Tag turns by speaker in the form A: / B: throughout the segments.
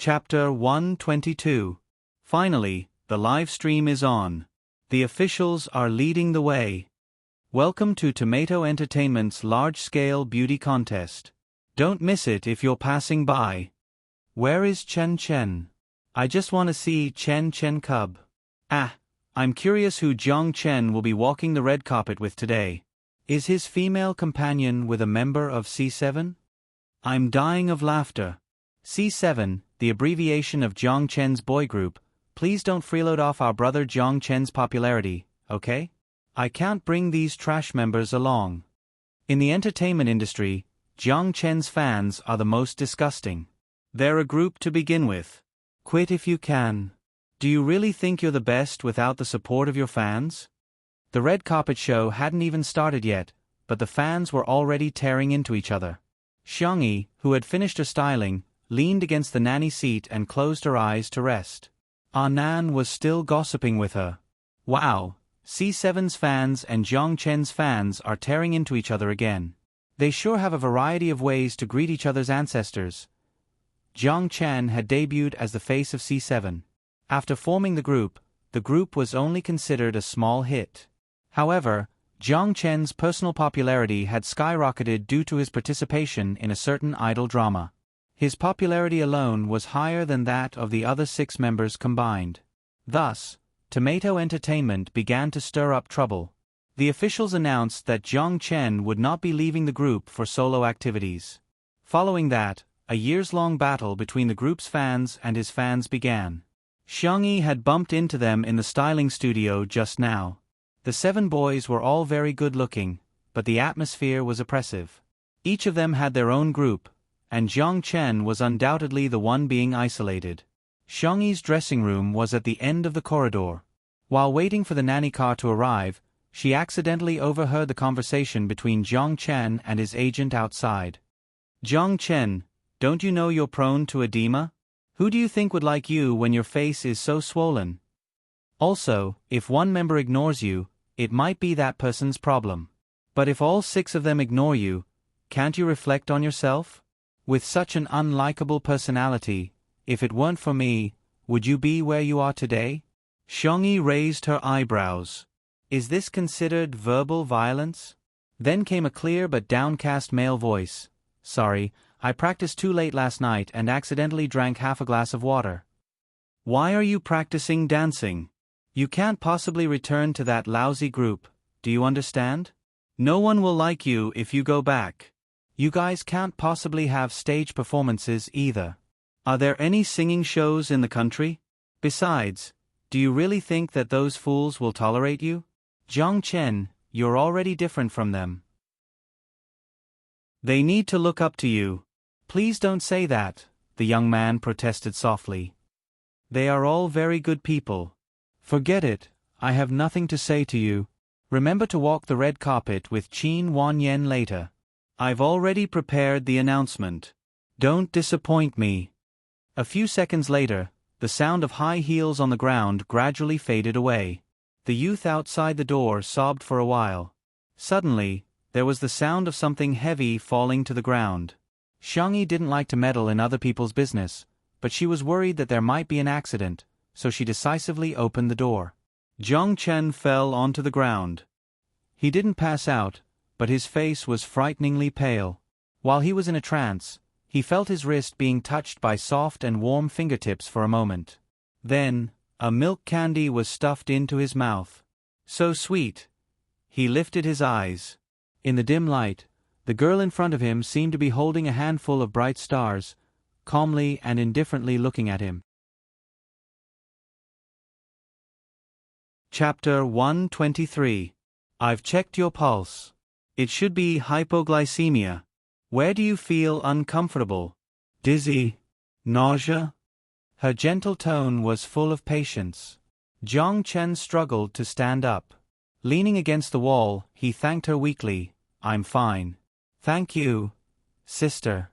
A: Chapter 122. Finally, the live stream is on. The officials are leading the way. Welcome to Tomato Entertainment's large-scale beauty contest. Don't miss it if you're passing by. Where is Chen Chen? I just want to see Chen Chen Cub. I'm curious who Jiang Chen will be walking the red carpet with today. Is his female companion with a member of C7? I'm dying of laughter. C7, the abbreviation of Jiang Chen's boy group. Please don't freeload off our brother Jiang Chen's popularity, okay? I can't bring these trash members along. In the entertainment industry, Jiang Chen's fans are the most disgusting. They're a group to begin with. Quit if you can. Do you really think you're the best without the support of your fans? The red carpet show hadn't even started yet, but the fans were already tearing into each other. Xiangyi, who had finished her styling, leaned against the nanny seat and closed her eyes to rest. Nan was still gossiping with her. Wow, C7's fans and Jiang Chen's fans are tearing into each other again. They sure have a variety of ways to greet each other's ancestors. Jiang Chen had debuted as the face of C7. After forming the group was only considered a small hit. However, Jiang Chen's personal popularity had skyrocketed due to his participation in a certain idol drama. His popularity alone was higher than that of the other 6 members combined. Thus, Tomato Entertainment began to stir up trouble. The officials announced that Jiang Chen would not be leaving the group for solo activities. Following that, a years-long battle between the group's fans and his fans began. Xiangyi had bumped into them in the styling studio just now. The 7 boys were all very good-looking, but the atmosphere was oppressive. Each of them had their own group, and Jiang Chen was undoubtedly the one being isolated. Xiangyi's dressing room was at the end of the corridor. While waiting for the nanny car to arrive, she accidentally overheard the conversation between Jiang Chen and his agent outside. Jiang Chen, don't you know you're prone to edema? Who do you think would like you when your face is so swollen? Also, if one member ignores you, it might be that person's problem. But if all 6 of them ignore you, can't you reflect on yourself? With such an unlikable personality, if it weren't for me, would you be where you are today? Xiangyi raised her eyebrows. Is this considered verbal violence? Then came a clear but downcast male voice. Sorry, I practiced too late last night and accidentally drank half a glass of water. Why are you practicing dancing? You can't possibly return to that lousy group, do you understand? No one will like you if you go back. You guys can't possibly have stage performances either. Are there any singing shows in the country? Besides, do you really think that those fools will tolerate you? Jiang Chen, you're already different from them. They need to look up to you. Please don't say that, the young man protested softly. They are all very good people. Forget it, I have nothing to say to you. Remember to walk the red carpet with Qin Wanyan later. I've already prepared the announcement. Don't disappoint me. A few seconds later, the sound of high heels on the ground gradually faded away. The youth outside the door sobbed for a while. Suddenly, there was the sound of something heavy falling to the ground. Xiangyi didn't like to meddle in other people's business, but she was worried that there might be an accident, so she decisively opened the door. Jiang Chen fell onto the ground. He didn't pass out, but his face was frighteningly pale. While he was in a trance, he felt his wrist being touched by soft and warm fingertips for a moment. Then, a milk candy was stuffed into his mouth. So sweet. He lifted his eyes. In the dim light, the girl in front of him seemed to be holding a handful of bright stars, calmly and indifferently looking at him. Chapter 123. I've checked your pulse. It should be hypoglycemia. Where do you feel uncomfortable? Dizzy? Nausea? Her gentle tone was full of patience. Jiang Chen struggled to stand up. Leaning against the wall, he thanked her weakly. I'm fine. Thank you, sister.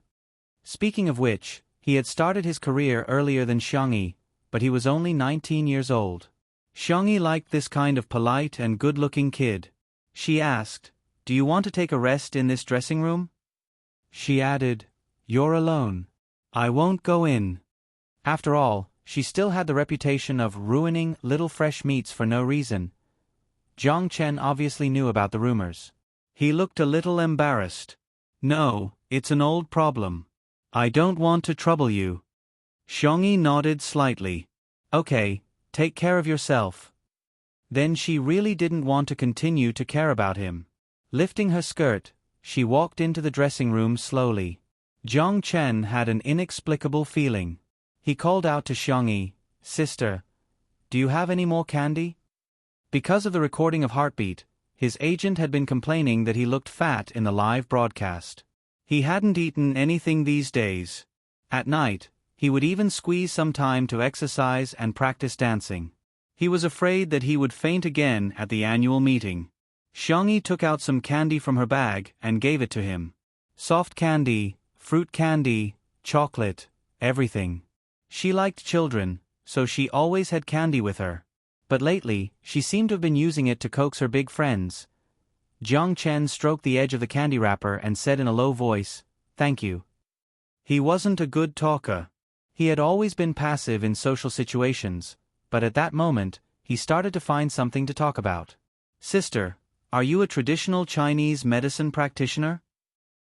A: Speaking of which, he had started his career earlier than Xiangyi, but he was only 19 years old. Xiangyi liked this kind of polite and good-looking kid. She asked, Do you want to take a rest in this dressing room? She added, You're alone. I won't go in. After all, she still had the reputation of ruining little fresh meats for no reason. Jiang Chen obviously knew about the rumors. He looked a little embarrassed. No, it's an old problem. I don't want to trouble you. Xiangyi nodded slightly. Okay, take care of yourself. Then she really didn't want to continue to care about him. Lifting her skirt, she walked into the dressing room slowly. Jiang Chen had an inexplicable feeling. He called out to Xiangyi, "Sister, do you have any more candy?" Because of the recording of Heartbeat, his agent had been complaining that he looked fat in the live broadcast. He hadn't eaten anything these days. At night, he would even squeeze some time to exercise and practice dancing. He was afraid that he would faint again at the annual meeting. Xiangyi took out some candy from her bag and gave it to him. Soft candy, fruit candy, chocolate, everything. She liked children, so she always had candy with her. But lately, she seemed to have been using it to coax her big friends. Jiang Chen stroked the edge of the candy wrapper and said in a low voice, "Thank you." He wasn't a good talker. He had always been passive in social situations, but at that moment, he started to find something to talk about. "Sister, are you a traditional Chinese medicine practitioner?"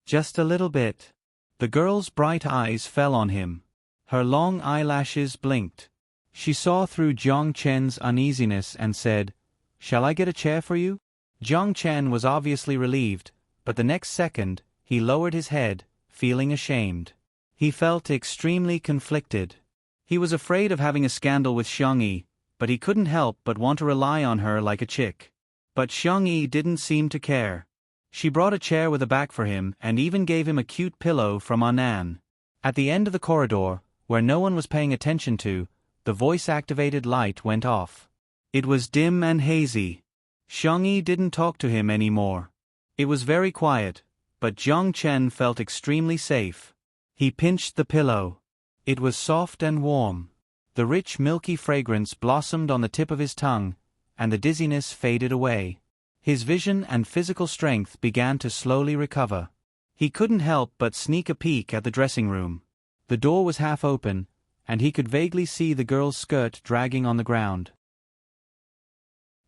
A: "Just a little bit." The girl's bright eyes fell on him. Her long eyelashes blinked. She saw through Jiang Chen's uneasiness and said, "Shall I get a chair for you?" Jiang Chen was obviously relieved, but the next second, he lowered his head, feeling ashamed. He felt extremely conflicted. He was afraid of having a scandal with Xiangyi, but he couldn't help but want to rely on her like a chick. But Xiangyi didn't seem to care. She brought a chair with a back for him and even gave him a cute pillow from Anan. At the end of the corridor, where no one was paying attention to, the voice-activated light went off. It was dim and hazy. Xiangyi didn't talk to him anymore. It was very quiet, but Jiang Chen felt extremely safe. He pinched the pillow. It was soft and warm. The rich milky fragrance blossomed on the tip of his tongue, and the dizziness faded away. His vision and physical strength began to slowly recover. He couldn't help but sneak a peek at the dressing room. The door was half open, and he could vaguely see the girl's skirt dragging on the ground.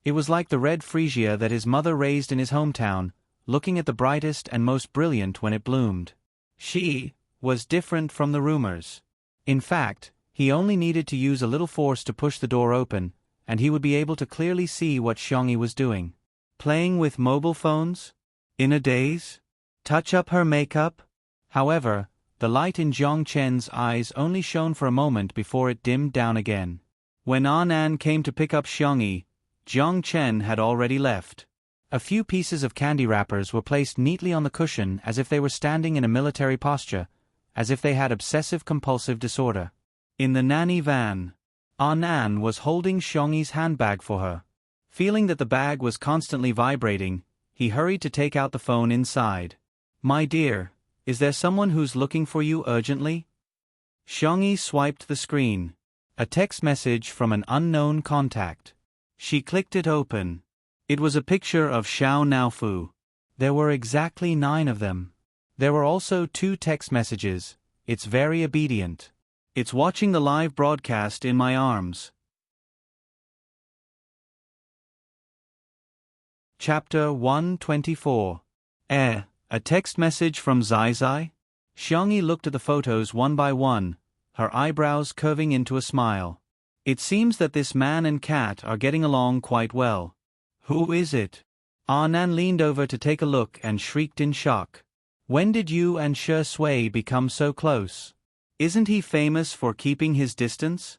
A: It was like the red freesia that his mother raised in his hometown, looking at the brightest and most brilliant when it bloomed. She was different from the rumors. In fact, he only needed to use a little force to push the door open, and he would be able to clearly see what Xiangyi was doing. Playing with mobile phones? In a daze? Touch up her makeup? However, the light in Jiang Chen's eyes only shone for a moment before it dimmed down again. When Anan came to pick up Xiangyi, Jiang Chen had already left. A few pieces of candy wrappers were placed neatly on the cushion as if they were standing in a military posture, as if they had obsessive-compulsive disorder. In the nanny van, Anan was holding Xiangyi's handbag for her. Feeling that the bag was constantly vibrating, he hurried to take out the phone inside. "My dear, is there someone who's looking for you urgently?" Xiangyi swiped the screen. A text message from an unknown contact. She clicked it open. It was a picture of Xiao Naofu. There were exactly 9 of them. There were also 2 text messages. "It's very obedient. It's watching the live broadcast in my arms." Chapter 124. A text message from Zai Zai? Xiangyi looked at the photos one by one, her eyebrows curving into a smile. It seems that this man and cat are getting along quite well. Who is it? Anan leaned over to take a look and shrieked in shock. When did you and Shi Sui become so close? Isn't he famous for keeping his distance?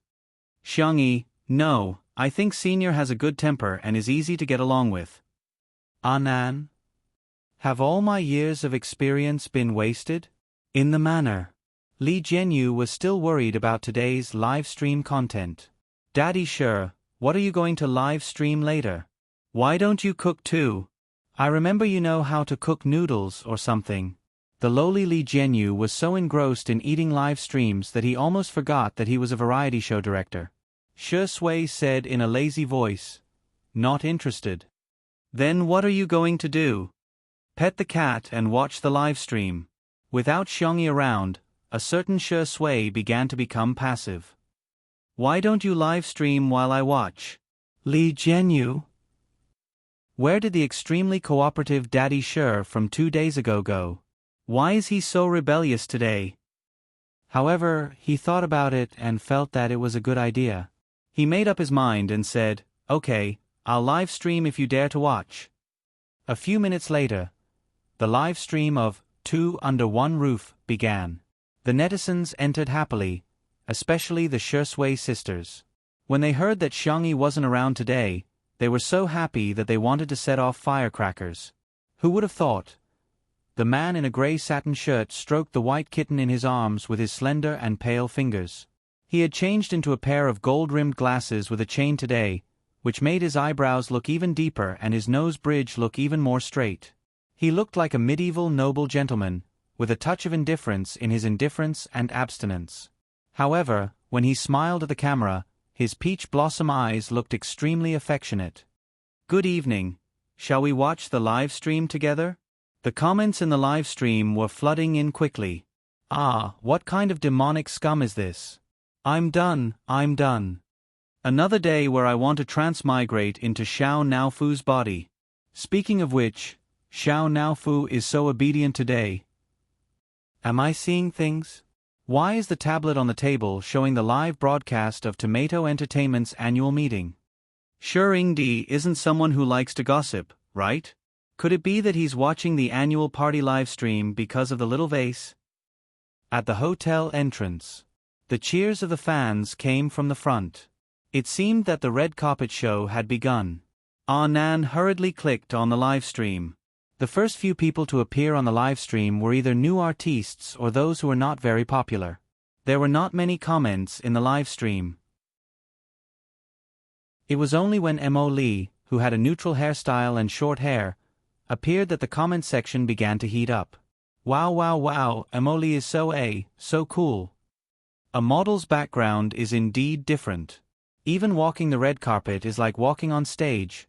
A: Xiangyi, no, I think Senior has a good temper and is easy to get along with. Anan? Have all my years of experience been wasted? In the manner. Li Jianyu was still worried about today's live stream content. Daddy Shi, what are you going to live stream later? Why don't you cook too? I remember you know how to cook noodles or something. The lowly Li Jianyu was so engrossed in eating live streams that he almost forgot that he was a variety show director. Shi Sui said in a lazy voice, "Not interested." Then what are you going to do? Pet the cat and watch the live stream. Without Xiangyi around, a certain Shi Sui began to become passive. Why don't you live stream while I watch? Li Jianyu? Where did the extremely cooperative Daddy Shi from 2 days ago go? Why is he so rebellious today? However, he thought about it and felt that it was a good idea. He made up his mind and said, "Okay, I'll live stream if you dare to watch." A few minutes later, the live stream of Two Under One Roof began. The netizens entered happily, especially the Shi Sui sisters. When they heard that Xiangyi wasn't around today, they were so happy that they wanted to set off firecrackers. Who would have thought? The man in a gray satin shirt stroked the white kitten in his arms with his slender and pale fingers. He had changed into a pair of gold-rimmed glasses with a chain today, which made his eyebrows look even deeper and his nose bridge look even more straight. He looked like a medieval noble gentleman, with a touch of indifference in his indifference and abstinence. However, when he smiled at the camera, his peach blossom eyes looked extremely affectionate. "Good evening. Shall we watch the live stream together?" The comments in the live stream were flooding in quickly. "Ah, what kind of demonic scum is this? I'm done. Another day where I want to transmigrate into Xiao Naofu's body. Speaking of which, Xiao Naofu is so obedient today. Am I seeing things? Why is the tablet on the table showing the live broadcast of Tomato Entertainment's annual meeting? Sure, Ingdi isn't someone who likes to gossip, right? Could it be that he's watching the annual party live stream because of the little vase? At the hotel entrance, the cheers of the fans came from the front. It seemed that the red carpet show had begun. Nan hurriedly clicked on the live stream. The first few people to appear on the live stream were either new artistes or those who were not very popular. There were not many comments in the live stream. It was only when Mo Li, who had a neutral hairstyle and short hair, appeared that the comment section began to heat up. Wow, Mo Li is so cool. A model's background is indeed different. Even walking the red carpet is like walking on stage.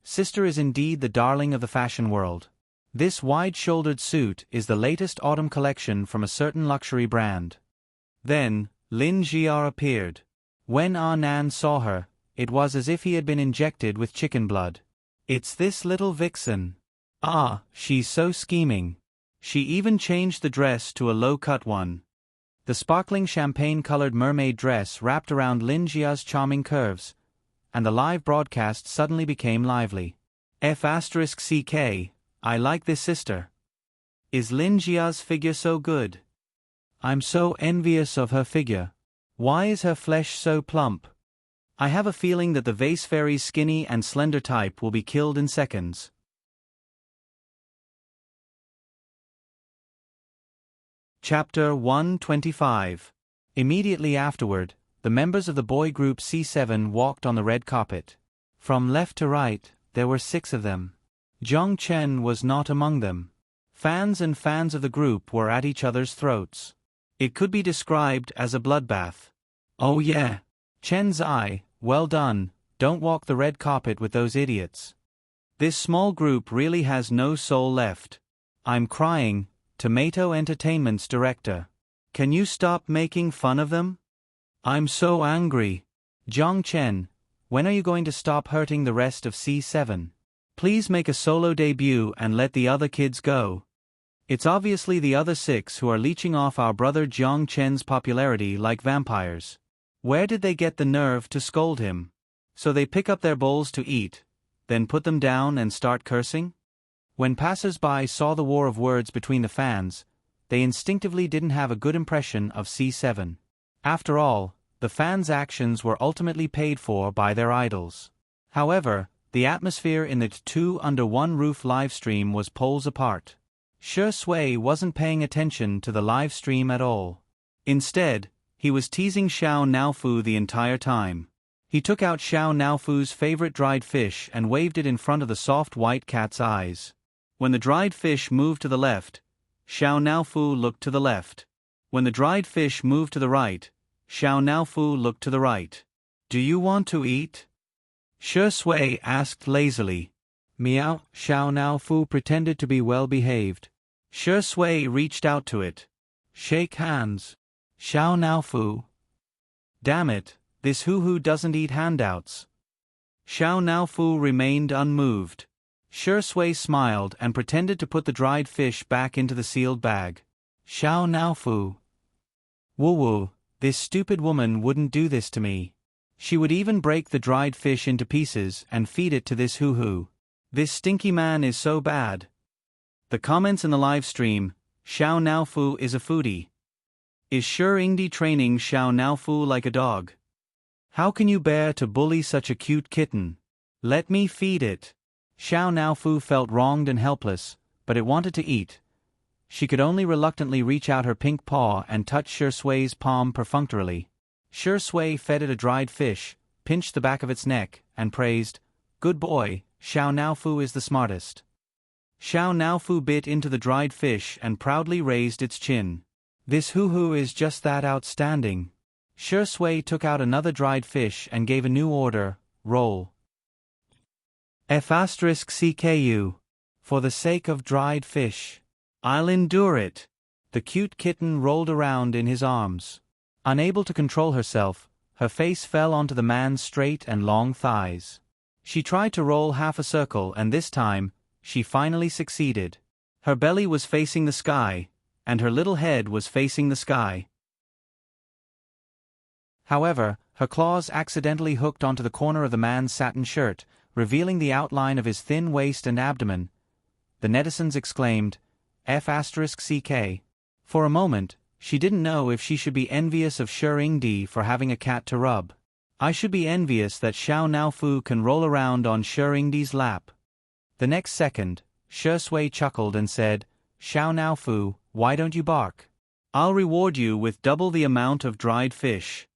A: Sister is indeed the darling of the fashion world. This wide-shouldered suit is the latest autumn collection from a certain luxury brand. Then, Lin Jiar appeared. When Nan saw her, it was as if he had been injected with chicken blood. It's this little vixen. She's so scheming. She even changed the dress to a low-cut one. The sparkling champagne-colored mermaid dress wrapped around Lin Jia's charming curves, and the live broadcast suddenly became lively. F*CK, I like this sister. Is Lin Jia's figure so good? I'm so envious of her figure. Why is her flesh so plump? I have a feeling that the vase fairy's skinny and slender type will be killed in seconds. Chapter 125. Immediately afterward, the members of the boy group C7 walked on the red carpet. From left to right, there were 6 of them. Zhang Chen was not among them. Fans and fans of the group were at each other's throats. It could be described as a bloodbath. Oh yeah. Chen's eye, well done, don't walk the red carpet with those idiots. This small group really has no soul left. I'm crying. Tomato Entertainment's director. Can you stop making fun of them? I'm so angry. Zhang Chen, when are you going to stop hurting the rest of C7? Please make a solo debut and let the other kids go. It's obviously the other 6 who are leeching off our brother Zhang Chen's popularity like vampires. Where did they get the nerve to scold him? So they pick up their bowls to eat, then put them down and start cursing? When passers-by saw the war of words between the fans, they instinctively didn't have a good impression of C7. After all, the fans' actions were ultimately paid for by their idols. However, the atmosphere in the Two Under One Roof livestream was poles apart. Shi Sui wasn't paying attention to the livestream at all. Instead, he was teasing Xiao Naofu the entire time. He took out Xiao Naofu's favorite dried fish and waved it in front of the soft white cat's eyes. When the dried fish moved to the left, Xiao Naofu looked to the left. When the dried fish moved to the right, Xiao Naofu looked to the right. Do you want to eat? Shi Sui asked lazily. Meow. Xiao Naofu pretended to be well behaved. Shi Sui reached out to it. Shake hands. Xiao Naofu. Damn it, this hoo-hoo doesn't eat handouts. Xiao Naofu remained unmoved. Shi Sui smiled and pretended to put the dried fish back into the sealed bag. Xiao Naofu. Woo-woo, this stupid woman wouldn't do this to me. She would even break the dried fish into pieces and feed it to this hoo-hoo. This stinky man is so bad. The comments in the live stream: Xiao Naofu is a foodie. Is Shi Yingdi training Xiao Naofu like a dog? How can you bear to bully such a cute kitten? Let me feed it. Xiao Naofu felt wronged and helpless, but it wanted to eat. She could only reluctantly reach out her pink paw and touch Shi Sui's palm perfunctorily. Shi Sui fed it a dried fish, pinched the back of its neck, and praised, "Good boy, Xiao Naofu is the smartest." Xiao Naofu bit into the dried fish and proudly raised its chin. This hoo-hoo is just that outstanding. Shi Sui took out another dried fish and gave a new order: roll. F*CKU. For the sake of dried fish. I'll endure it. The cute kitten rolled around in his arms. Unable to control herself, her face fell onto the man's straight and long thighs. She tried to roll half a circle, and this time, she finally succeeded. Her belly was facing the sky, and her little head was facing the sky. However, her claws accidentally hooked onto the corner of the man's satin shirt, revealing the outline of his thin waist and abdomen. The netizens exclaimed, F*CK. For a moment, she didn't know if she should be envious of Shi Yingdi for having a cat to rub. I should be envious that Xiao Naofu can roll around on Shi Yingdi's lap. The next second, Shi Sui chuckled and said, Xiao Naofu, why don't you bark? I'll reward you with double the amount of dried fish.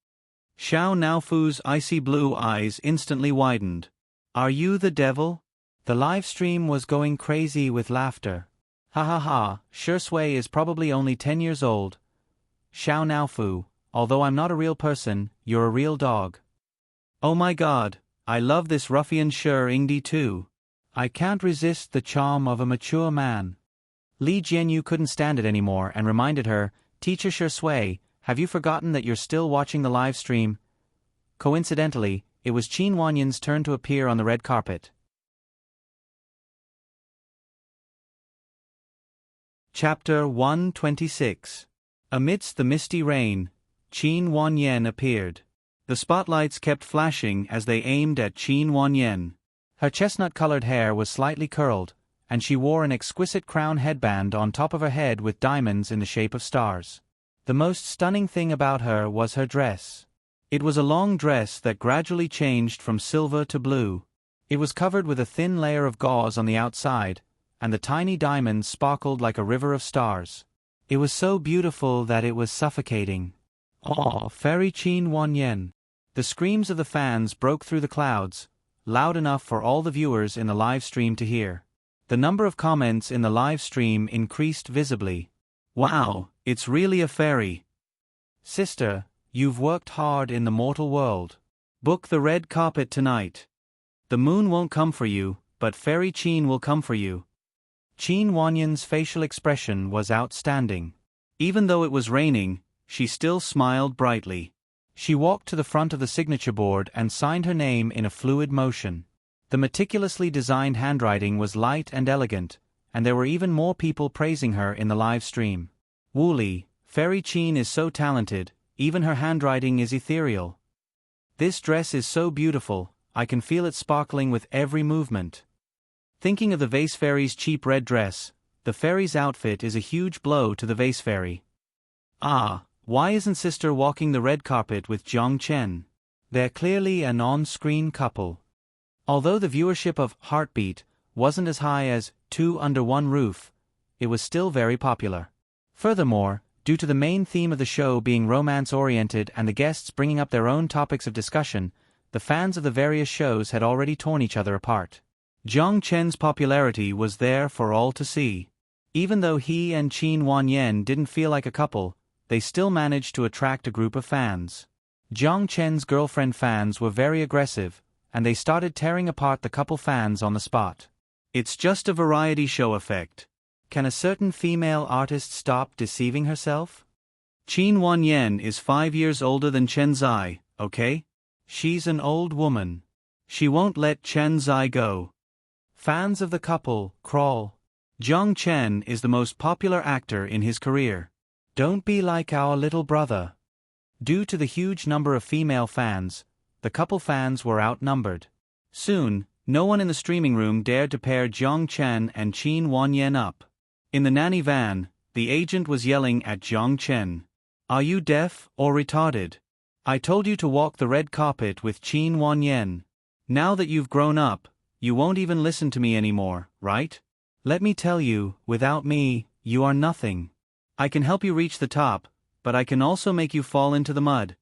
A: Xiao Naofu's icy blue eyes instantly widened. Are you the devil? The live stream was going crazy with laughter. Ha ha ha, Shi Sui is probably only 10 years old. Xiao Naofu, although I'm not a real person, you're a real dog. Oh my god, I love this ruffian Shi Yingdi too. I can't resist the charm of a mature man. Li Jianyu couldn't stand it anymore and reminded her, Teacher Shi Sui, have you forgotten that you're still watching the live stream? Coincidentally, it was Qin Wanyan's turn to appear on the red carpet. Chapter 126. Amidst the misty rain, Qin Wanyan appeared. The spotlights kept flashing as they aimed at Qin Wanyan. Her chestnut-colored hair was slightly curled, and she wore an exquisite crown headband on top of her head with diamonds in the shape of stars. The most stunning thing about her was her dress. It was a long dress that gradually changed from silver to blue. It was covered with a thin layer of gauze on the outside, and the tiny diamonds sparkled like a river of stars. It was so beautiful that it was suffocating. Oh, fairy Qin Wanyan. The screams of the fans broke through the clouds, loud enough for all the viewers in the live stream to hear. The number of comments in the live stream increased visibly. Wow, it's really a fairy. Sister, you've worked hard in the mortal world. Book the red carpet tonight. The moon won't come for you, but fairy Qin will come for you. Qin Wanyan's facial expression was outstanding. Even though it was raining, she still smiled brightly. She walked to the front of the signature board and signed her name in a fluid motion. The meticulously designed handwriting was light and elegant, and there were even more people praising her in the live stream. Wooly, Fairy Qin is so talented, even her handwriting is ethereal. This dress is so beautiful, I can feel it sparkling with every movement. Thinking of the Vase Fairy's cheap red dress, the fairy's outfit is a huge blow to the Vase Fairy. Ah, why isn't Sister walking the red carpet with Jiang Chen? They're clearly an on-screen couple. Although the viewership of Heartbeat wasn't as high as Two Under One Roof, it was still very popular. Furthermore, due to the main theme of the show being romance-oriented and the guests bringing up their own topics of discussion, the fans of the various shows had already torn each other apart. Jiang Chen's popularity was there for all to see. Even though he and Qin Wanyan didn't feel like a couple, they still managed to attract a group of fans. Jiang Chen's girlfriend fans were very aggressive, and they started tearing apart the couple fans on the spot. It's just a variety show effect. Can a certain female artist stop deceiving herself? Qin Wanyan is 5 years older than Chen Zai, okay? She's an old woman. She won't let Chen Zai go. Fans of the couple crawl. Zhang Chen is the most popular actor in his career. Don't be like our little brother. Due to the huge number of female fans, the couple fans were outnumbered. Soon, no one in the streaming room dared to pair Zhang Chen and Qin Wanyan up. In the nanny van, the agent was yelling at Zhang Chen. Are you deaf or retarded? I told you to walk the red carpet with Qin Wanyan. Now that you've grown up, you won't even listen to me anymore, right? Let me tell you, without me, you are nothing. I can help you reach the top, but I can also make you fall into the mud.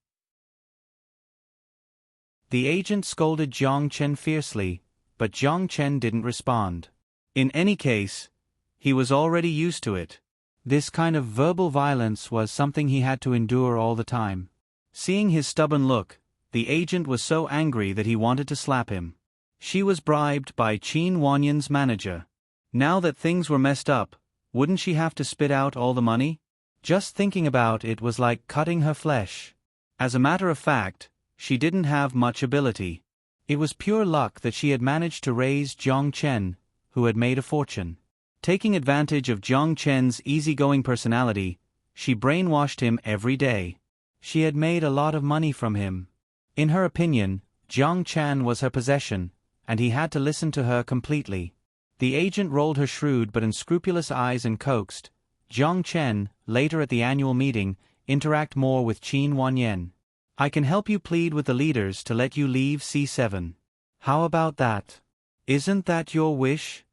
A: The agent scolded Zhang Chen fiercely, but Zhang Chen didn't respond. In any case, he was already used to it. This kind of verbal violence was something he had to endure all the time. Seeing his stubborn look, the agent was so angry that he wanted to slap him. She was bribed by Qin Wanyan's manager. Now that things were messed up, wouldn't she have to spit out all the money? Just thinking about it was like cutting her flesh. As a matter of fact, she didn't have much ability. It was pure luck that she had managed to raise Zhang Chen, who had made a fortune. Taking advantage of Zhang Chen's easygoing personality, she brainwashed him every day. She had made a lot of money from him. In her opinion, Zhang Chen was her possession, and he had to listen to her completely. The agent rolled her shrewd but unscrupulous eyes and coaxed Zhang Chen, later at the annual meeting, interact more with Qin Wanyan. I can help you plead with the leaders to let you leave C7. How about that? Isn't that your wish?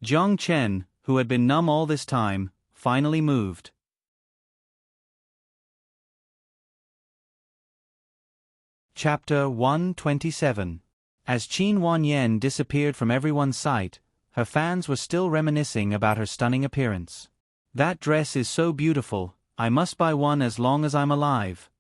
A: Zhang Chen, who had been numb all this time, finally moved. Chapter 127. As Qin Wanyan disappeared from everyone's sight, her fans were still reminiscing about her stunning appearance. That dress is so beautiful, I must buy one as long as I'm alive.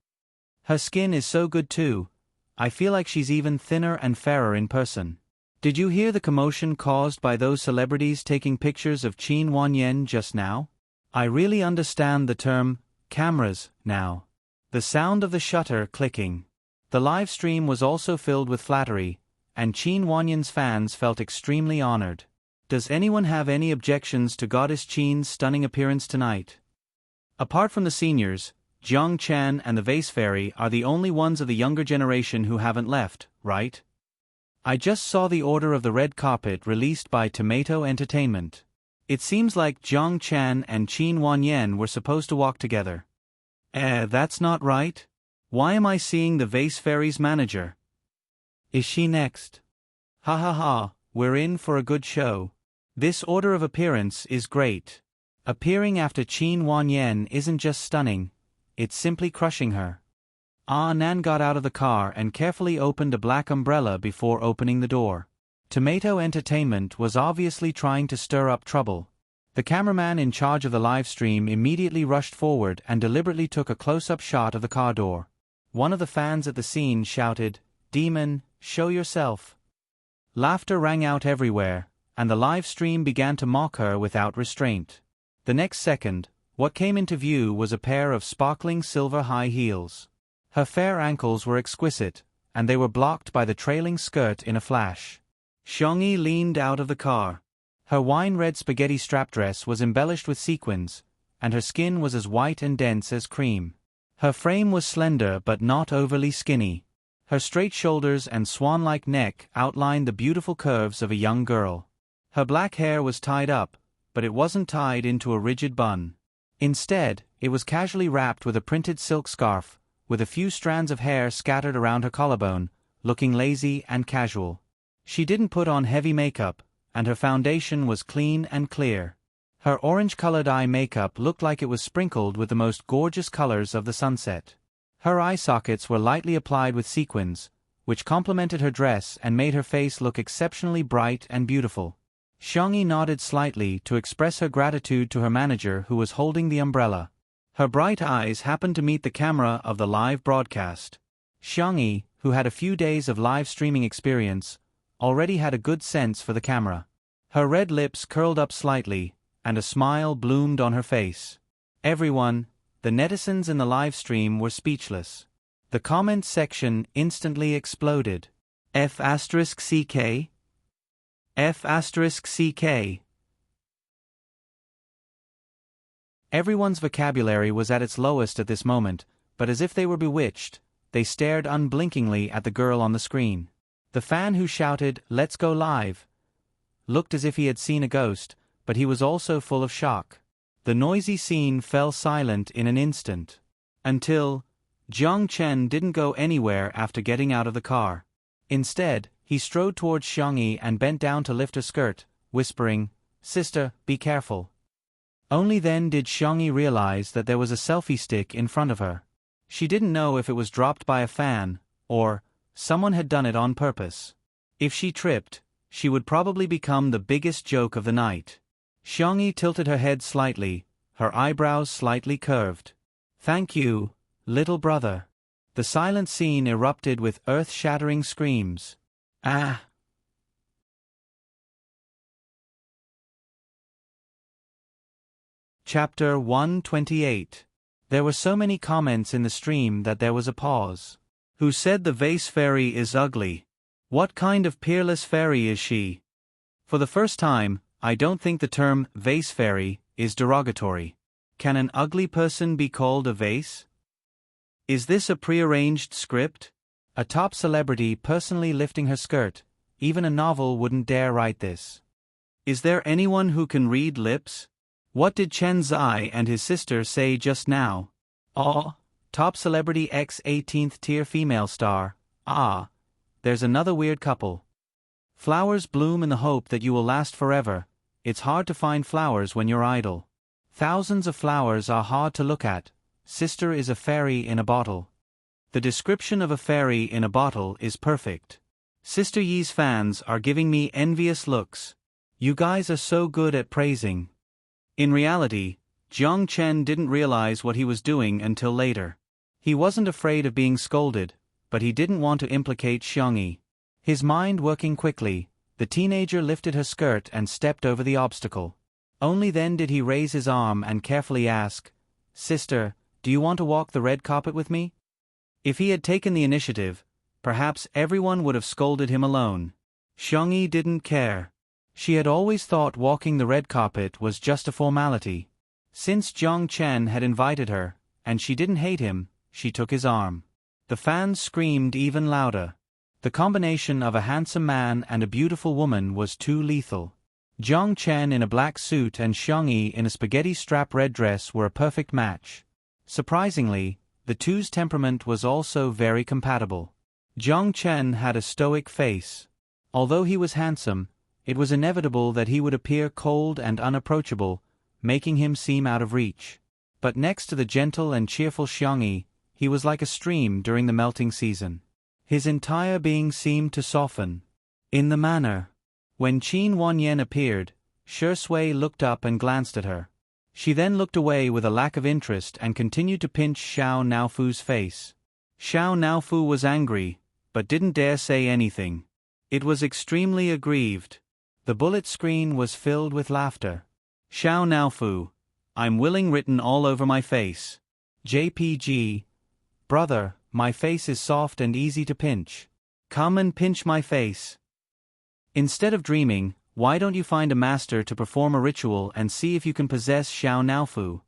A: Her skin is so good too, I feel like she's even thinner and fairer in person. Did you hear the commotion caused by those celebrities taking pictures of Qin Wanyan just now? I really understand the term, cameras, now. The sound of the shutter clicking. The live stream was also filled with flattery, and Qin Wanyan's fans felt extremely honored. Does anyone have any objections to Goddess Qin's stunning appearance tonight? Apart from the seniors, Zhang Chen and the Vase Fairy are the only ones of the younger generation who haven't left, right? I just saw the order of the red carpet released by Tomato Entertainment. It seems like Zhang Chen and Qin Wanyan were supposed to walk together. That's not right. Why am I seeing the Vase Fairy's manager? Is she next? Ha ha ha, we're in for a good show. This order of appearance is great. Appearing after Qin Wanyan isn't just stunning, it's simply crushing her. Nan got out of the car and carefully opened a black umbrella before opening the door. Tomato Entertainment was obviously trying to stir up trouble. The cameraman in charge of the live stream immediately rushed forward and deliberately took a close-up shot of the car door. One of the fans at the scene shouted, "Demon, show yourself." Laughter rang out everywhere, and the live stream began to mock her without restraint. The next second, what came into view was a pair of sparkling silver high heels. Her fair ankles were exquisite, and they were blocked by the trailing skirt in a flash. Xiangyi leaned out of the car. Her wine-red spaghetti strap dress was embellished with sequins, and her skin was as white and dense as cream. Her frame was slender but not overly skinny. Her straight shoulders and swan-like neck outlined the beautiful curves of a young girl. Her black hair was tied up, but it wasn't tied into a rigid bun. Instead, it was casually wrapped with a printed silk scarf, with a few strands of hair scattered around her collarbone, looking lazy and casual. She didn't put on heavy makeup, and her foundation was clean and clear. Her orange-colored eye makeup looked like it was sprinkled with the most gorgeous colors of the sunset. Her eye sockets were lightly applied with sequins, which complemented her dress and made her face look exceptionally bright and beautiful. Xiangyi nodded slightly to express her gratitude to her manager who was holding the umbrella. Her bright eyes happened to meet the camera of the live broadcast. Xiangyi, who had a few days of live streaming experience, already had a good sense for the camera. Her red lips curled up slightly, and a smile bloomed on her face. Everyone, the netizens in the live stream were speechless. The comments section instantly exploded. F***CK? F***CK? Everyone's vocabulary was at its lowest at this moment, but as if they were bewitched, they stared unblinkingly at the girl on the screen. The fan who shouted, "Let's go live," looked as if he had seen a ghost, but he was also full of shock. The noisy scene fell silent in an instant. Until Jiang Chen didn't go anywhere after getting out of the car. Instead, he strode towards Xiangyi and bent down to lift her skirt, whispering, "Sister, be careful." Only then did Xiangyi realize that there was a selfie stick in front of her. She didn't know if it was dropped by a fan, or someone had done it on purpose. If she tripped, she would probably become the biggest joke of the night. Xiangyi tilted her head slightly, her eyebrows slightly curved. "Thank you, little brother." The silent scene erupted with earth-shattering screams. "Ah!" Chapter 128. There were so many comments in the stream that there was a pause. Who said the vase fairy is ugly? What kind of peerless fairy is she? For the first time, I don't think the term vase fairy is derogatory. Can an ugly person be called a vase? Is this a prearranged script? A top celebrity personally lifting her skirt, even a novel wouldn't dare write this. Is there anyone who can read lips? What did Chen Zai and his sister say just now? "Aw, top celebrity X 18th tier female star, ah, there's another weird couple." Flowers bloom in the hope that you will last forever. It's hard to find flowers when you're idle. Thousands of flowers are hard to look at. Sister is a fairy in a bottle. The description of a fairy in a bottle is perfect. Sister Yi's fans are giving me envious looks. You guys are so good at praising. In reality, Jiang Chen didn't realize what he was doing until later. He wasn't afraid of being scolded, but he didn't want to implicate Xiangyi. His mind working quickly, the teenager lifted her skirt and stepped over the obstacle. Only then did he raise his arm and carefully ask, "Sister, do you want to walk the red carpet with me?" If he had taken the initiative, perhaps everyone would have scolded him alone. Xiangyi didn't care. She had always thought walking the red carpet was just a formality. Since Jiang Chen had invited her, and she didn't hate him, she took his arm. The fans screamed even louder. The combination of a handsome man and a beautiful woman was too lethal. Jiang Chen in a black suit and Xiangyi in a spaghetti strap red dress were a perfect match. Surprisingly, the two's temperament was also very compatible. Jiang Chen had a stoic face. Although he was handsome, it was inevitable that he would appear cold and unapproachable, making him seem out of reach. But next to the gentle and cheerful Xiangyi, he was like a stream during the melting season. His entire being seemed to soften. In the manner. When Qin Wanyan appeared, Shi Sui looked up and glanced at her. She then looked away with a lack of interest and continued to pinch Xiao Naofu's face. Xiao Naofu was angry, but didn't dare say anything. It was extremely aggrieved. The bullet screen was filled with laughter. "Xiao Naofu, I'm willing written all over my face." JPG. "Brother, my face is soft and easy to pinch. Come and pinch my face." Instead of dreaming, why don't you find a master to perform a ritual and see if you can possess Xiao Naofu?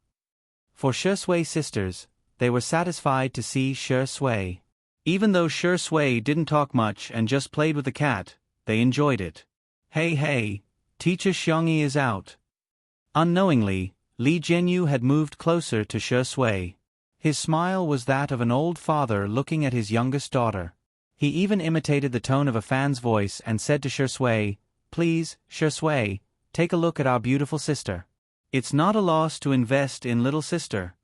A: For Shi Sui sisters, they were satisfied to see Shi Sui. Even though Shi Sui didn't talk much and just played with the cat, they enjoyed it. Hey, teacher Xiangyi is out." Unknowingly, Li Jianyu had moved closer to Shi Sui. His smile was that of an old father looking at his youngest daughter. He even imitated the tone of a fan's voice and said to Shi Sui, "Please, Shi Sui, take a look at our beautiful sister. It's not a loss to invest in little sister."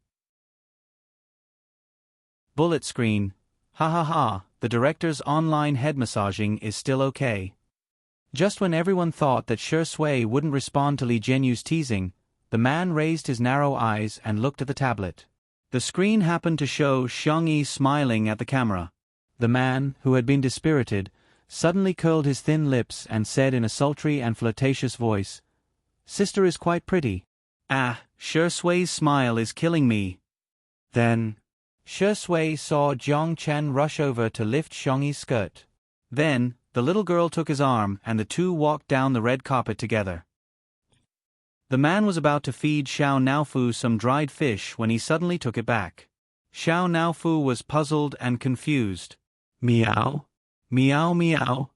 A: Bullet screen. Ha ha ha, the director's online head massaging is still okay. Just when everyone thought that Shi Sui wouldn't respond to Li Jianyu's teasing, the man raised his narrow eyes and looked at the tablet. The screen happened to show Xiangyi smiling at the camera. The man, who had been dispirited, suddenly curled his thin lips and said in a sultry and flirtatious voice, "Sister is quite pretty." Ah, Shi Sui's smile is killing me. Then, Shi Sui saw Jiang Chen rush over to lift Xiangyi's skirt. Then, the little girl took his arm and the two walked down the red carpet together. The man was about to feed Xiao Naofu some dried fish when he suddenly took it back. Xiao Naofu was puzzled and confused. Meow? Meow meow.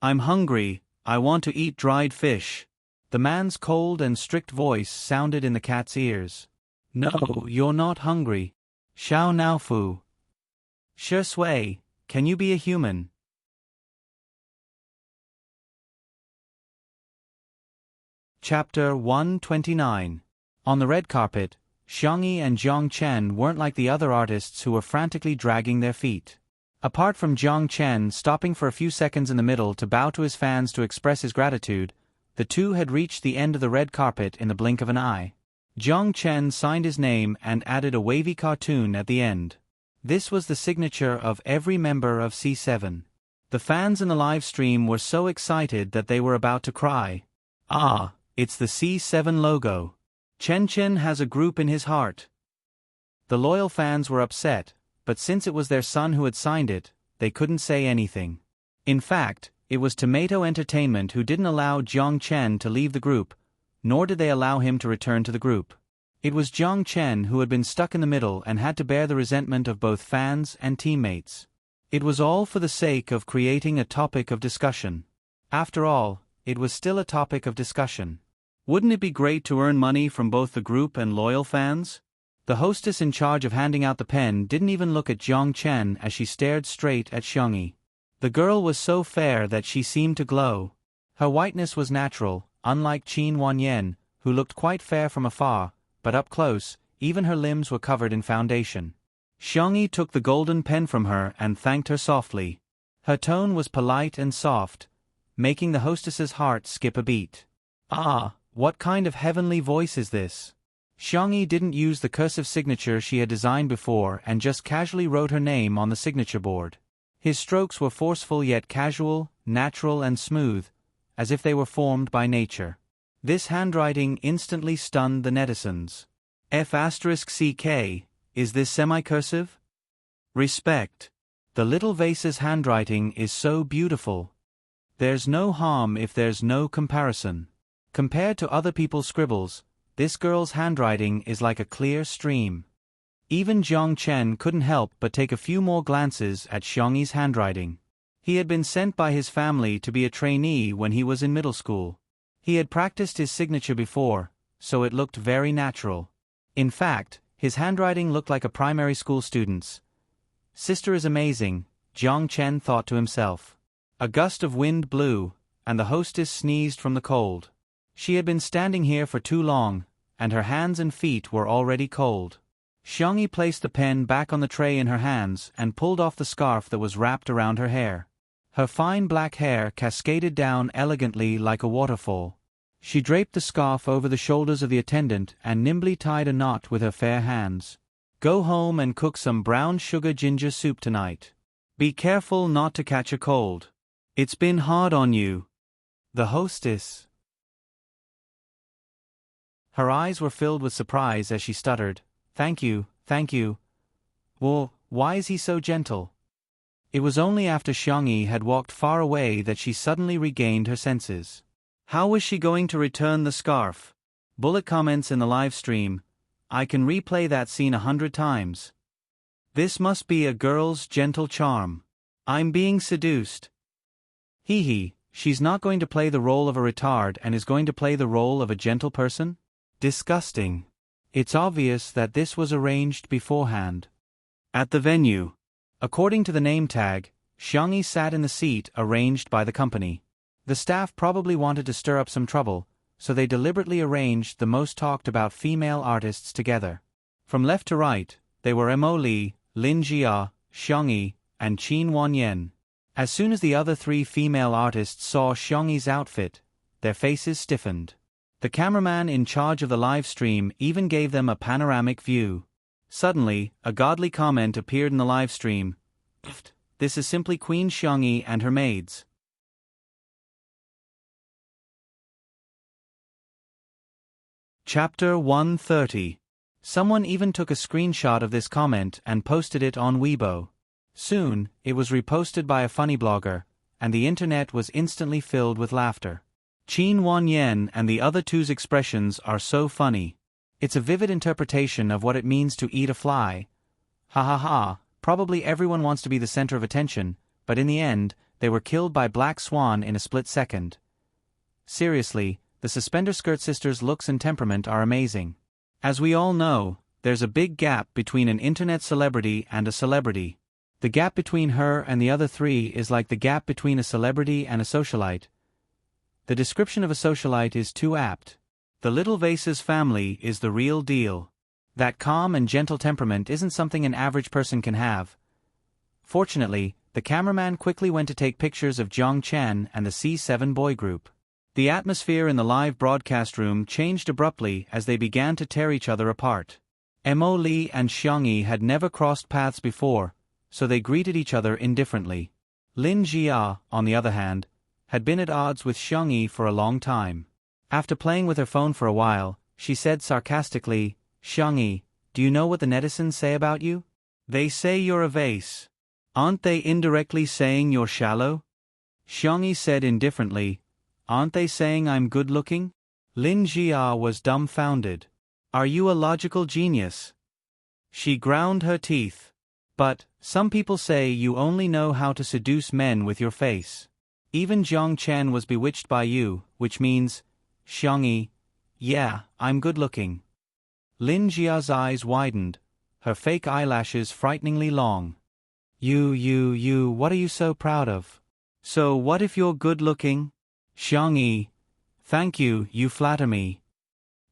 A: I'm hungry, I want to eat dried fish. The man's cold and strict voice sounded in the cat's ears. No, you're not hungry. Xiao Naofu. Shi Sui, can you be a human? Chapter 129. On the red carpet, Xiangyi and Jiang Chen weren't like the other artists who were frantically dragging their feet. Apart from Jiang Chen stopping for a few seconds in the middle to bow to his fans to express his gratitude, the two had reached the end of the red carpet in the blink of an eye. Jiang Chen signed his name and added a wavy cartoon at the end. This was the signature of every member of C7. The fans in the live stream were so excited that they were about to cry. Ah, it's the C7 logo. Chen Chen has a group in his heart. The loyal fans were upset, but since it was their son who had signed it, they couldn't say anything. In fact, it was Tomato Entertainment who didn't allow Jiang Chen to leave the group, nor did they allow him to return to the group. It was Jiang Chen who had been stuck in the middle and had to bear the resentment of both fans and teammates. It was all for the sake of creating a topic of discussion. After all, it was still a topic of discussion. Wouldn't it be great to earn money from both the group and loyal fans? The hostess in charge of handing out the pen didn't even look at Jiang Chen as she stared straight at Xiangyi. The girl was so fair that she seemed to glow. Her whiteness was natural, unlike Qin Wanyan, who looked quite fair from afar, but up close, even her limbs were covered in foundation. Xiangyi took the golden pen from her and thanked her softly. Her tone was polite and soft, making the hostess's heart skip a beat. Ah, what kind of heavenly voice is this? Xiangyi didn't use the cursive signature she had designed before and just casually wrote her name on the signature board. His strokes were forceful yet casual, natural and smooth, as if they were formed by nature. This handwriting instantly stunned the netizens. F*CK, is this semi-cursive? Respect. The little vase's handwriting is so beautiful. There's no harm if there's no comparison. Compared to other people's scribbles, this girl's handwriting is like a clear stream. Even Jiang Chen couldn't help but take a few more glances at Xiangyi's handwriting. He had been sent by his family to be a trainee when he was in middle school. He had practiced his signature before, so it looked very natural. In fact, his handwriting looked like a primary school student's. Sister is amazing, Jiang Chen thought to himself. A gust of wind blew, and the hostess sneezed from the cold. She had been standing here for too long, and her hands and feet were already cold. Xiangyi placed the pen back on the tray in her hands and pulled off the scarf that was wrapped around her hair. Her fine black hair cascaded down elegantly like a waterfall. She draped the scarf over the shoulders of the attendant and nimbly tied a knot with her fair hands. Go home and cook some brown sugar ginger soup tonight. Be careful not to catch a cold. It's been hard on you. The hostess. Her eyes were filled with surprise as she stuttered, Thank you, thank you. Well, why is he so gentle? It was only after Xiangyi had walked far away that she suddenly regained her senses. How was she going to return the scarf? Bullet comments in the live stream. I can replay that scene 100 times. This must be a girl's gentle charm. I'm being seduced. Hee hee, she's not going to play the role of a retard and is going to play the role of a gentle person? Disgusting. It's obvious that this was arranged beforehand. At the venue. According to the name tag, Xiangyi sat in the seat arranged by the company. The staff probably wanted to stir up some trouble, so they deliberately arranged the most talked about female artists together. From left to right, they were Mo Li, Lin Jia, Xiangyi, and Qin Wanyan. As soon as the other three female artists saw Xiangyi's outfit, their faces stiffened. The cameraman in charge of the live stream even gave them a panoramic view. Suddenly, a godly comment appeared in the live stream. This is simply Queen Xiangyi and her maids. Chapter 130. Someone even took a screenshot of this comment and posted it on Weibo. Soon, it was reposted by a funny blogger, and the internet was instantly filled with laughter. Qin Wanyan and the other two's expressions are so funny. It's a vivid interpretation of what it means to eat a fly. Ha ha ha, probably everyone wants to be the center of attention, but in the end, they were killed by Black Swan in a split second. Seriously, the Suspender Skirt sisters' looks and temperament are amazing. As we all know, there's a big gap between an internet celebrity and a celebrity. The gap between her and the other three is like the gap between a celebrity and a socialite. The description of a socialite is too apt. The Little Vases family is the real deal. That calm and gentle temperament isn't something an average person can have. Fortunately, the cameraman quickly went to take pictures of Jiang Chen and the C7 boy group. The atmosphere in the live broadcast room changed abruptly as they began to tear each other apart. Mo Li and Xiangyi had never crossed paths before, so they greeted each other indifferently. Lin Jia, on the other hand, had been at odds with Xiangyi for a long time. After playing with her phone for a while, she said sarcastically, "Xiangyi, do you know what the netizens say about you? They say you're a vase. Aren't they indirectly saying you're shallow?" Xiangyi said indifferently, "Aren't they saying I'm good-looking?" Lin Jia was dumbfounded. "Are you a logical genius?" She ground her teeth. "But, some people say you only know how to seduce men with your face. Even Jiang Chen was bewitched by you, which means..." Xiangyi, "Yeah, I'm good-looking." Lin Jia's eyes widened, her fake eyelashes frighteningly long. You, what are you so proud of? So what if you're good-looking?" Xiangyi, "Thank you, you flatter me."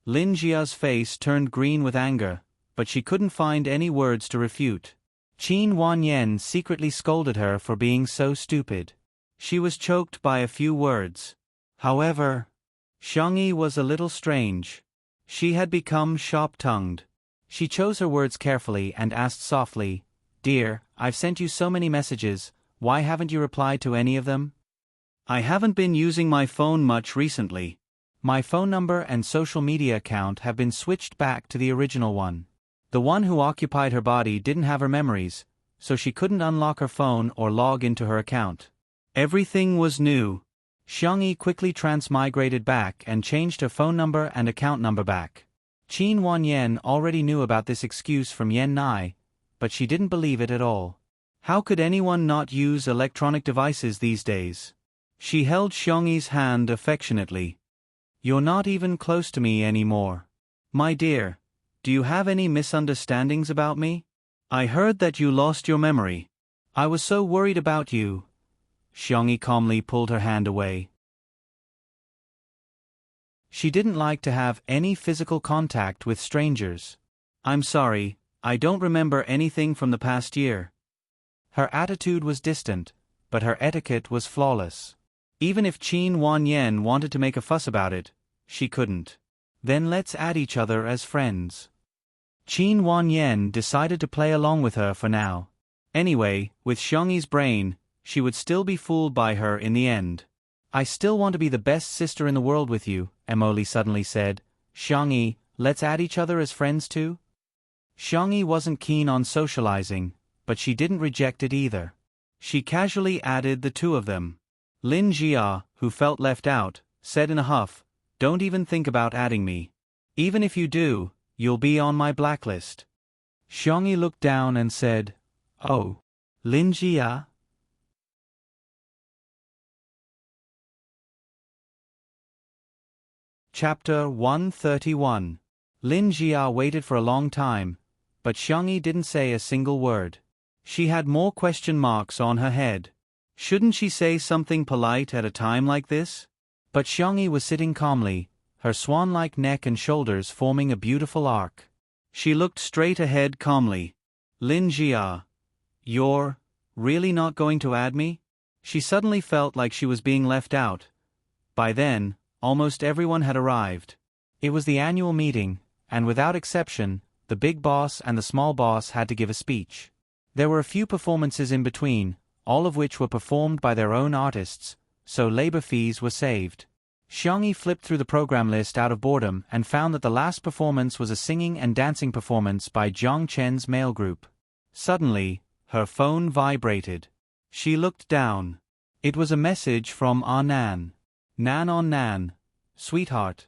A: Lin Jia's face turned green with anger, but she couldn't find any words to refute. Qin Wanyan secretly scolded her for being so stupid. She was choked by a few words. However, Xiangyi was a little strange. She had become sharp-tongued. She chose her words carefully and asked softly, "Dear, I've sent you so many messages, why haven't you replied to any of them?" "I haven't been using my phone much recently. My phone number and social media account have been switched back to the original one. The one who occupied her body didn't have her memories, so she couldn't unlock her phone or log into her account. Everything was new." Xiangyi quickly transmigrated back and changed her phone number and account number back. Qin Wanyan already knew about this excuse from Yan Nai, but she didn't believe it at all. How could anyone not use electronic devices these days? She held Xiangyi's hand affectionately. "You're not even close to me anymore. My dear, do you have any misunderstandings about me? I heard that you lost your memory. I was so worried about you." Xiangyi calmly pulled her hand away. She didn't like to have any physical contact with strangers. "I'm sorry, I don't remember anything from the past year." Her attitude was distant, but her etiquette was flawless. Even if Qin Wanyan wanted to make a fuss about it, she couldn't. "Then let's add each other as friends." Qin Wanyan decided to play along with her for now. Anyway, with Xiangyi's brain, she would still be fooled by her in the end. "I still want to be the best sister in the world with you," Emily suddenly said. "Xiangyi, let's add each other as friends too?" Xiangyi wasn't keen on socializing, but she didn't reject it either. She casually added the two of them. Lin Jia, who felt left out, said in a huff, "Don't even think about adding me. Even if you do, you'll be on my blacklist." Xiangyi looked down and said, "Oh, Lin Jia?" Chapter 131. Lin Jia waited for a long time, but Xiangyi didn't say a single word. She had more question marks on her head. Shouldn't she say something polite at a time like this? But Xiangyi was sitting calmly, her swan-like neck and shoulders forming a beautiful arc. She looked straight ahead calmly. "Lin Jia, you're really not going to add me?" She suddenly felt like she was being left out. By then, almost everyone had arrived. It was the annual meeting, and without exception, the big boss and the small boss had to give a speech. There were a few performances in between, all of which were performed by their own artists, so labor fees were saved. Xiangyi flipped through the program list out of boredom and found that the last performance was a singing and dancing performance by Jiang Chen's male group. Suddenly, her phone vibrated. She looked down. It was a message from Nan. Nan on Nan. Sweetheart.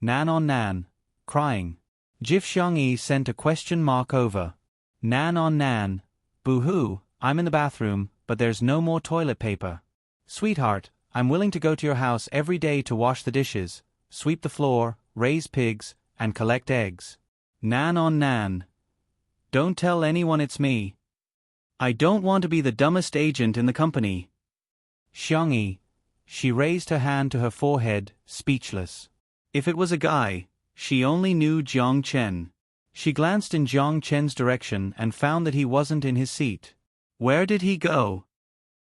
A: Nan on Nan. Crying. Jif Xiangyi sent a question mark over. Nan on Nan. Boo-hoo, I'm in the bathroom, but there's no more toilet paper. Sweetheart, I'm willing to go to your house every day to wash the dishes, sweep the floor, raise pigs, and collect eggs. Nan on Nan. Don't tell anyone it's me. I don't want to be the dumbest agent in the company. Xiangyi. She raised her hand to her forehead, speechless. If it was a guy, she only knew Jiang Chen. She glanced in Jiang Chen's direction and found that he wasn't in his seat. Where did he go?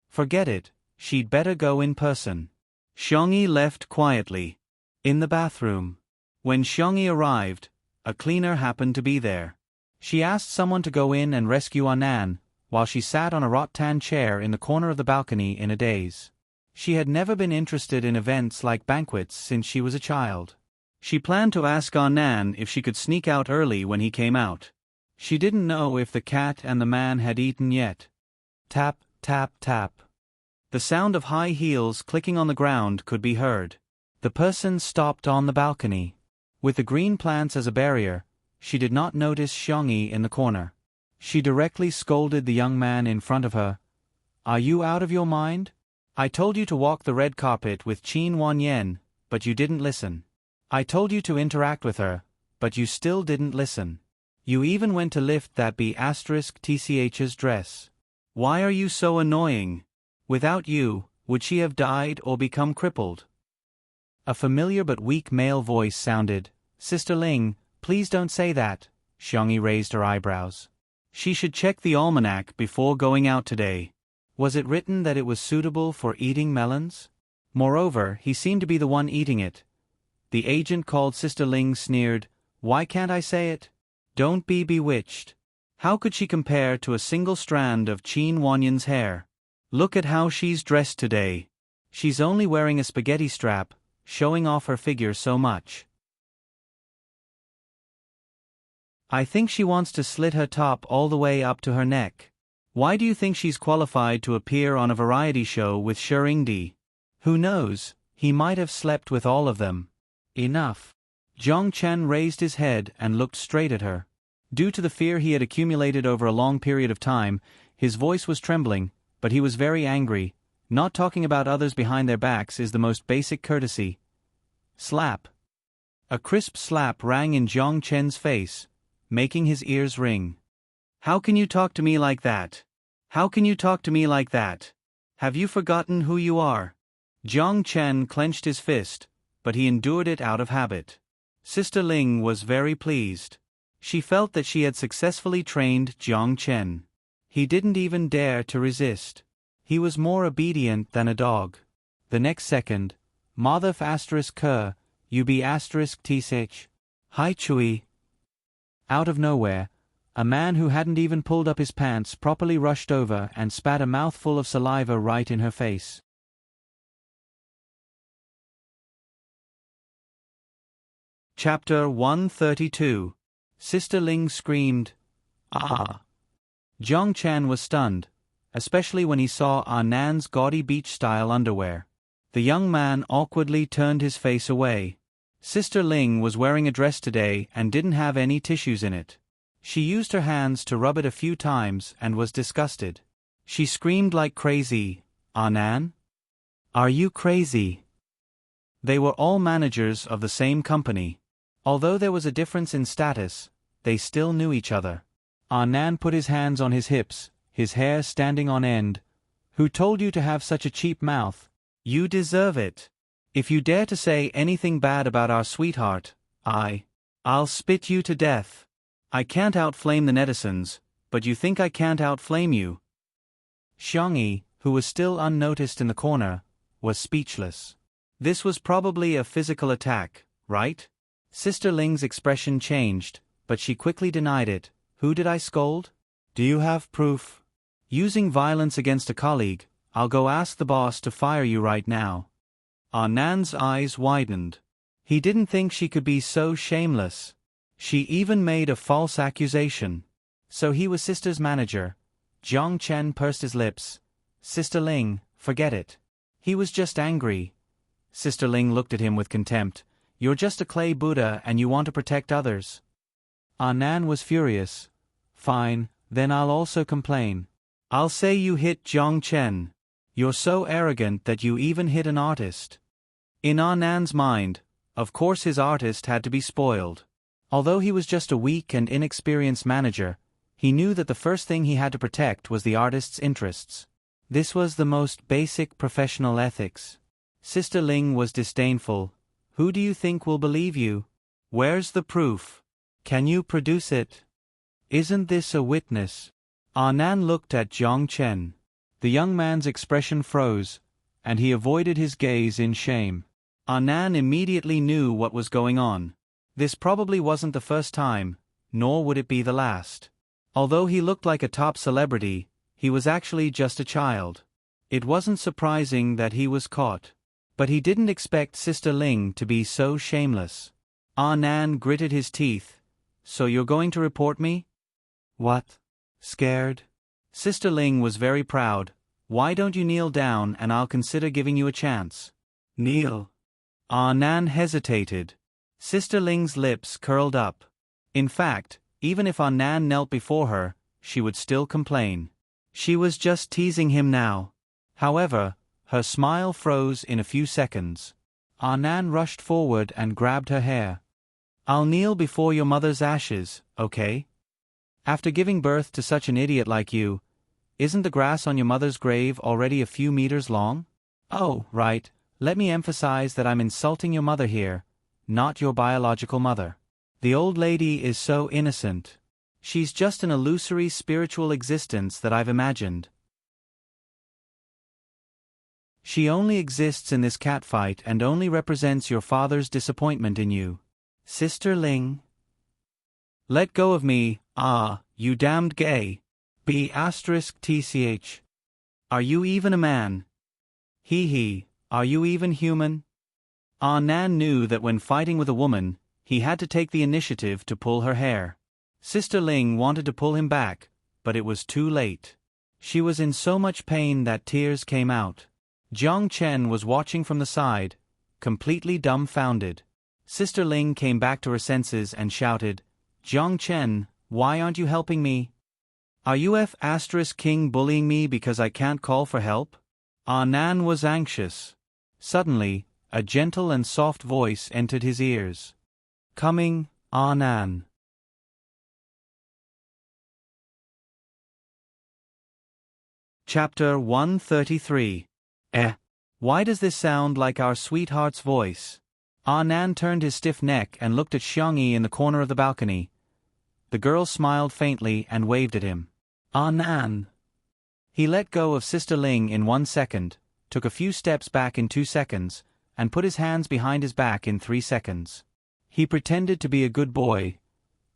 A: Forget it, she'd better go in person. Xiangyi left quietly. In the bathroom. When Xiangyi arrived, a cleaner happened to be there. She asked someone to go in and rescue Nan, while she sat on a rattan chair in the corner of the balcony in a daze. She had never been interested in events like banquets since she was a child. She planned to ask Nan if she could sneak out early when he came out. She didn't know if the cat and the man had eaten yet. Tap, tap, tap. The sound of high heels clicking on the ground could be heard. The person stopped on the balcony. With the green plants as a barrier, she did not notice Xiangyi in the corner. She directly scolded the young man in front of her. Are you out of your mind? I told you to walk the red carpet with Qin Wanyan, but you didn't listen. I told you to interact with her, but you still didn't listen. You even went to lift that B*TCH's dress. Why are you so annoying? Without you, would she have died or become crippled? A familiar but weak male voice sounded. Sister Ling, please don't say that. Xiangyi raised her eyebrows. She should check the almanac before going out today. Was it written that it was suitable for eating melons? Moreover, he seemed to be the one eating it. The agent called Sister Ling sneered. Why can't I say it? Don't be bewitched. How could she compare to a single strand of Qin Wanyan's hair? Look at how she's dressed today. She's only wearing a spaghetti strap, showing off her figure so much. I think she wants to slit her top all the way up to her neck. Why do you think she's qualified to appear on a variety show with Shengdi? Who knows, he might have slept with all of them. Enough. Jiang Chen raised his head and looked straight at her. Due to the fear he had accumulated over a long period of time, his voice was trembling, but he was very angry. Not talking about others behind their backs is the most basic courtesy. Slap. A crisp slap rang in Jiang Chen's face, making his ears ring. How can you talk to me like that? How can you talk to me like that? Have you forgotten who you are? Jiang Chen clenched his fist, but he endured it out of habit. Sister Ling was very pleased. She felt that she had successfully trained Jiang Chen. He didn't even dare to resist. He was more obedient than a dog. The next second, Madhaf *K, UB *TSH. Hi Chui. Out of nowhere, a man who hadn't even pulled up his pants properly rushed over and spat a mouthful of saliva right in her face. Chapter 132. Sister Ling screamed, "Ah!" Jiang Chen was stunned, especially when he saw Nan's gaudy beach-style underwear. The young man awkwardly turned his face away. Sister Ling was wearing a dress today and didn't have any tissues in it. She used her hands to rub it a few times and was disgusted. She screamed like crazy, Nan? Are you crazy? They were all managers of the same company. Although there was a difference in status, they still knew each other. Nan put his hands on his hips, his hair standing on end. Who told you to have such a cheap mouth? You deserve it. If you dare to say anything bad about our sweetheart, I'll spit you to death. I can't outflame the netizens, but you think I can't outflame you? Xiangyi, who was still unnoticed in the corner, was speechless. This was probably a physical attack, right? Sister Ling's expression changed, but she quickly denied it. Who did I scold? Do you have proof? Using violence against a colleague, I'll go ask the boss to fire you right now. Nan's eyes widened. He didn't think she could be so shameless. She even made a false accusation. So he was Sister's manager. Jiang Chen pursed his lips. Sister Ling, forget it. He was just angry. Sister Ling looked at him with contempt. You're just a clay Buddha and you want to protect others. Nan was furious. Fine, then I'll also complain. I'll say you hit Jiang Chen. You're so arrogant that you even hit an artist. In Nan's mind, of course his artist had to be spoiled. Although he was just a weak and inexperienced manager, he knew that the first thing he had to protect was the artist's interests. This was the most basic professional ethics. Sister Ling was disdainful. Who do you think will believe you? Where's the proof? Can you produce it? Isn't this a witness? Nan looked at Jiang Chen. The young man's expression froze, and he avoided his gaze in shame. Nan immediately knew what was going on. This probably wasn't the first time, nor would it be the last. Although he looked like a top celebrity, he was actually just a child. It wasn't surprising that he was caught. But he didn't expect Sister Ling to be so shameless. Nan gritted his teeth. So you're going to report me? What? Scared? Sister Ling was very proud. Why don't you kneel down and I'll consider giving you a chance. Kneel. Nan hesitated. Sister Ling's lips curled up. In fact, even if Nan knelt before her, she would still complain. She was just teasing him now. However, her smile froze in a few seconds. Nan rushed forward and grabbed her hair. I'll kneel before your mother's ashes, okay? After giving birth to such an idiot like you, isn't the grass on your mother's grave already a few meters long? Oh, right, let me emphasize that I'm insulting your mother here, not your biological mother. The old lady is so innocent. She's just an illusory spiritual existence that I've imagined. She only exists in this catfight and only represents your father's disappointment in you. Sister Ling. Let go of me, you damned gay. B*TCH. Are you even a man? Are you even human? Nan knew that when fighting with a woman, he had to take the initiative to pull her hair. Sister Ling wanted to pull him back, but it was too late. She was in so much pain that tears came out. Jiang Chen was watching from the side, completely dumbfounded. Sister Ling came back to her senses and shouted, Jiang Chen, why aren't you helping me? Are you King bullying me because I can't call for help? Nan was anxious. Suddenly, a gentle and soft voice entered his ears. Coming, Nan. Chapter 133. Why does this sound like our sweetheart's voice? Nan turned his stiff neck and looked at Xiangyi in the corner of the balcony. The girl smiled faintly and waved at him. Nan. He let go of Sister Ling in 1 second, took a few steps back in 2 seconds, and put his hands behind his back in 3 seconds. He pretended to be a good boy.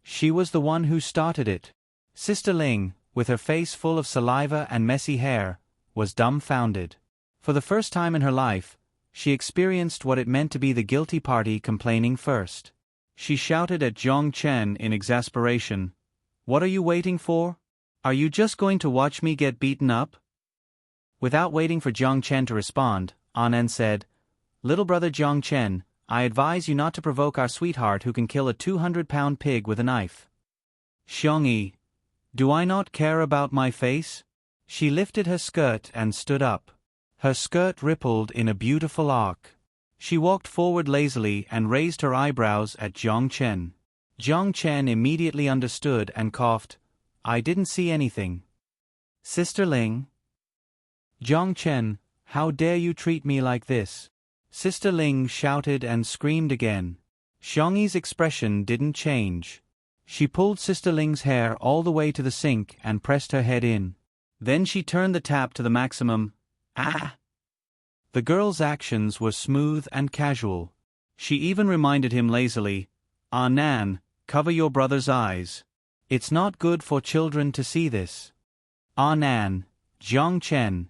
A: She was the one who started it. Sister Ling, with her face full of saliva and messy hair, was dumbfounded. For the first time in her life, she experienced what it meant to be the guilty party complaining first. She shouted at Jiang Chen in exasperation, What are you waiting for? Are you just going to watch me get beaten up? Without waiting for Jiang Chen to respond, Nan said, Little brother Jiang Chen, I advise you not to provoke our sweetheart who can kill a 200-pound pig with a knife. Xiangyi, do I not care about my face? She lifted her skirt and stood up. Her skirt rippled in a beautiful arc. She walked forward lazily and raised her eyebrows at Jiang Chen. Jiang Chen immediately understood and coughed, I didn't see anything. Sister Ling? Jiang Chen, how dare you treat me like this? Sister Ling shouted and screamed again. Xiangyi's expression didn't change. She pulled Sister Ling's hair all the way to the sink and pressed her head in. Then she turned the tap to the maximum. The girl's actions were smooth and casual. She even reminded him lazily, Nan, cover your brother's eyes. It's not good for children to see this. Nan, Jiang Chen.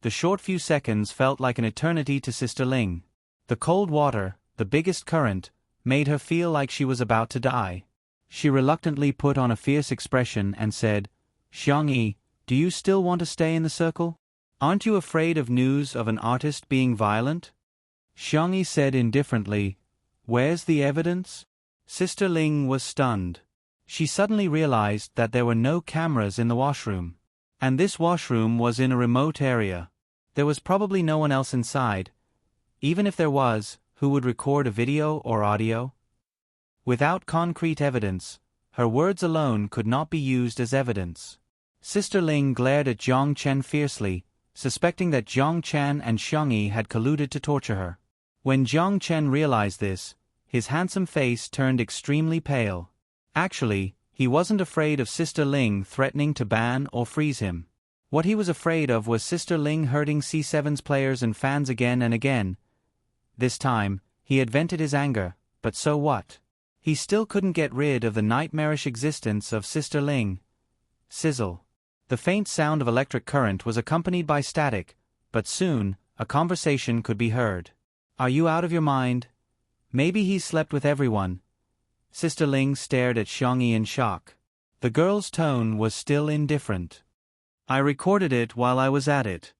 A: The short few seconds felt like an eternity to Sister Ling. The cold water, the biggest current, made her feel like she was about to die. She reluctantly put on a fierce expression and said, "Xiangyi, do you still want to stay in the circle? Aren't you afraid of news of an artist being violent?" Xiangyi said indifferently, "Where's the evidence?" Sister Ling was stunned. She suddenly realized that there were no cameras in the washroom. And this washroom was in a remote area. There was probably no one else inside. Even if there was, who would record a video or audio? Without concrete evidence, her words alone could not be used as evidence. Sister Ling glared at Jiang Chen fiercely, suspecting that Jiang Chen and Xiangyi had colluded to torture her. When Jiang Chen realized this, his handsome face turned extremely pale. Actually, he wasn't afraid of Sister Ling threatening to ban or freeze him. What he was afraid of was Sister Ling hurting C7's players and fans again and again. This time, he had vented his anger, but so what? He still couldn't get rid of the nightmarish existence of Sister Ling. Sizzle. The faint sound of electric current was accompanied by static, but soon, a conversation could be heard. "Are you out of your mind? Maybe he's slept with everyone." Sister Ling stared at Xiangyi in shock. The girl's tone was still indifferent. "I recorded it while I was at it."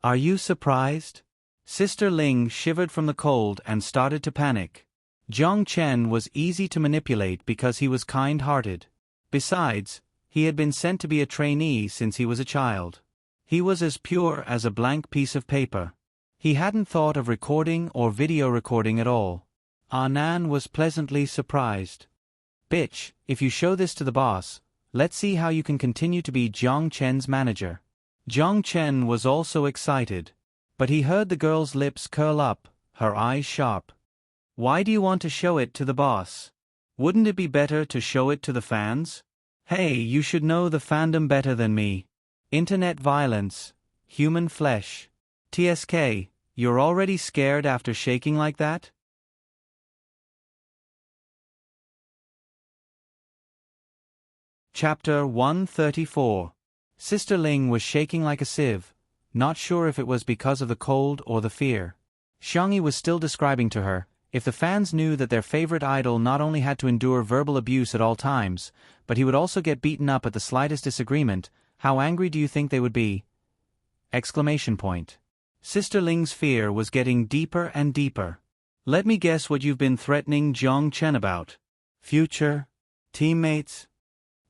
A: "Are you surprised?" Sister Ling shivered from the cold and started to panic. Jiang Chen was easy to manipulate because he was kind-hearted. Besides, he had been sent to be a trainee since he was a child. He was as pure as a blank piece of paper. He hadn't thought of recording or video recording at all. Nan was pleasantly surprised. "Bitch, if you show this to the boss, let's see how you can continue to be Jiang Chen's manager." Jiang Chen was also excited. But he heard the girl's lips curl up, her eyes sharp. "Why do you want to show it to the boss? Wouldn't it be better to show it to the fans? Hey, you should know the fandom better than me. Internet violence, human flesh. TSK, you're already scared after shaking like that?" Chapter 134. Sister Ling was shaking like a sieve, not sure if it was because of the cold or the fear. Xiangyi was still describing to her, if the fans knew that their favorite idol not only had to endure verbal abuse at all times, but he would also get beaten up at the slightest disagreement, how angry do you think they would be? Exclamation point. Sister Ling's fear was getting deeper and deeper. "Let me guess what you've been threatening Jiang Chen about. Future? Teammates?"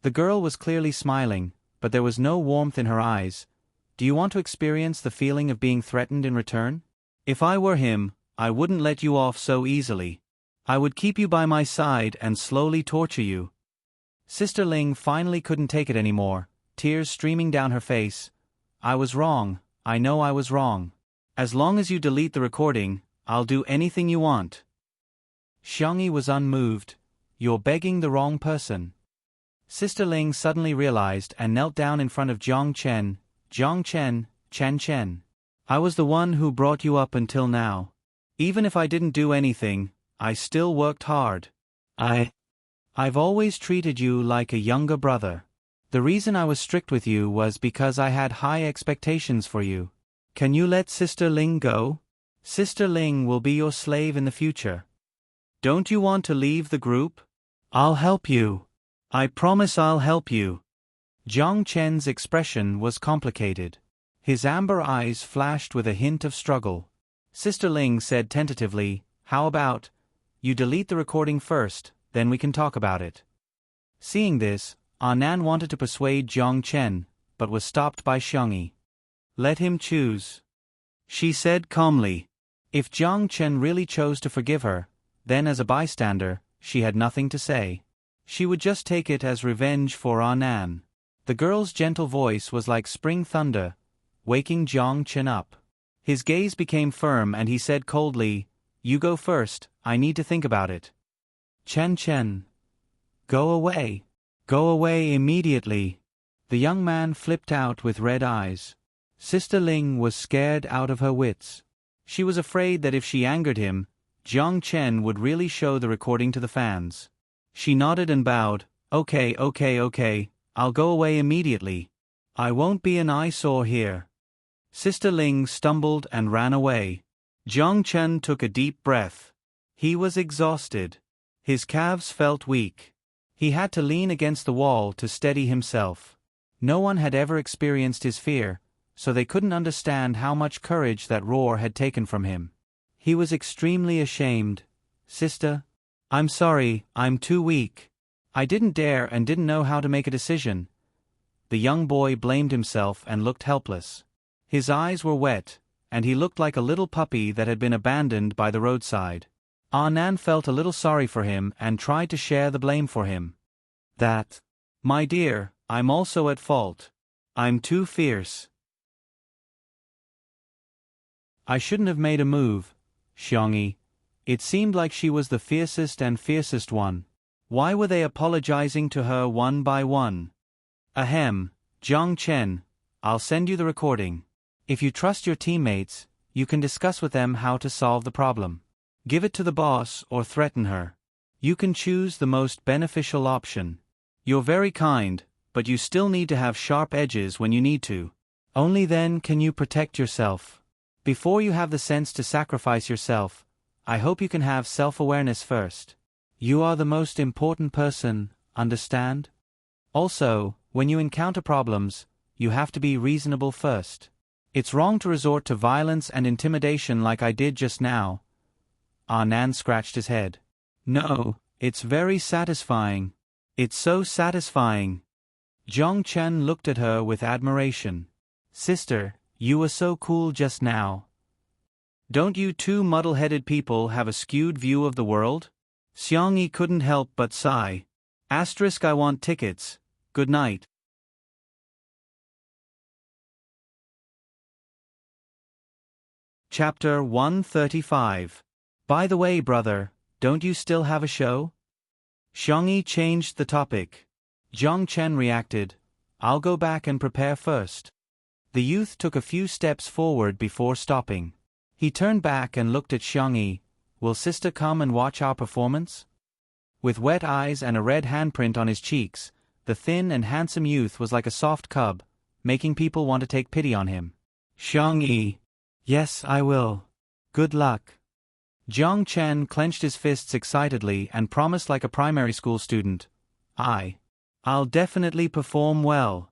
A: The girl was clearly smiling, but there was no warmth in her eyes. "Do you want to experience the feeling of being threatened in return? If I were him, I wouldn't let you off so easily. I would keep you by my side and slowly torture you." Sister Ling finally couldn't take it anymore, tears streaming down her face. "I was wrong, I know I was wrong. As long as you delete the recording, I'll do anything you want." Xiangyi was unmoved. "You're begging the wrong person." Sister Ling suddenly realized and knelt down in front of Jiang Chen. "Jiang Chen, Chen. I was the one who brought you up until now. Even if I didn't do anything, I still worked hard. I've always treated you like a younger brother. The reason I was strict with you was because I had high expectations for you. Can you let Sister Ling go? Sister Ling will be your slave in the future. Don't you want to leave the group? I'll help you. I promise I'll help you." Jiang Chen's expression was complicated. His amber eyes flashed with a hint of struggle. Sister Ling said tentatively, "How about, you delete the recording first, then we can talk about it." Seeing this, Nan wanted to persuade Jiang Chen, but was stopped by Xiangyi. "Let him choose," she said calmly. If Jiang Chen really chose to forgive her, then as a bystander, she had nothing to say. She would just take it as revenge for Nan. The girl's gentle voice was like spring thunder, waking Jiang Chen up. His gaze became firm and he said coldly, "You go first, I need to think about it." Chen. Go away. Go away immediately." The young man flipped out with red eyes. Sister Ling was scared out of her wits. She was afraid that if she angered him, Jiang Chen would really show the recording to the fans. She nodded and bowed. Okay, I'll go away immediately. I won't be an eyesore here." Sister Ling stumbled and ran away. Jiang Chen took a deep breath. He was exhausted. His calves felt weak. He had to lean against the wall to steady himself. No one had ever experienced his fear, so they couldn't understand how much courage that roar had taken from him. He was extremely ashamed. Sister, I'm sorry, I'm too weak. I didn't dare and didn't know how to make a decision. The young boy blamed himself and looked helpless. His eyes were wet, and he looked like a little puppy that had been abandoned by the roadside. Nan felt a little sorry for him and tried to share the blame for him. My dear, I'm also at fault. I'm too fierce. I shouldn't have made a move, Xiangyi. It seemed like she was the fiercest one. Why were they apologizing to her one by one? Ahem, Jiang Chen, I'll send you the recording. If you trust your teammates, you can discuss with them how to solve the problem. Give it to the boss or threaten her. You can choose the most beneficial option. You're very kind, but you still need to have sharp edges when you need to. Only then can you protect yourself. Before you have the sense to sacrifice yourself, I hope you can have self-awareness first. You are the most important person, understand? Also, when you encounter problems, you have to be reasonable first. It's wrong to resort to violence and intimidation like I did just now. Nan scratched his head. No, it's very satisfying. It's so satisfying. Jiang Chen looked at her with admiration. Sister, you were so cool just now. Don't you two muddle-headed people have a skewed view of the world? Xiangyi couldn't help but sigh. I want tickets. Good night. Chapter 135. By the way, brother, don't you still have a show? Xiangyi changed the topic. Jiang Chen reacted, I'll go back and prepare first. The youth took a few steps forward before stopping. He turned back and looked at Xiangyi. Will sister come and watch our performance? With wet eyes and a red handprint on his cheeks, the thin and handsome youth was like a soft cub, making people want to take pity on him. Xiangyi. Yes, I will. Good luck. Jiang Chen clenched his fists excitedly and promised like a primary school student. I'll definitely perform well.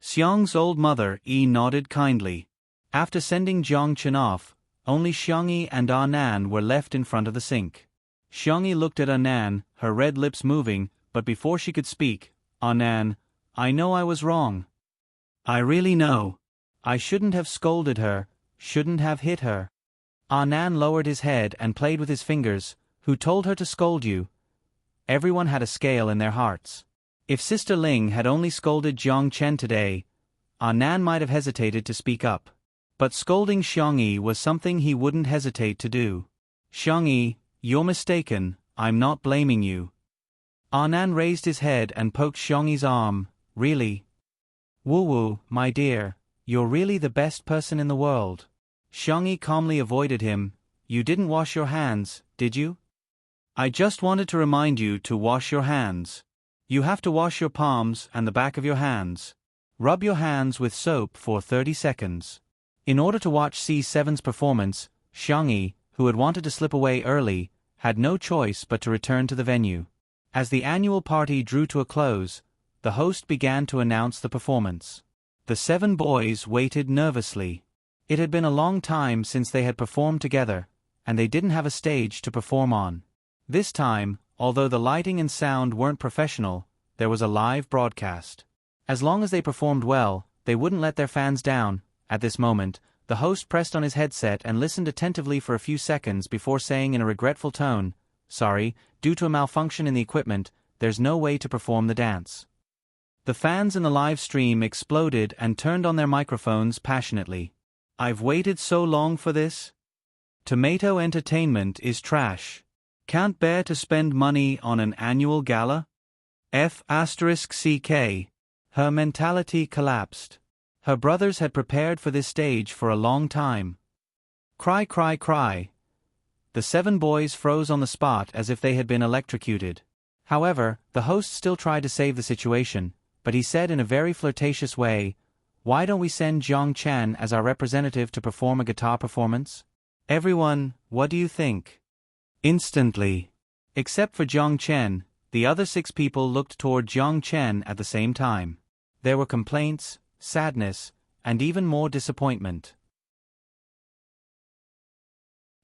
A: Xiang's old mother nodded kindly. After sending Jiang Chen off, only Xiangyi and Nan were left in front of the sink. Xiangyi looked at Nan, her red lips moving, but before she could speak, Nan, I know I was wrong. I really know. I shouldn't have scolded her, shouldn't have hit her. Nan lowered his head and played with his fingers. Who told her to scold you? Everyone had a scale in their hearts. If Sister Ling had only scolded Jiang Chen today, Nan might have hesitated to speak up. But scolding Xiangyi was something he wouldn't hesitate to do. Xiangyi, you're mistaken, I'm not blaming you. Nan raised his head and poked Xiangyi's arm. Really? Woo-woo, my dear, you're really the best person in the world. Xiangyi calmly avoided him. You didn't wash your hands, did you? I just wanted to remind you to wash your hands. You have to wash your palms and the back of your hands. Rub your hands with soap for 30 seconds. In order to watch C7's performance, Xiangyi, who had wanted to slip away early, had no choice but to return to the venue. As the annual party drew to a close, the host began to announce the performance. The 7 boys waited nervously. It had been a long time since they had performed together, and they didn't have a stage to perform on. This time, although the lighting and sound weren't professional, there was a live broadcast. As long as they performed well, they wouldn't let their fans down. At this moment, the host pressed on his headset and listened attentively for a few seconds before saying in a regretful tone, Sorry, due to a malfunction in the equipment, there's no way to perform the dance. The fans in the live stream exploded and turned on their microphones passionately. I've waited so long for this. Tomato Entertainment is trash. Can't bear to spend money on an annual gala? F***ck. Her mentality collapsed. Her brothers had prepared for this stage for a long time. Cry, cry, cry. The 7 boys froze on the spot as if they had been electrocuted. However, the host still tried to save the situation, but he said in a very flirtatious way, Why don't we send Zhang Chen as our representative to perform a guitar performance? Everyone, what do you think? Instantly. Except for Zhang Chen, the other 6 people looked toward Zhang Chen at the same time. There were complaints, sadness, and even more disappointment.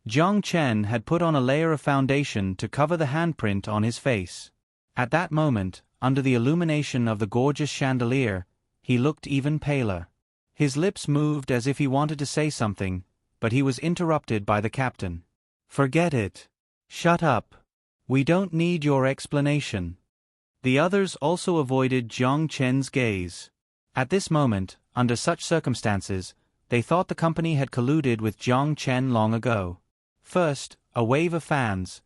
A: Zhang Chen had put on a layer of foundation to cover the handprint on his face. At that moment, under the illumination of the gorgeous chandelier, he looked even paler. His lips moved as if he wanted to say something, but he was interrupted by the captain. Forget it. Shut up. We don't need your explanation. The others also avoided Zhang Chen's gaze. At this moment, under such circumstances, they thought the company had colluded with Zhang Chen long ago. First, a wave of fans,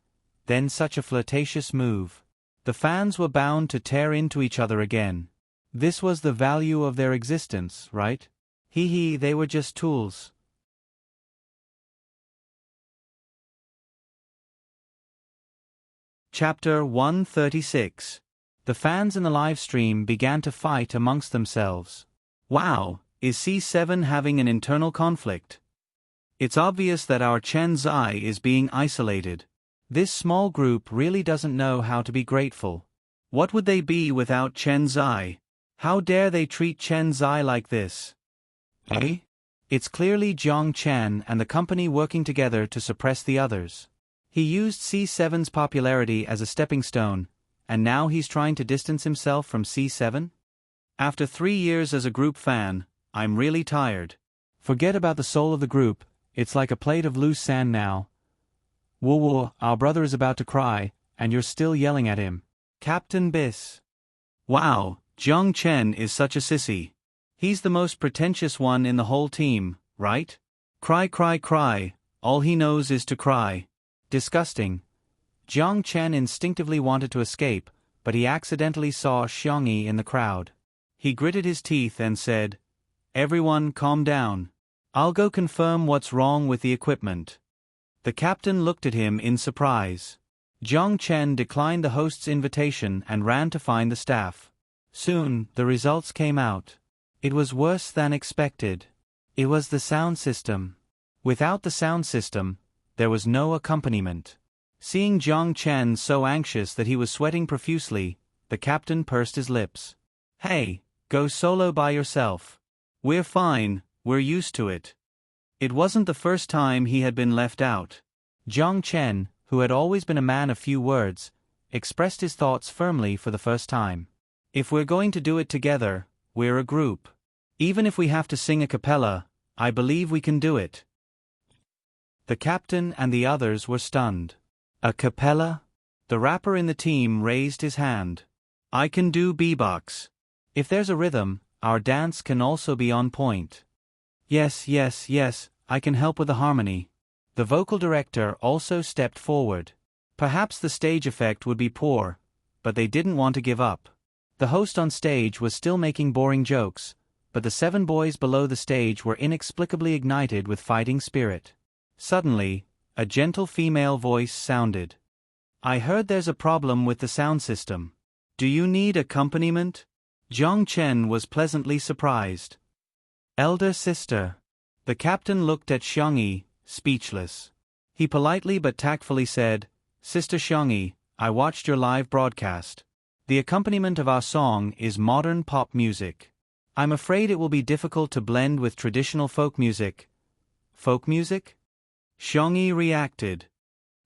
A: then such a flirtatious move. The fans were bound to tear into each other again. This was the value of their existence, right? They were just tools. Chapter 136. The fans in the live stream began to fight amongst themselves. Wow, is C7 having an internal conflict? It's obvious that our Chen Zai is being isolated. This small group really doesn't know how to be grateful. What would they be without Chen Zai? How dare they treat Chen Zai like this? Eh? It's clearly Zhang Chen and the company working together to suppress the others. He used C7's popularity as a stepping stone, and now he's trying to distance himself from C7? After 3 years as a group fan, I'm really tired. Forget about the soul of the group, it's like a plate of loose sand now. Whoa, our brother is about to cry, and you're still yelling at him. Captain Biss. Wow, Zhang Chen is such a sissy. He's the most pretentious one in the whole team, right? Cry, cry, cry, all he knows is to cry. Disgusting. Zhang Chen instinctively wanted to escape, but he accidentally saw Xiangyi in the crowd. He gritted his teeth and said, "Everyone calm down. I'll go confirm what's wrong with the equipment." The captain looked at him in surprise. Zhang Chen declined the host's invitation and ran to find the staff. Soon, the results came out. It was worse than expected. It was the sound system. Without the sound system, there was no accompaniment. Seeing Zhang Chen so anxious that he was sweating profusely, the captain pursed his lips. "Hey, go solo by yourself. We're fine, we're used to it." It wasn't the first time he had been left out. Zhang Chen, who had always been a man of few words, expressed his thoughts firmly for the first time. "If we're going to do it together, we're a group. Even if we have to sing a cappella, I believe we can do it." The captain and the others were stunned. A cappella? The rapper in the team raised his hand. "I can do beatbox. If there's a rhythm, our dance can also be on point." Yes, I can help with the harmony." The vocal director also stepped forward. Perhaps the stage effect would be poor, but they didn't want to give up. The host on stage was still making boring jokes, but the 7 boys below the stage were inexplicably ignited with fighting spirit. Suddenly, a gentle female voice sounded. "I heard there's a problem with the sound system. Do you need accompaniment?" Zhang Chen was pleasantly surprised. "Elder sister." The captain looked at Xiangyi, speechless. He politely but tactfully said, "Sister Xiangyi, I watched your live broadcast. The accompaniment of our song is modern pop music. I'm afraid it will be difficult to blend with traditional folk music." "Folk music?" Xiangyi reacted.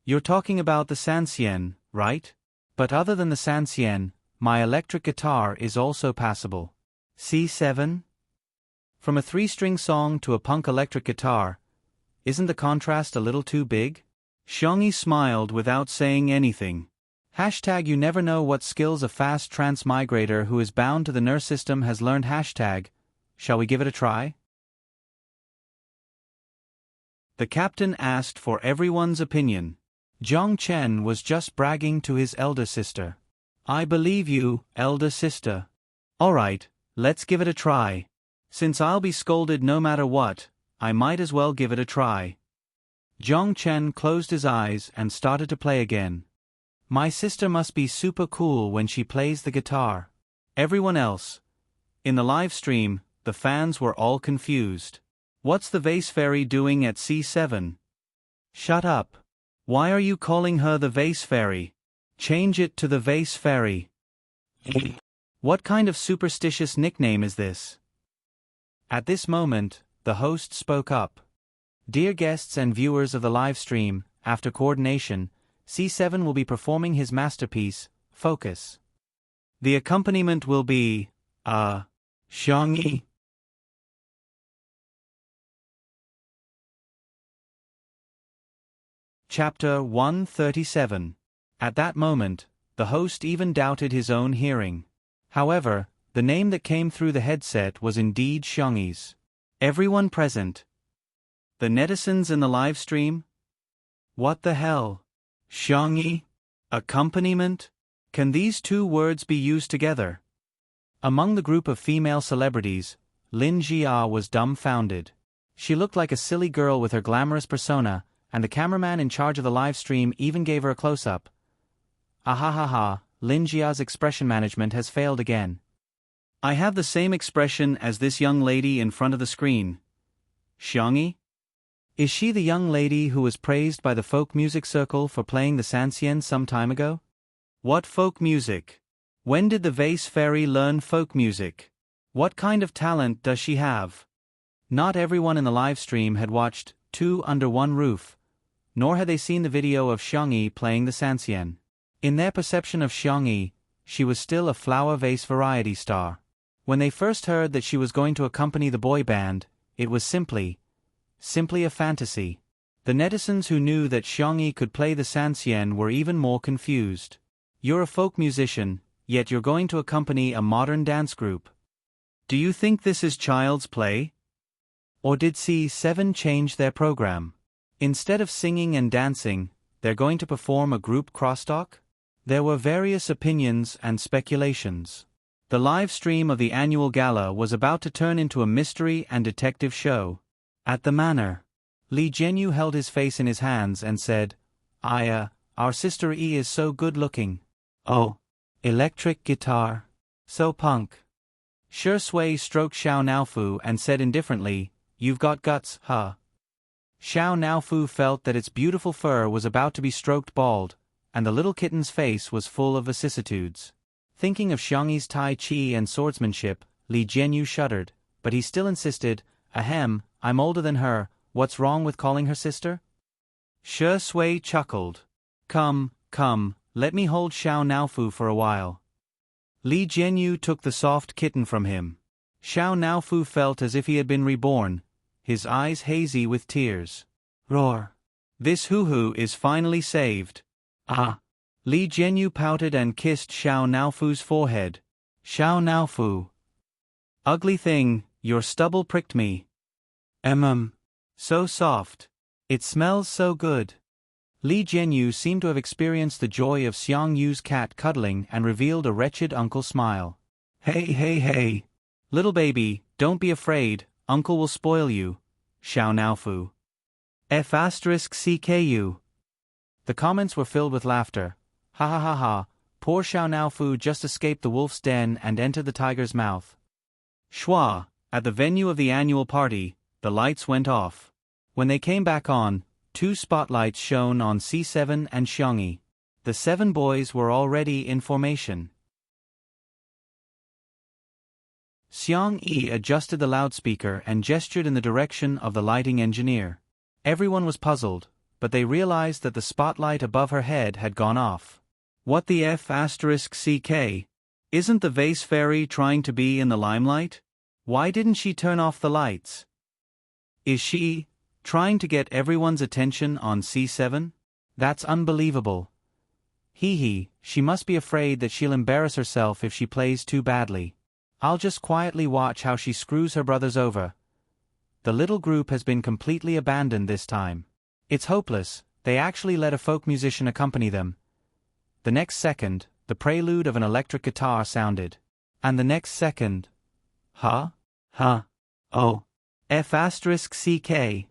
A: "You're talking about the sanxian, right? But other than the sanxian, my electric guitar is also passable." C7? From a 3-string song to a punk electric guitar, isn't the contrast a little too big? Xiangyi smiled without saying anything. Hashtag you never know what skills a fast transmigrator who is bound to the nerve system has learned. Hashtag, shall we give it a try? The captain asked for everyone's opinion. Zhang Chen was just bragging to his elder sister. "I believe you, elder sister. Alright, let's give it a try. Since I'll be scolded no matter what, I might as well give it a try." Zhang Chen closed his eyes and started to play again. "My sister must be super cool when she plays the guitar." Everyone else, in the live stream, the fans were all confused. What's the vase fairy doing at C7? Shut up. Why are you calling her the vase fairy? Change it to the vase fairy. What kind of superstitious nickname is this? At this moment, the host spoke up. Dear guests and viewers of the live stream, after coordination, C7 will be performing his masterpiece, Focus. The accompaniment will be, Xiangyi. Chapter 137. At that moment, the host even doubted his own hearing. However, the name that came through the headset was indeed Xiangyi's. Everyone present. The netizens in the live stream? What the hell? Xiangyi? Accompaniment? Can these two words be used together? Among the group of female celebrities, Lin Jia was dumbfounded. She looked like a silly girl with her glamorous persona, and the cameraman in charge of the live stream even gave her a close-up. Ahahaha, Lin Jia's expression management has failed again. I have the same expression as this young lady in front of the screen. Xiangyi? Is she the young lady who was praised by the folk music circle for playing the sanxian some time ago? What folk music? When did the vase fairy learn folk music? What kind of talent does she have? Not everyone in the live stream had watched Two Under One Roof, nor had they seen the video of Xiangyi playing the sanxian. In their perception of Xiangyi, she was still a flower vase variety star. When they first heard that she was going to accompany the boy band, it was simply a fantasy. The netizens who knew that Xiangyi could play the sanxian were even more confused. You're a folk musician, yet you're going to accompany a modern dance group. Do you think this is child's play? Or did C7 change their program? Instead of singing and dancing, they're going to perform a group crosstalk? There were various opinions and speculations. The live stream of the annual gala was about to turn into a mystery and detective show. At the manor, Li Jianyu held his face in his hands and said, our sister E is so good-looking. Oh, electric guitar. So punk. Shi Sui stroked Xiao Naofu and said indifferently, You've got guts, huh? Xiao Naofu felt that its beautiful fur was about to be stroked bald, and the little kitten's face was full of vicissitudes. Thinking of Xiangyi's tai chi and swordsmanship, Li Jianyu shuddered, but he still insisted, Ahem, I'm older than her, what's wrong with calling her sister? Shi Sui chuckled. Come, let me hold Xiao Naofu for a while. Li Jianyu took the soft kitten from him. Xiao Naofu felt as if he had been reborn, his eyes hazy with tears. Roar. This hoo-hoo is finally saved. Li Jianyu pouted and kissed Xiao Naofu's forehead. Xiao Naofu. Ugly thing, your stubble pricked me. So soft. It smells so good. Li Jianyu seemed to have experienced the joy of Xiang Yu's cat cuddling and revealed a wretched uncle smile. Hey. Little baby, don't be afraid, uncle will spoil you. Xiao Naofu. F*CKU. The comments were filled with laughter. Ha, poor Xiao Naofu just escaped the wolf's den and entered the tiger's mouth. Schwa, at the venue of the annual party, the lights went off. When they came back on, 2 spotlights shone on C7 and Xiangyi. The 7 boys were already in formation. Xiangyi adjusted the loudspeaker and gestured in the direction of the lighting engineer. Everyone was puzzled, but they realized that the spotlight above her head had gone off. What the F*CK? Isn't the vase fairy trying to be in the limelight? Why didn't she turn off the lights? Is she trying to get everyone's attention on C7? That's unbelievable. She must be afraid that she'll embarrass herself if she plays too badly. I'll just quietly watch how she screws her brothers over. The little group has been completely abandoned this time. It's hopeless, they actually let a folk musician accompany them. The next second, the prelude of an electric guitar sounded. And the next second... Oh. F*CK.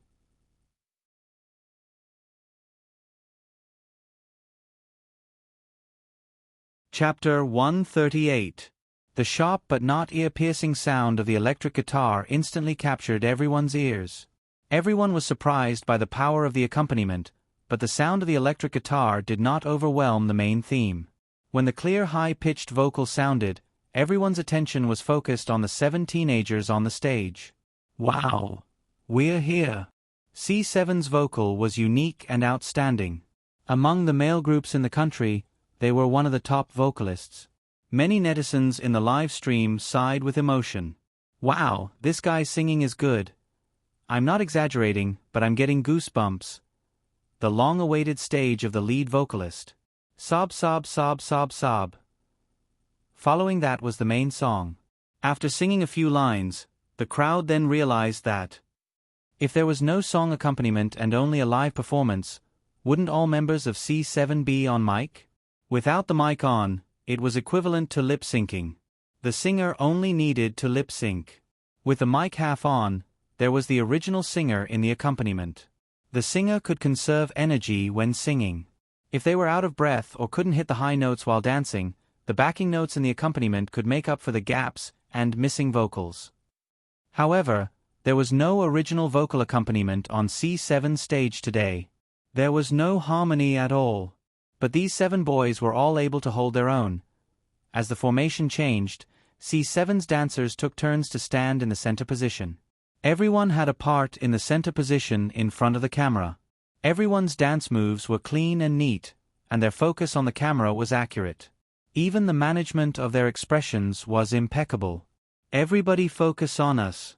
A: Chapter 138. The sharp but not ear-piercing sound of the electric guitar instantly captured everyone's ears. Everyone was surprised by the power of the accompaniment, but the sound of the electric guitar did not overwhelm the main theme. When the clear high-pitched vocal sounded, everyone's attention was focused on the 7 teenagers on the stage. Wow! We're here! C7's vocal was unique and outstanding. Among the male groups in the country, they were one of the top vocalists. Many netizens in the live stream sighed with emotion. Wow, this guy's singing is good. I'm not exaggerating, but I'm getting goosebumps. The long-awaited stage of the lead vocalist. Sob, sob, sob, sob, sob. Following that was the main song. After singing a few lines, the crowd then realized that if there was no song accompaniment and only a live performance, wouldn't all members of C7 be on mic? Without the mic on, it was equivalent to lip-syncing. The singer only needed to lip-sync. With the mic half on, there was the original singer in the accompaniment. The singer could conserve energy when singing. If they were out of breath or couldn't hit the high notes while dancing, the backing notes in the accompaniment could make up for the gaps and missing vocals. However, there was no original vocal accompaniment on C7's stage today. There was no harmony at all. But these 7 boys were all able to hold their own. As the formation changed, C7's dancers took turns to stand in the center position. Everyone had a part in the center position in front of the camera. Everyone's dance moves were clean and neat, and their focus on the camera was accurate. Even the management of their expressions was impeccable. Everybody focus on us.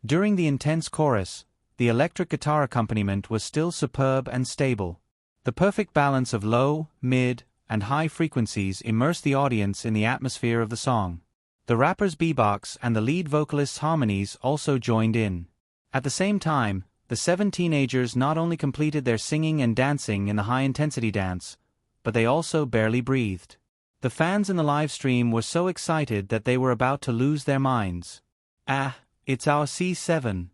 A: During the intense chorus, the electric guitar accompaniment was still superb and stable. The perfect balance of low, mid, and high frequencies immersed the audience in the atmosphere of the song. The rapper's beatbox and the lead vocalist's harmonies also joined in. At the same time, the 7 teenagers not only completed their singing and dancing in the high-intensity dance, but they also barely breathed. The fans in the live stream were so excited that they were about to lose their minds. Ah, it's our C7.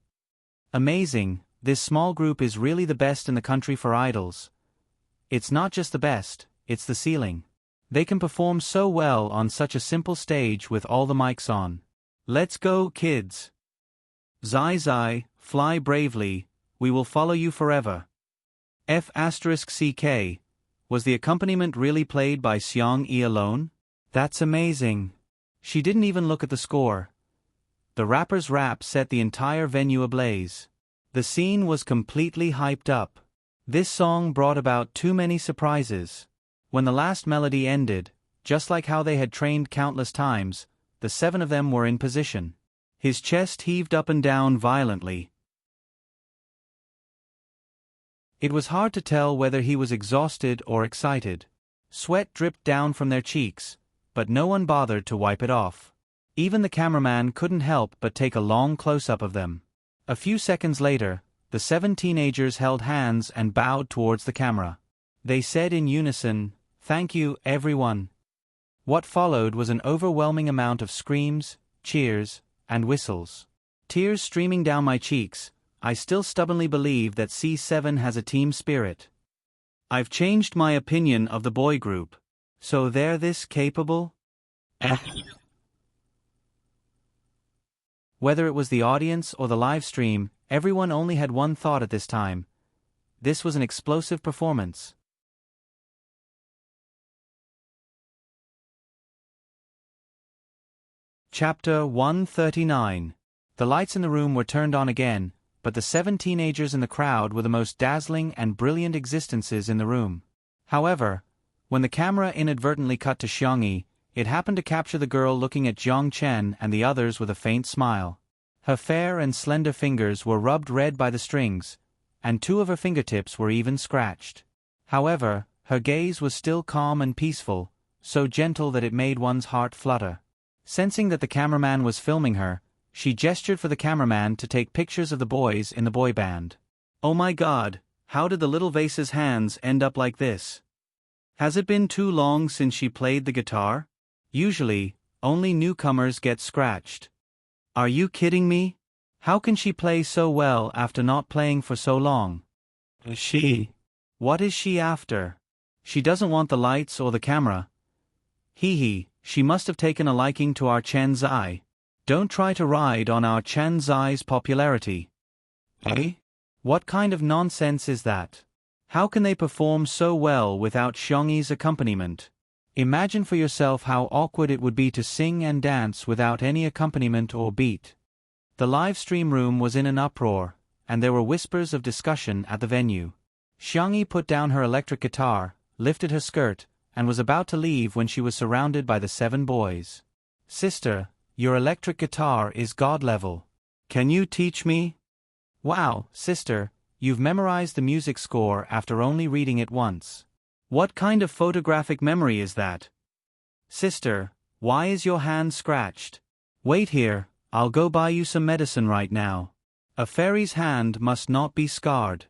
A: Amazing, this small group is really the best in the country for idols. It's not just the best, it's the ceiling. They can perform so well on such a simple stage with all the mics on. Let's go, kids. Zai Zai, fly bravely, we will follow you forever. F*CK. Was the accompaniment really played by Seong E alone? That's amazing. She didn't even look at the score. The rapper's rap set the entire venue ablaze. The scene was completely hyped up. This song brought about too many surprises. When the last melody ended, just like how they had trained countless times, the 7 of them were in position. His chest heaved up and down violently. It was hard to tell whether he was exhausted or excited. Sweat dripped down from their cheeks, but no one bothered to wipe it off. Even the cameraman couldn't help but take a long close-up of them. A few seconds later, the 7 teenagers held hands and bowed towards the camera. They said in unison, "Thank you, everyone." What followed was an overwhelming amount of screams, cheers, and whistles. Tears streaming down my cheeks, I still stubbornly believe that C7 has a team spirit. I've changed my opinion of the boy group. So they're this capable? Whether it was the audience or the live stream, everyone only had one thought at this time. This was an explosive performance. Chapter 139. The lights in the room were turned on again, but the 7 teenagers in the crowd were the most dazzling and brilliant existences in the room. However, when the camera inadvertently cut to Xiangyi, it happened to capture the girl looking at Jiang Chen and the others with a faint smile. Her fair and slender fingers were rubbed red by the strings, and 2 of her fingertips were even scratched. However, her gaze was still calm and peaceful, so gentle that it made one's heart flutter. Sensing that the cameraman was filming her, she gestured for the cameraman to take pictures of the boys in the boy band. Oh my God, how did the little vase's hands end up like this? Has it been too long since she played the guitar? Usually, only newcomers get scratched. Are you kidding me? How can she play so well after not playing for so long? What is she after? She doesn't want the lights or the camera. Hee hee, She must have taken a liking to our Chen Zai. Don't try to ride on our Chen Zai's popularity. Eh? What kind of nonsense is that? How can they perform so well without Xiangyi's accompaniment? Imagine for yourself how awkward it would be to sing and dance without any accompaniment or beat. The live stream room was in an uproar, and there were whispers of discussion at the venue. Xiangyi put down her electric guitar, lifted her skirt, and was about to leave when she was surrounded by the 7 boys. Sister, your electric guitar is god level. Can you teach me? Wow, sister, you've memorized the music score after only reading it once. What kind of photographic memory is that? Sister, why is your hand scratched? Wait here, I'll go buy you some medicine right now. A fairy's hand must not be scarred.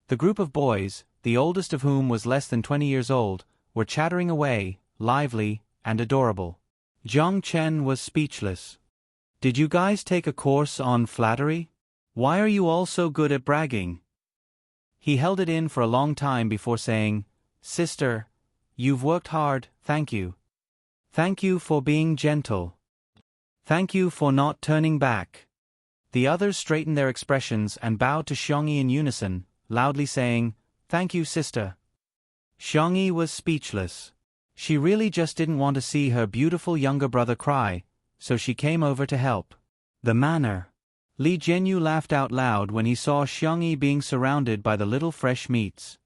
A: The group of boys, the oldest of whom was less than 20 years old, were chattering away, lively and adorable. Jiang Chen was speechless. Did you guys take a course on flattery? Why are you all so good at bragging? He held it in for a long time before saying, Sister, you've worked hard, thank you. Thank you for being gentle. Thank you for not turning back. The others straightened their expressions and bowed to Xiangyi in unison, loudly saying, Thank you, sister. Xiangyi was speechless. She really just didn't want to see her beautiful younger brother cry, so she came over to help. The manner. Li Jianyu laughed out loud when he saw Xiangyi being surrounded by the little fresh meats.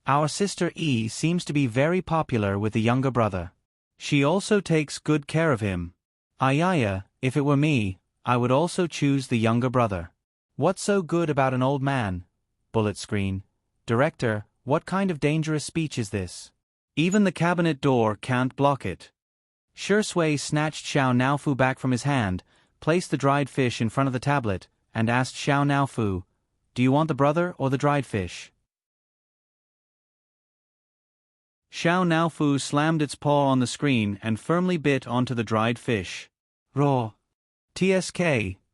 A: Our sister Yi seems to be very popular with the younger brother. She also takes good care of him. Ayaya, if it were me, I would also choose the younger brother. What's so good about an old man? Bullet screen. Director, what kind of dangerous speech is this? Even the cabinet door can't block it. Shi Sui snatched Xiao Naofu back from his hand, placed the dried fish in front of the tablet, and asked Xiao Naofu, Do you want the brother or the dried fish? Xiao Naofu slammed its paw on the screen and firmly bit onto the dried fish. Raw. TSK,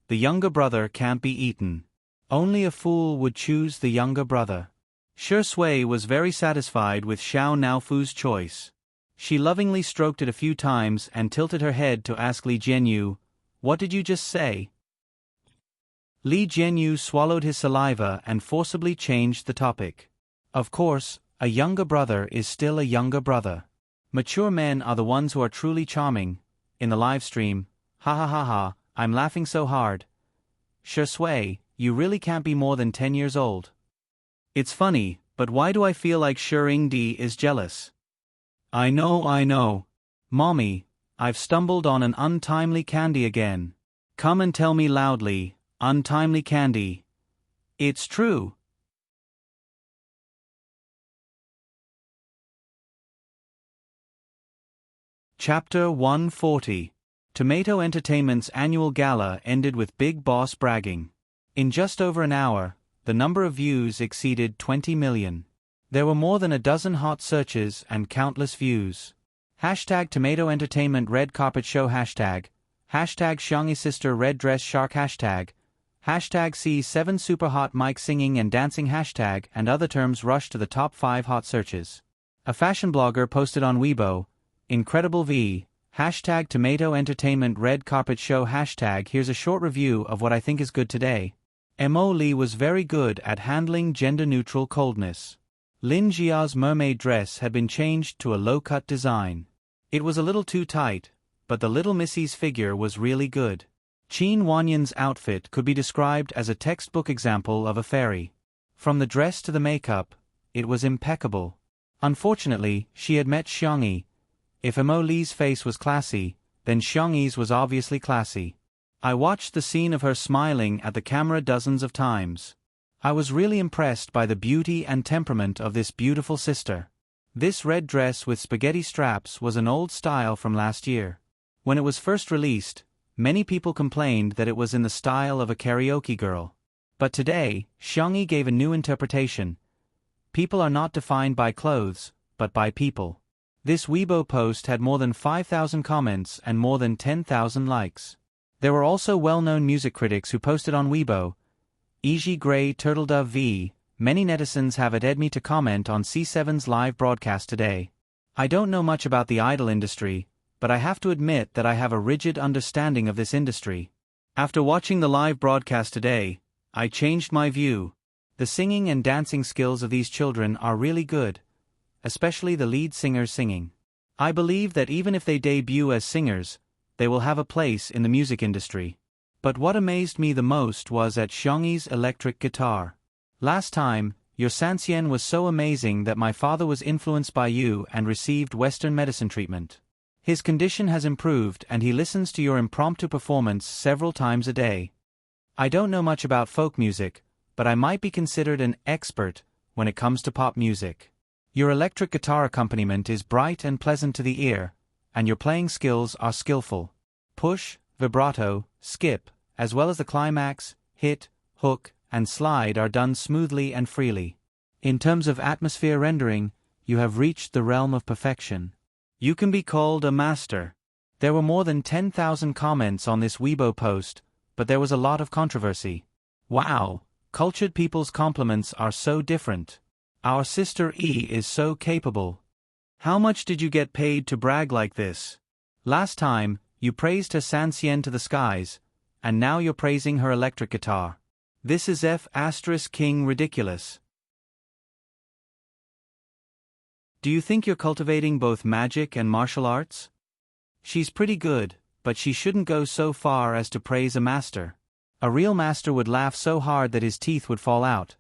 A: the younger brother can't be eaten. Only a fool would choose the younger brother. Shi Sui was very satisfied with Xiao Naofu's choice. She lovingly stroked it a few times and tilted her head to ask Li Jianyu, What did you just say? Li Jianyu swallowed his saliva and forcibly changed the topic. Of course, a younger brother is still a younger brother. Mature men are the ones who are truly charming. In the live stream, ha ha ha ha, I'm laughing so hard. Shi Sui, you really can't be more than 10 years old. It's funny, but why do I feel like Shi Yingdi is jealous? I know. Mommy, I've stumbled on an untimely candy again. Come and tell me loudly, untimely candy. It's true. Chapter 140. Tomato Entertainment's annual gala ended with Big Boss bragging. In just over an hour, the number of views exceeded 20 million. There were more than a dozen hot searches and countless views. Hashtag Tomato Entertainment Red Carpet Show Hashtag Xiangyi Sister Red Dress Shark Hashtag C7 Super Hot Mic Singing and Dancing Hashtag and other terms rushed to the top 5 hot searches. A fashion blogger posted on Weibo, Incredible V, Hashtag Tomato Entertainment Red Carpet Show Hashtag Here's a short review of what I think is good today. Mo Li was very good at handling gender-neutral coldness. Lin Jia's mermaid dress had been changed to a low-cut design. It was a little too tight, but the little Missy's figure was really good. Qin Wanyan's outfit could be described as a textbook example of a fairy. From the dress to the makeup, it was impeccable. Unfortunately, she had met Xiangyi. If Mo Li's face was classy, then Xiangyi's was obviously classy. I watched the scene of her smiling at the camera dozens of times. I was really impressed by the beauty and temperament of this beautiful sister. This red dress with spaghetti straps was an old style from last year. When it was first released, many people complained that it was in the style of a karaoke girl. But today, Xiangyi gave a new interpretation. People are not defined by clothes, but by people. This Weibo post had more than 5,000 comments and more than 10,000 likes. There were also well-known music critics who posted on Weibo. E.G. Gray Turtledove V. Many netizens have added me to comment on C7's live broadcast today. I don't know much about the idol industry, but I have to admit that I have a rigid understanding of this industry. After watching the live broadcast today, I changed my view. The singing and dancing skills of these children are really good, especially the lead singer's singing. I believe that even if they debut as singers, they will have a place in the music industry. But what amazed me the most was at Xiangyi's electric guitar. Last time, your Sansien was so amazing that my father was influenced by you and received Western medicine treatment. His condition has improved and he listens to your impromptu performance several times a day. I don't know much about folk music, but I might be considered an expert when it comes to pop music. Your electric guitar accompaniment is bright and pleasant to the ear, and your playing skills are skillful. Push, vibrato, skip, as well as the climax, hit, hook, and slide are done smoothly and freely. In terms of atmosphere rendering, you have reached the realm of perfection. You can be called a master. There were more than 10,000 comments on this Weibo post, but there was a lot of controversy. Wow, cultured people's compliments are so different. Our sister E is so capable. How much did you get paid to brag like this? Last time, you praised her Sansien to the skies, and now you're praising her electric guitar. This is F***king ridiculous. Do you think you're cultivating both magic and martial arts? She's pretty good, but she shouldn't go so far as to praise a master. A real master would laugh so hard that his teeth would fall out.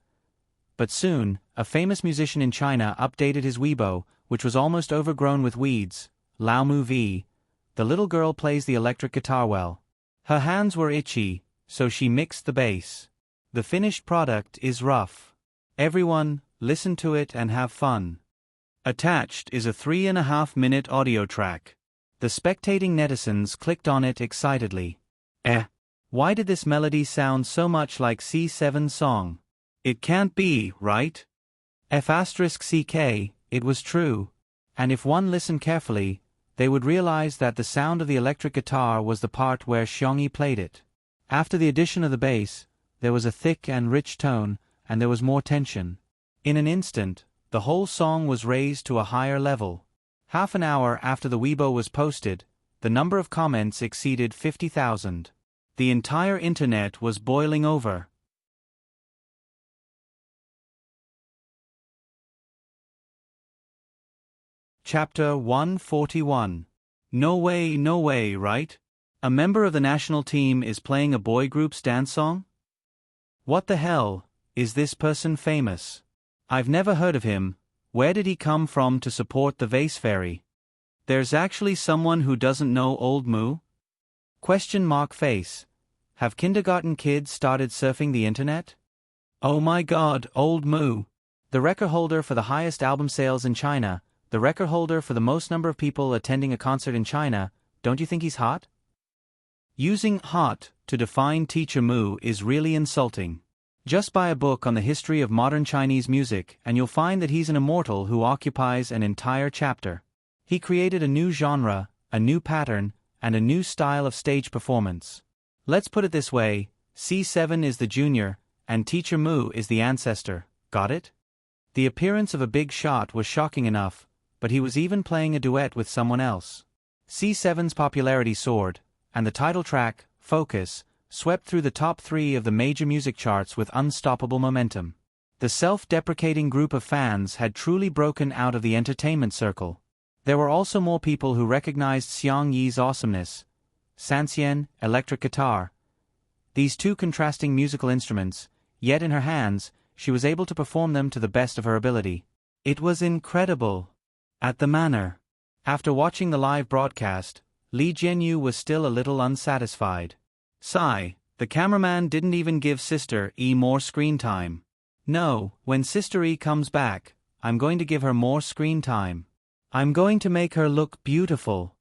A: But soon, a famous musician in China updated his Weibo, which was almost overgrown with weeds. Lao Mu V. The little girl plays the electric guitar well. Her hands were itchy, so she mixed the bass. The finished product is rough. Everyone, listen to it and have fun. Attached is a 3.5-minute audio track. The spectating netizens clicked on it excitedly. Why did this melody sound so much like C7's song? It can't be, right? F***ck, it was true. And if one listened carefully, they would realize that the sound of the electric guitar was the part where Xiangyi played it. After the addition of the bass, there was a thick and rich tone, and there was more tension. In an instant, the whole song was raised to a higher level. Half an hour after the Weibo was posted, the number of comments exceeded 50,000. The entire internet was boiling over. Chapter 141. No way, right? A member of the national team is playing a boy group's dance song? What the hell, is this person famous? I've never heard of him. Where did he come from to support the vase fairy? There's actually someone who doesn't know Old Mu? Question mark face. Have kindergarten kids started surfing the internet? Oh my god, Old Mu. The record holder for the highest album sales in China, the record holder for the most number of people attending a concert in China, don't you think he's hot? Using hot to define Teacher Mu is really insulting. Just buy a book on the history of modern Chinese music and you'll find that he's an immortal who occupies an entire chapter. He created a new genre, a new pattern, and a new style of stage performance. Let's put it this way, C7 is the junior, and Teacher Mu is the ancestor, got it? The appearance of a big shot was shocking enough, but he was even playing a duet with someone else. C7's popularity soared, and the title track, Focus, swept through the top 3 of the major music charts with unstoppable momentum. The self-deprecating group of fans had truly broken out of the entertainment circle. There were also more people who recognized Xiangyi's awesomeness. Sansien, electric guitar. These two contrasting musical instruments, yet in her hands, she was able to perform them to the best of her ability. It was incredible. At the manor. After watching the live broadcast, Li Jianyu was still a little unsatisfied. Sigh, the cameraman didn't even give Sister E more screen time. No, when Sister E comes back, I'm going to give her more screen time. I'm going to make her look beautiful.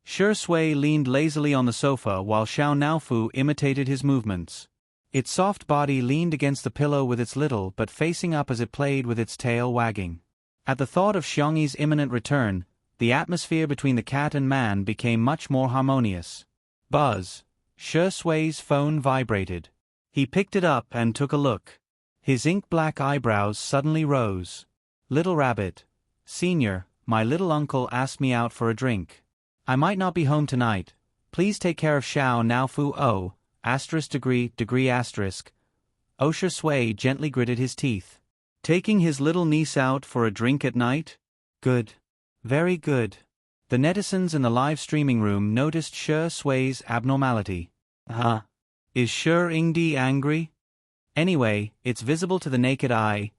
A: Shi Sui leaned lazily on the sofa while Xiao Naofu imitated his movements. Its soft body leaned against the pillow with its little but facing up as it played with its tail wagging. At the thought of Xiangyi's imminent return, the atmosphere between the cat and man became much more harmonious. Buzz. Shi Sui's phone vibrated. He picked it up and took a look. His ink-black eyebrows suddenly rose. Little Rabbit. Senior, my little uncle asked me out for a drink. I might not be home tonight. Please take care of Xiao Now Fu O, degree asterisk. Osher Sui gently gritted his teeth. Taking his little niece out for a drink at night? Good. Very good. The netizens in the live streaming room noticed Shi Sui's abnormality. Is Shi Yingdi angry? Anyway, it's visible to the naked eye.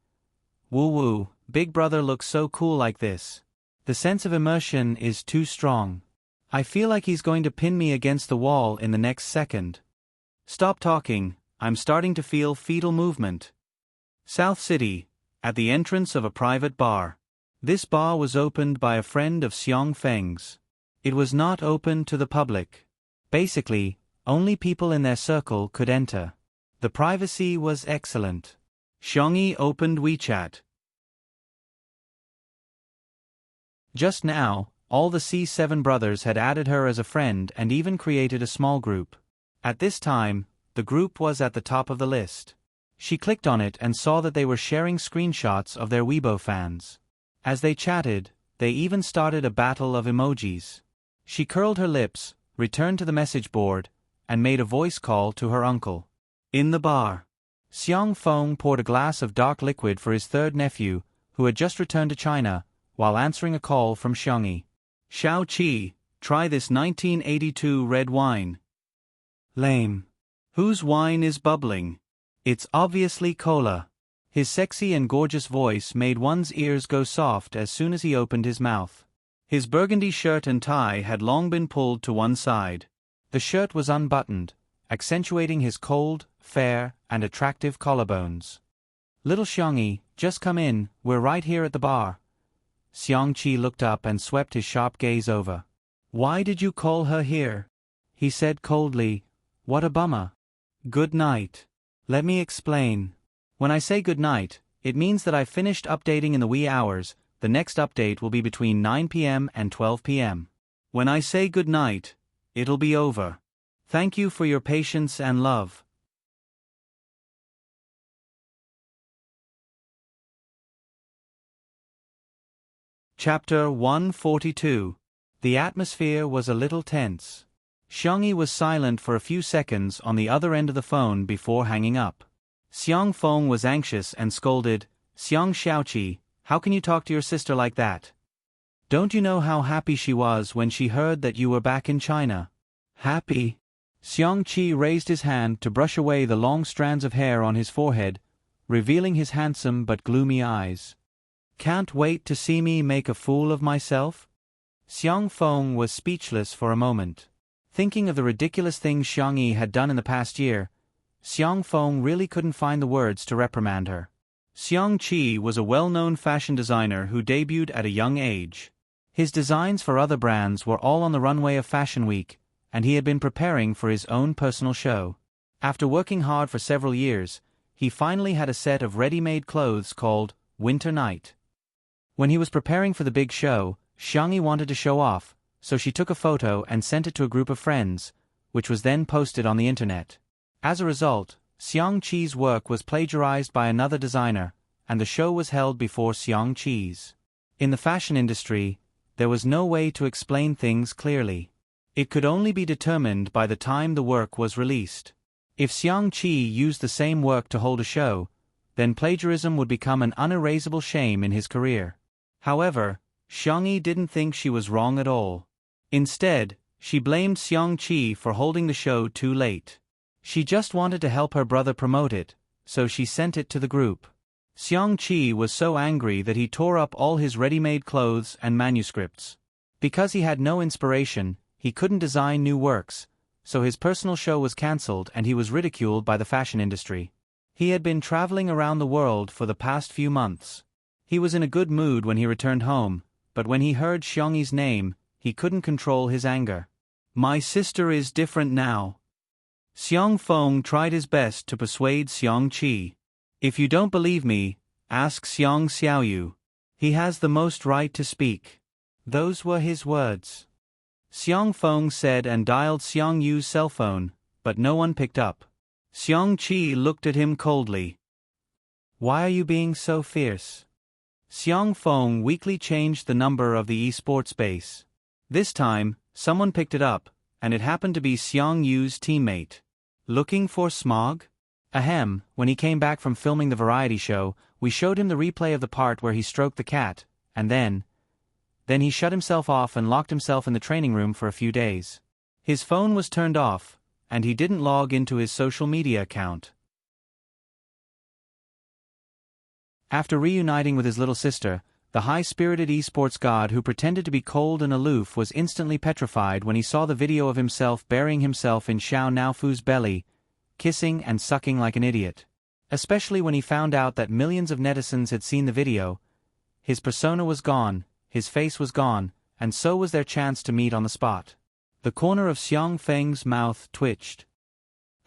A: Woo, Big Brother looks so cool like this. The sense of immersion is too strong. I feel like he's going to pin me against the wall in the next second. Stop talking, I'm starting to feel fetal movement. South City, at the entrance of a private bar. This bar was opened by a friend of Xiang Feng's. It was not open to the public. Basically, only people in their circle could enter. The privacy was excellent. Xiangyi opened WeChat. Just now, all the C7 brothers had added her as a friend and even created a small group. At this time, the group was at the top of the list. She clicked on it and saw that they were sharing screenshots of their Weibo fans. As they chatted, they even started a battle of emojis. She curled her lips, returned to the message board, and made a voice call to her uncle. In the bar, Xiang Feng poured a glass of dark liquid for his third nephew, who had just returned to China, while answering a call from Xiangyi. Xiao Qi, try this 1982 red wine. Lame. Whose wine is bubbling? It's obviously cola. His sexy and gorgeous voice made one's ears go soft as soon as he opened his mouth. His burgundy shirt and tie had long been pulled to one side. The shirt was unbuttoned, accentuating his cold, fair, and attractive collarbones. Little Xiangyi, just come in, we're right here at the bar. Xiang Qi looked up and swept his sharp gaze over. Why did you call her here? He said coldly, what a bummer. Good night. Let me explain. When I say good night, it means that I've finished updating in the wee hours. The next update will be between 9 p.m. and 12 p.m. When I say good night, it'll be over. Thank you for your patience and love. Chapter 142. The atmosphere was a little tense. Xiangyi was silent for a few seconds on the other end of the phone before hanging up. Xiang Feng was anxious and scolded, Xiang Xiaoqi, how can you talk to your sister like that? Don't you know how happy she was when she heard that you were back in China? Happy? Xiang Qi raised his hand to brush away the long strands of hair on his forehead, revealing his handsome but gloomy eyes. Can't wait to see me make a fool of myself? Xiang Feng was speechless for a moment. Thinking of the ridiculous things Xiangyi had done in the past year, Xiang Feng really couldn't find the words to reprimand her. Xiang Qi was a well-known fashion designer who debuted at a young age. His designs for other brands were all on the runway of Fashion Week, and he had been preparing for his own personal show. After working hard for several years, he finally had a set of ready-made clothes called Winter Night. When he was preparing for the big show, Xiangyi wanted to show off, so she took a photo and sent it to a group of friends, which was then posted on the internet. As a result, Xiang Qi's work was plagiarized by another designer, and the show was held before Xiang Qi's. In the fashion industry, there was no way to explain things clearly. It could only be determined by the time the work was released. If Xiang Qi used the same work to hold a show, then plagiarism would become an unerasable shame in his career. However, Xiangyi didn't think she was wrong at all. Instead, she blamed Xiang Qi for holding the show too late. She just wanted to help her brother promote it, so she sent it to the group. Xiang Qi was so angry that he tore up all his ready-made clothes and manuscripts. Because he had no inspiration, he couldn't design new works, so his personal show was cancelled and he was ridiculed by the fashion industry. He had been traveling around the world for the past few months. He was in a good mood when he returned home, but when he heard Xiangyi's name, he couldn't control his anger. My sister is different now. Xiang Feng tried his best to persuade Xiang Qi. If you don't believe me, ask Xiang Xiaoyu. He has the most right to speak. Those were his words. Xiang Feng said and dialed Xiang Yu's cell phone, but no one picked up. Xiang Qi looked at him coldly. Why are you being so fierce? Xiang Feng weakly changed the number of the esports base. This time, Someone picked it up, and it happened to be Xiang Yu's teammate. Looking for Smog? Ahem, when he came back from filming the variety show, we showed him the replay of the part where he stroked the cat, and then he shut himself off and locked himself in the training room for a few days. His phone was turned off, and he didn't log into his social media account. After reuniting with his little sister, the high-spirited esports god who pretended to be cold and aloof was instantly petrified when he saw the video of himself burying himself in Xiao Naofu's belly, kissing and sucking like an idiot. Especially when he found out that millions of netizens had seen the video. His persona was gone, his face was gone, and so was their chance to meet on the spot. The corner of Xiang Feng's mouth twitched.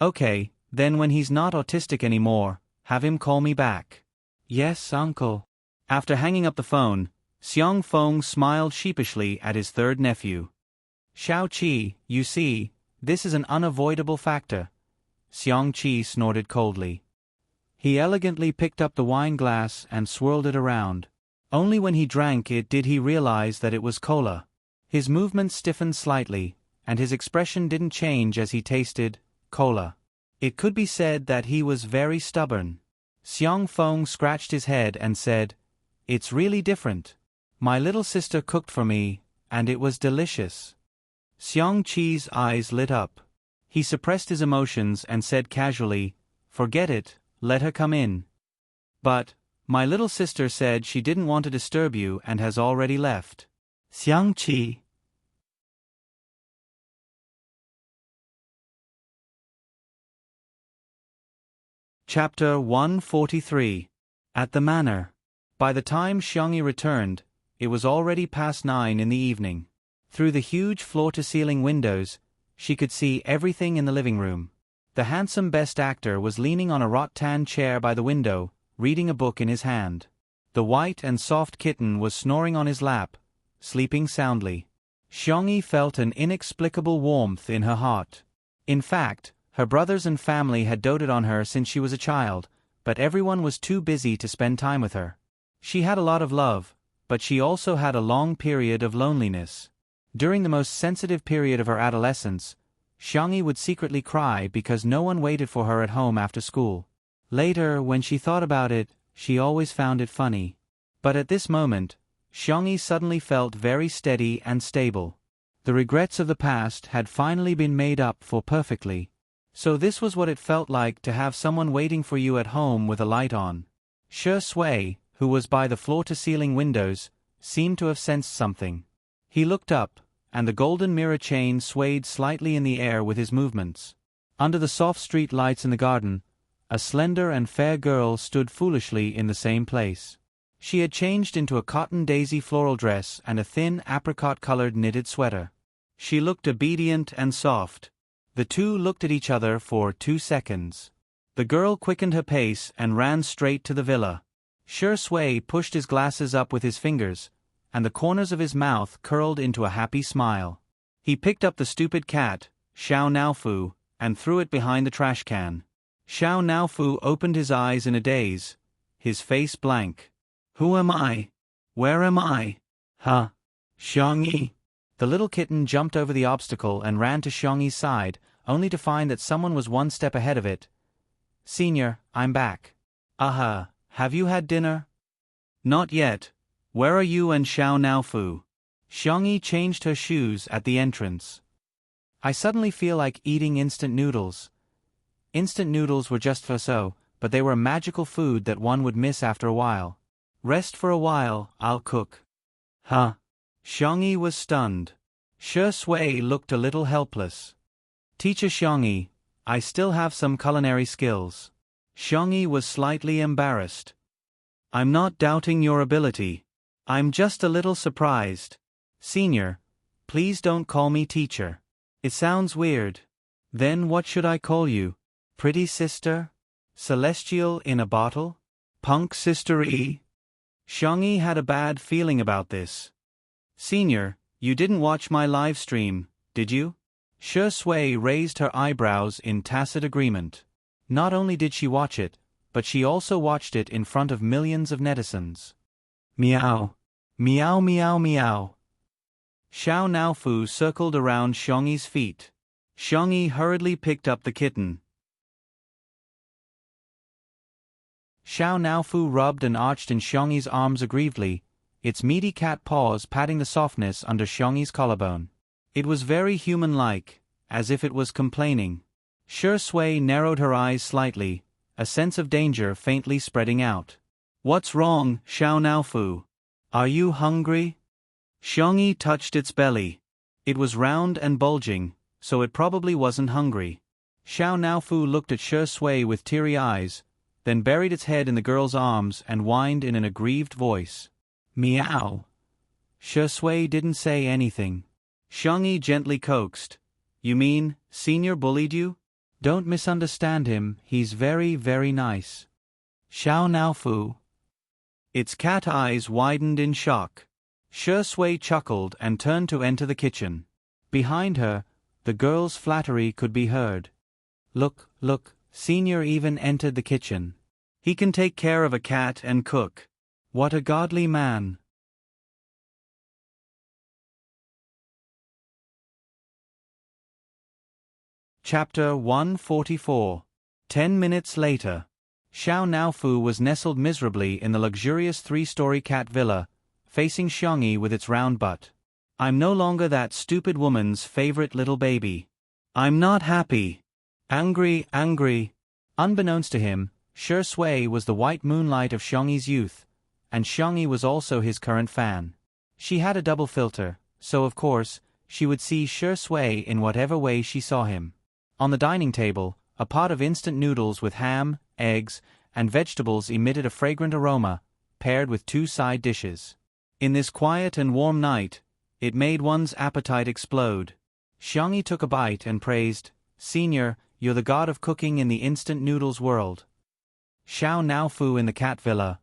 A: Okay, then when he's not autistic anymore, have him call me back. Yes, uncle. After hanging up the phone, Xiang Feng smiled sheepishly at his third nephew. Xiao Qi, you see, this is an unavoidable factor. Xiang Qi snorted coldly. He elegantly picked up the wine glass and swirled it around. Only when he drank it did he realize that it was cola. His movements stiffened slightly, and his expression didn't change as he tasted cola. It could be said that he was very stubborn. Xiang Feng scratched his head and said, "It's really different. My little sister cooked for me, and it was delicious." Xiang Qi's eyes lit up. He suppressed his emotions and said casually, "Forget it, let her come in." "But, my little sister said she didn't want to disturb you and has already left." Xiang Qi. Chapter 143. At the Manor. By the time Xiangyi returned, it was already past 9 in the evening. Through the huge floor-to-ceiling windows, she could see everything in the living room. The handsome best actor was leaning on a rattan chair by the window, reading a book in his hand. The white and soft kitten was snoring on his lap, sleeping soundly. Xiangyi felt an inexplicable warmth in her heart. In fact, her brothers and family had doted on her since she was a child, but everyone was too busy to spend time with her. She had a lot of love, but she also had a long period of loneliness. During the most sensitive period of her adolescence, Xiangyi would secretly cry because no one waited for her at home after school. Later, when she thought about it, she always found it funny. But at this moment, Xiangyi suddenly felt very steady and stable. The regrets of the past had finally been made up for perfectly. So this was what it felt like to have someone waiting for you at home with a light on. Shi Sui, who was by the floor-to-ceiling windows, seemed to have sensed something. He looked up, and the golden mirror chain swayed slightly in the air with his movements. Under the soft street lights in the garden, a slender and fair girl stood foolishly in the same place. She had changed into a cotton daisy floral dress and a thin apricot-colored knitted sweater. She looked obedient and soft. The two looked at each other for 2 seconds. The girl quickened her pace and ran straight to the villa. Shi Sui pushed his glasses up with his fingers, and the corners of his mouth curled into a happy smile. He picked up the stupid cat, Xiao Naofu, and threw it behind the trash can. Xiao Naofu opened his eyes in a daze, his face blank. "Who am I? Where am I? Huh? Xiangyi?" The little kitten jumped over the obstacle and ran to Xiangyi's side, only to find that someone was 1 step ahead of it. "Senior, I'm back." "Aha, have you had dinner?" "Not yet. Where are you and Xiao Naofu?" Xiangyi changed her shoes at the entrance. "I suddenly feel like eating instant noodles." Instant noodles were just so, but they were a magical food that one would miss after a while. "Rest for a while, I'll cook." "Huh?" Xiangyi was stunned. Shi Sui looked a little helpless. "Teacher Xiangyi, I still have some culinary skills." Xiangyi was slightly embarrassed. "I'm not doubting your ability. I'm just a little surprised. Senior, please don't call me teacher. It sounds weird. Then what should I call you? Pretty sister? Celestial in a bottle? Punk sister-y?" Xiangyi had a bad feeling about this. "Senior, you didn't watch my live stream, did you?" Shi Sui raised her eyebrows in tacit agreement. Not only did she watch it, but she also watched it in front of millions of netizens. "Meow. Meow meow meow." Xiao Naofu circled around Xiongyi's feet. Xiongyi hurriedly picked up the kitten. Xiao Naofu rubbed and arched in Xiongyi's arms aggrievedly, its meaty cat paws patting the softness under Xiongyi's collarbone. It was very human-like, as if it was complaining. Shi Sui narrowed her eyes slightly, a sense of danger faintly spreading out. What's wrong, Xiao Naofu? Are you hungry? Xiongyi touched its belly. It was round and bulging, so it probably wasn't hungry. Xiao Naofu looked at Shi Sui with teary eyes, then buried its head in the girl's arms and whined in an aggrieved voice. Meow. Shi Sui didn't say anything. Xiongyi gently coaxed. You mean, Senior bullied you? Don't misunderstand him, he's very, very nice. Xiao Naofu. Its cat eyes widened in shock. Shi Sui chuckled and turned to enter the kitchen. Behind her, the girl's flattery could be heard. Look, Senior even entered the kitchen. He can take care of a cat and cook. What a godly man. Chapter 144. 10 minutes later. Xiao Naofu was nestled miserably in the luxurious 3-story cat villa, facing Xiongyi with its round butt. I'm no longer that stupid woman's favorite little baby. I'm not happy. Angry. Unbeknownst to him, Shi Sui was the white moonlight of Xiongyi's youth, and Xiongyi was also his current fan. She had a double filter, so of course, she would see Shi Sui in whatever way she saw him. On the dining table, a pot of instant noodles with ham, eggs, and vegetables emitted a fragrant aroma, paired with 2 side dishes. In this quiet and warm night, it made one's appetite explode. Xiongyi took a bite and praised, Senior, you're the god of cooking in the instant noodles world. Xiao Naofu in the cat villa.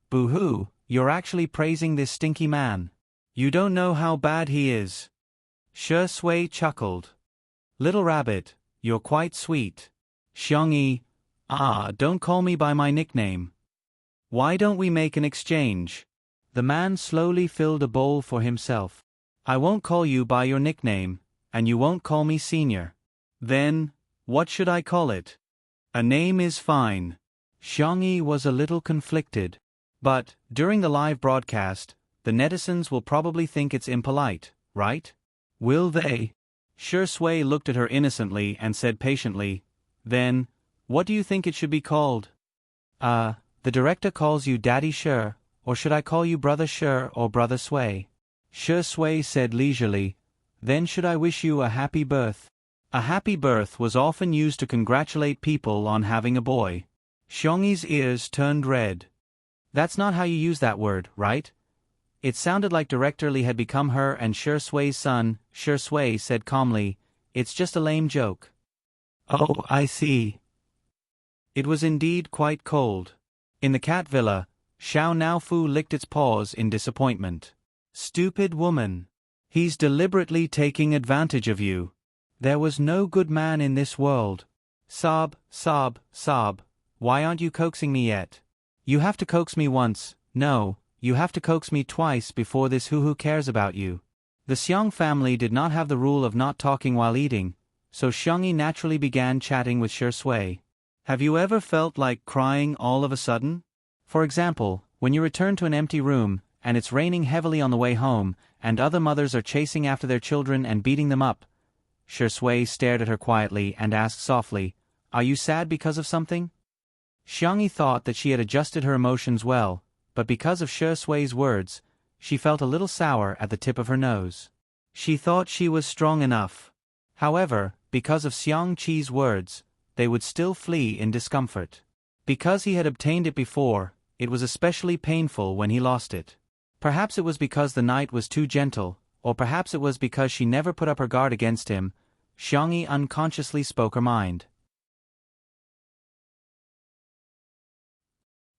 A: Boo-hoo, you're actually praising this stinky man. You don't know how bad he is. Shi Sui chuckled. Little rabbit, you're quite sweet. Xiongyi, don't call me by my nickname. Why don't we make an exchange? The man slowly filled a bowl for himself. I won't call you by your nickname, and you won't call me Senior. Then, what should I call it? A name is fine. Xiongyi was a little conflicted. But, during the live broadcast, the netizens will probably think it's impolite, right? Will they? Shi Sui looked at her innocently and said patiently, Then, what do you think it should be called? The director calls you Daddy Shi, or should I call you Brother Shi or Brother Sui? Shi Sui said leisurely, Then should I wish you a happy birth? A happy birth was often used to congratulate people on having a boy. Xiongyi's ears turned red. That's not how you use that word, right? It sounded like Director Li had become her and Shi Sui's son. Shi Sui said calmly, It's just a lame joke. Oh, I see. It was indeed quite cold. In the cat villa, Xiao Naofu licked its paws in disappointment. Stupid woman. He's deliberately taking advantage of you. There was no good man in this world. Sob. Why aren't you coaxing me yet? You have to coax me once. No, you have to coax me twice before this hoo-hoo cares about you. The Xiong family did not have the rule of not talking while eating, so Xiongyi naturally began chatting with Shi Sui. Have you ever felt like crying all of a sudden? For example, when you return to an empty room, and it's raining heavily on the way home, and other mothers are chasing after their children and beating them up. Shi Sui stared at her quietly and asked softly, Are you sad because of something? Xiongyi thought that she had adjusted her emotions well, but because of Shi Sui's words, she felt a little sour at the tip of her nose. She thought she was strong enough. However, because of Xiong Qi's words, they would still flee in discomfort. Because he had obtained it before, it was especially painful when he lost it. Perhaps it was because the night was too gentle, or perhaps it was because she never put up her guard against him. Xiongyi unconsciously spoke her mind.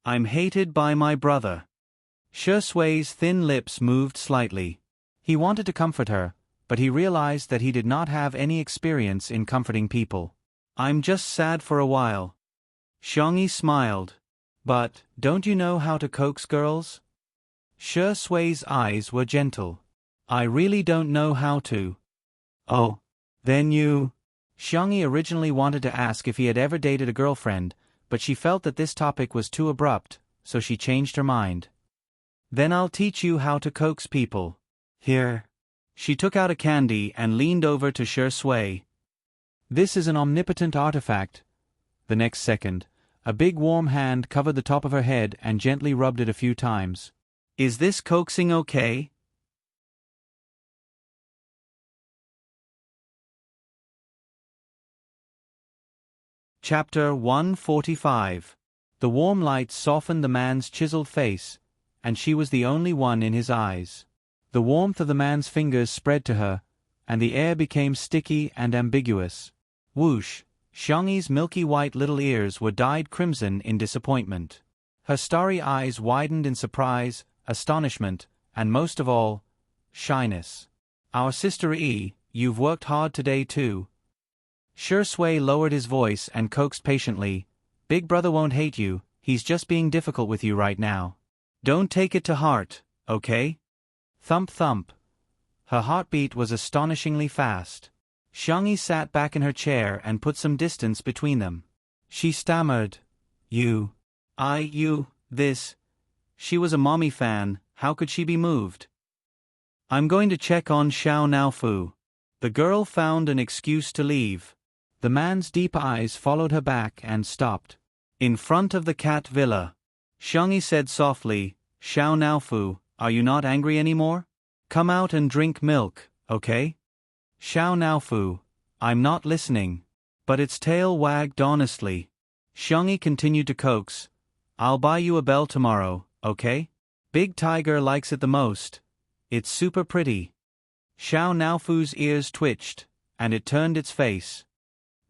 A: I'm hated by my brother. Shi Sui's thin lips moved slightly. He wanted to comfort her, but he realized that he did not have any experience in comforting people. I'm just sad for a while. Xiongyi smiled. But, don't you know how to coax girls? Shi Sui's eyes were gentle. I really don't know how to. Oh. Then you... Xiangyi originally wanted to ask if he had ever dated a girlfriend, but she felt that this topic was too abrupt, so she changed her mind. Then I'll teach you how to coax people. Here. She took out a candy and leaned over to Shi Sui. This is an omnipotent artifact. The next second, a big warm hand covered the top of her head and gently rubbed it a few times. Is this coaxing okay? Chapter 145. The warm light softened the man's chiseled face, and she was the only one in his eyes. The warmth of the man's fingers spread to her, and the air became sticky and ambiguous. Whoosh! Xiangyi's milky white little ears were dyed crimson in disappointment. Her starry eyes widened in surprise, astonishment, and most of all, shyness. Our sister E, you've worked hard today too. Shi Sui lowered his voice and coaxed patiently. Big brother won't hate you, he's just being difficult with you right now. Don't take it to heart, okay? Thump thump. Her heartbeat was astonishingly fast. Xiangyi sat back in her chair and put some distance between them. She stammered. You. This. She was a mommy fan, how could she be moved? I'm going to check on Xiao Naofu. The girl found an excuse to leave. The man's deep eyes followed her back and stopped. In front of the cat villa. Xiangyi said softly, Xiao Naofu, are you not angry anymore? Come out and drink milk, okay? Xiao Naofu, I'm not listening. But its tail wagged honestly. Xiangyi continued to coax. I'll buy you a bell tomorrow, okay? Big Tiger likes it the most. It's super pretty. Xiao Naofu's ears twitched, and it turned its face.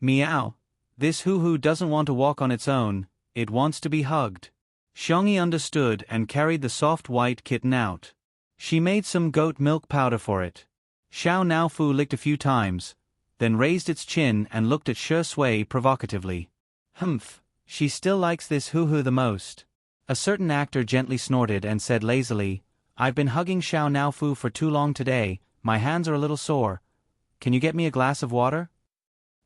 A: Meow. This hoo-hoo doesn't want to walk on its own, it wants to be hugged. Xiangyi understood and carried the soft white kitten out. She made some goat milk powder for it. Xiao Naofu licked a few times, then raised its chin and looked at Shi Sui provocatively. Humph, she still likes this hoo-hoo the most. A certain actor gently snorted and said lazily, I've been hugging Xiao Naofu for too long today, my hands are a little sore. Can you get me a glass of water?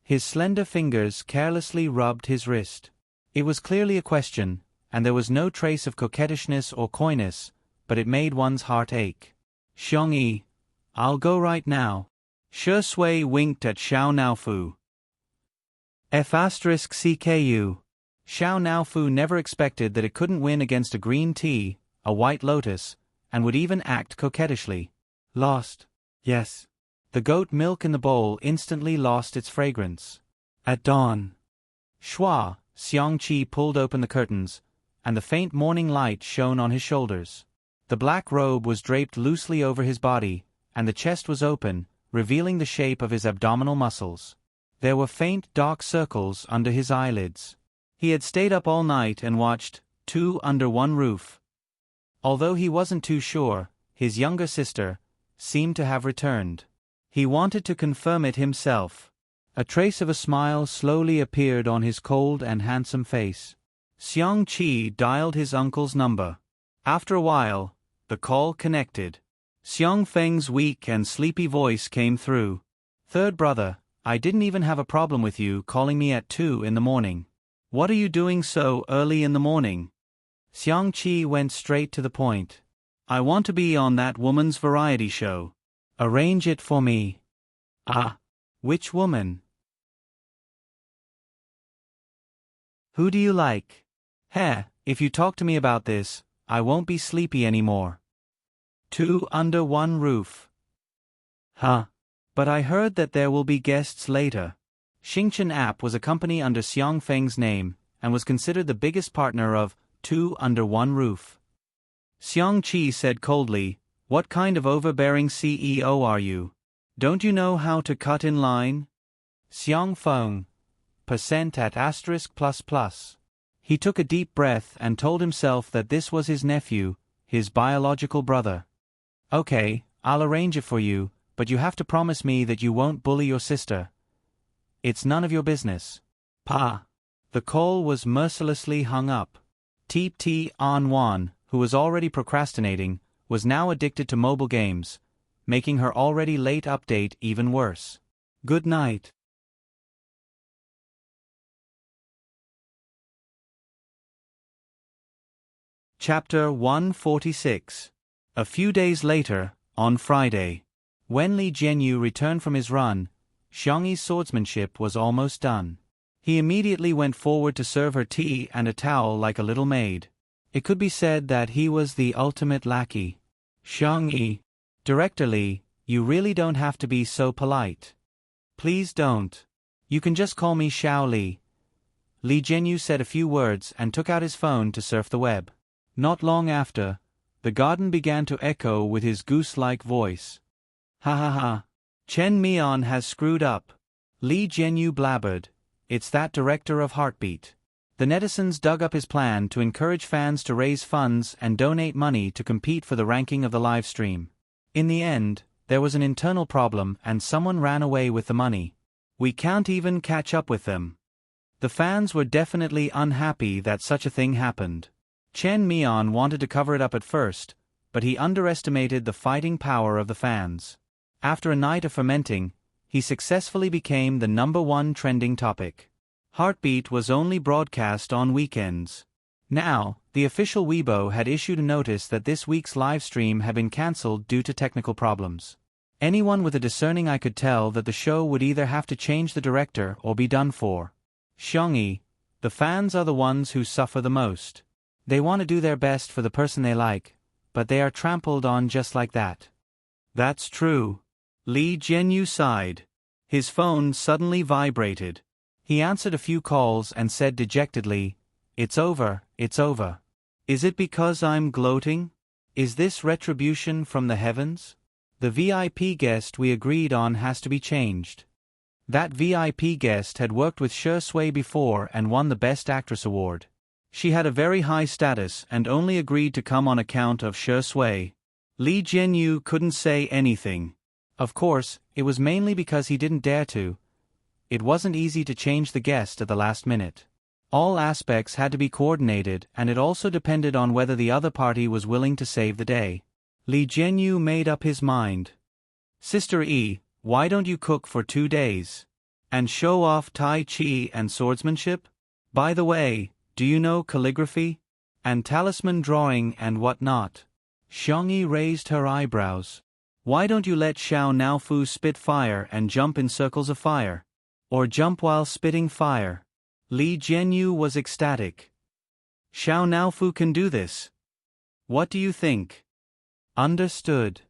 A: His slender fingers carelessly rubbed his wrist. It was clearly a question, and there was no trace of coquettishness or coyness, but it made one's heart ache. Xiangyi, I'll go right now. Shi Sui winked at Xiao Naofu. F*CKU. Xiao Naofu never expected that it couldn't win against a green tea, a white lotus, and would even act coquettishly. Lost. Yes. The goat milk in the bowl instantly lost its fragrance. At dawn. Shua, Xiangqi pulled open the curtains, and the faint morning light shone on his shoulders. The black robe was draped loosely over his body, and the chest was open, revealing the shape of his abdominal muscles. There were faint dark circles under his eyelids. He had stayed up all night and watched Two Under One Roof. Although he wasn't too sure, his younger sister seemed to have returned. He wanted to confirm it himself. A trace of a smile slowly appeared on his cold and handsome face. Xiangqi dialed his uncle's number. After a while, the call connected. Xiang Feng's weak and sleepy voice came through. Third brother, I didn't even have a problem with you calling me at 2 in the morning. What are you doing so early in the morning? Xiangqi went straight to the point. I want to be on that woman's variety show. Arrange it for me. Ah. Which woman? Who do you like? Heh, if you talk to me about this, I won't be sleepy anymore. 2 Under One Roof. Huh. But I heard that there will be guests later. Xingchen App was a company under Xiang Feng's name, and was considered the biggest partner of 2 Under One Roof. Xiangqi said coldly, What kind of overbearing CEO are you? Don't you know how to cut in line? Xiang Feng. Percent at *++. He took a deep breath and told himself that this was his nephew, his biological brother. Okay, I'll arrange it for you, but you have to promise me that you won't bully your sister. It's none of your business. Pa. The call was mercilessly hung up. Teep T. An Wan, who was already procrastinating, was now addicted to mobile games, making her already late update even worse. Good night. Chapter 146. A few days later, on Friday. When Li Jianyu returned from his run, Xiangyi's swordsmanship was almost done. He immediately went forward to serve her tea and a towel like a little maid. It could be said that he was the ultimate lackey. Xiangyi, Director Li, you really don't have to be so polite. Please don't. You can just call me Xiao Li. Li Jianyu said a few words and took out his phone to surf the web. Not long after, the garden began to echo with his goose-like voice. Ha ha ha. Chen Mian has screwed up. Li Jianyu blabbered. It's that director of Heartbeat. The netizens dug up his plan to encourage fans to raise funds and donate money to compete for the ranking of the live stream. In the end, there was an internal problem and someone ran away with the money. We can't even catch up with them. The fans were definitely unhappy that such a thing happened. Chen Mian wanted to cover it up at first, but he underestimated the fighting power of the fans. After a night of fermenting, he successfully became the #1 trending topic. Heartbeat was only broadcast on weekends. Now, the official Weibo had issued a notice that this week's live stream had been cancelled due to technical problems. Anyone with a discerning eye could tell that the show would either have to change the director or be done for. Xiangyi, the fans are the ones who suffer the most. They want to do their best for the person they like, but they are trampled on just like that. That's true. Li Jianyu sighed. His phone suddenly vibrated. He answered a few calls and said dejectedly, "It's over, it's over. Is it because I'm gloating? Is this retribution from the heavens? The VIP guest we agreed on has to be changed." That VIP guest had worked with She Sui before and won the Best Actress award. She had a very high status and only agreed to come on account of She Sui. Li Jianyu couldn't say anything. Of course, it was mainly because he didn't dare to. It wasn't easy to change the guest at the last minute. All aspects had to be coordinated and it also depended on whether the other party was willing to save the day. Li Jianyu made up his mind. "Sister E, why don't you cook for 2 days? And show off Tai Chi and swordsmanship? By the way, do you know calligraphy? And talisman drawing and whatnot?" Xiangyi raised her eyebrows. "Why don't you let Xiao Naofu spit fire and jump in circles of fire? Or jump while spitting fire?" Li Jianyu was ecstatic. "Xiao Naofu can do this. What do you think?" Understood.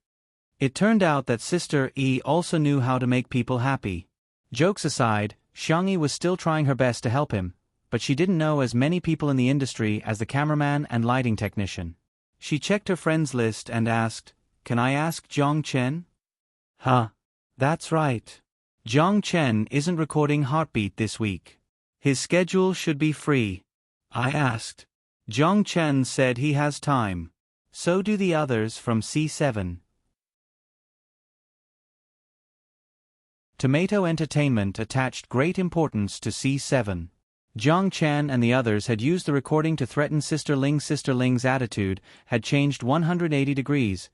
A: It turned out that Sister E also knew how to make people happy. Jokes aside, Xiangyi was still trying her best to help him, but she didn't know as many people in the industry as the cameraman and lighting technician. She checked her friends list and asked, "Can I ask Zhang Chen?" "Huh. That's right. Zhang Chen isn't recording Heartbeat this week. His schedule should be free." I asked. Zhang Chen said he has time. So do the others from C7. Tomato Entertainment attached great importance to C7. Zhang Chen and the others had used the recording to threaten Sister Ling. Sister Ling's attitude had changed 180 degrees,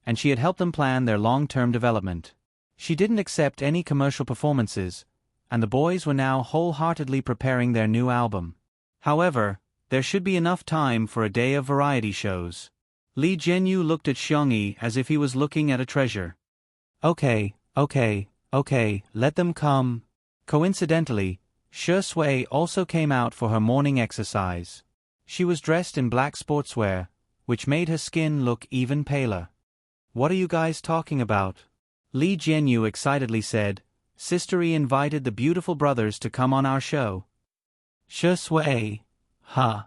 A: and she had helped them plan their long-term development. She didn't accept any commercial performances, and the boys were now wholeheartedly preparing their new album. However, there should be enough time for a day of variety shows. Li Jianyu looked at Xiangyi as if he was looking at a treasure. Okay, let them come." Coincidentally, She Sui also came out for her morning exercise. She was dressed in black sportswear, which made her skin look even paler. "What are you guys talking about?" Li Jianyu excitedly said. "Sister E invited the beautiful brothers to come on our show." She Sui. Huh.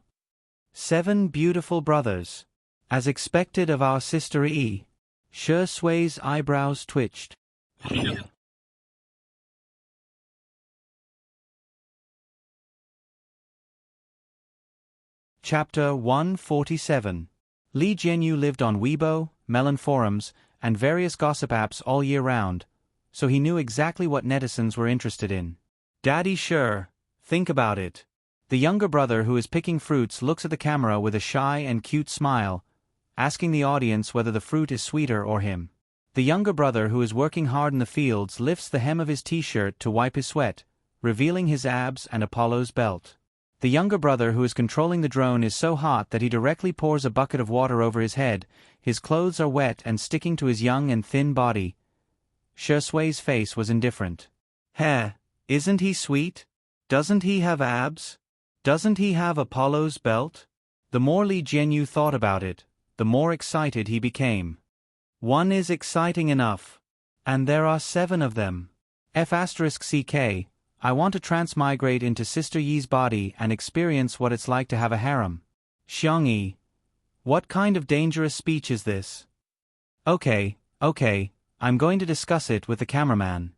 A: 7 beautiful brothers. As expected of our Sister E. She Sui's eyebrows twitched. Chapter 147. Li Jianyu lived on Weibo, Melon forums, and various gossip apps all year round, so he knew exactly what netizens were interested in. "Daddy sure, think about it." The younger brother who is picking fruits looks at the camera with a shy and cute smile, asking the audience whether the fruit is sweeter or him. The younger brother who is working hard in the fields lifts the hem of his t-shirt to wipe his sweat, revealing his abs and Apollo's belt. The younger brother who is controlling the drone is so hot that he directly pours a bucket of water over his head. His clothes are wet and sticking to his young and thin body. Shusui's face was indifferent. Heh, isn't he sweet? Doesn't he have abs? Doesn't he have Apollo's belt? The more Li Jianyu thought about it, the more excited he became. One is exciting enough. And there are 7 of them. F*ck, I want to transmigrate into Sister Yi's body and experience what it's like to have a harem. Xiangyi. What kind of dangerous speech is this? Okay, I'm going to discuss it with the cameraman.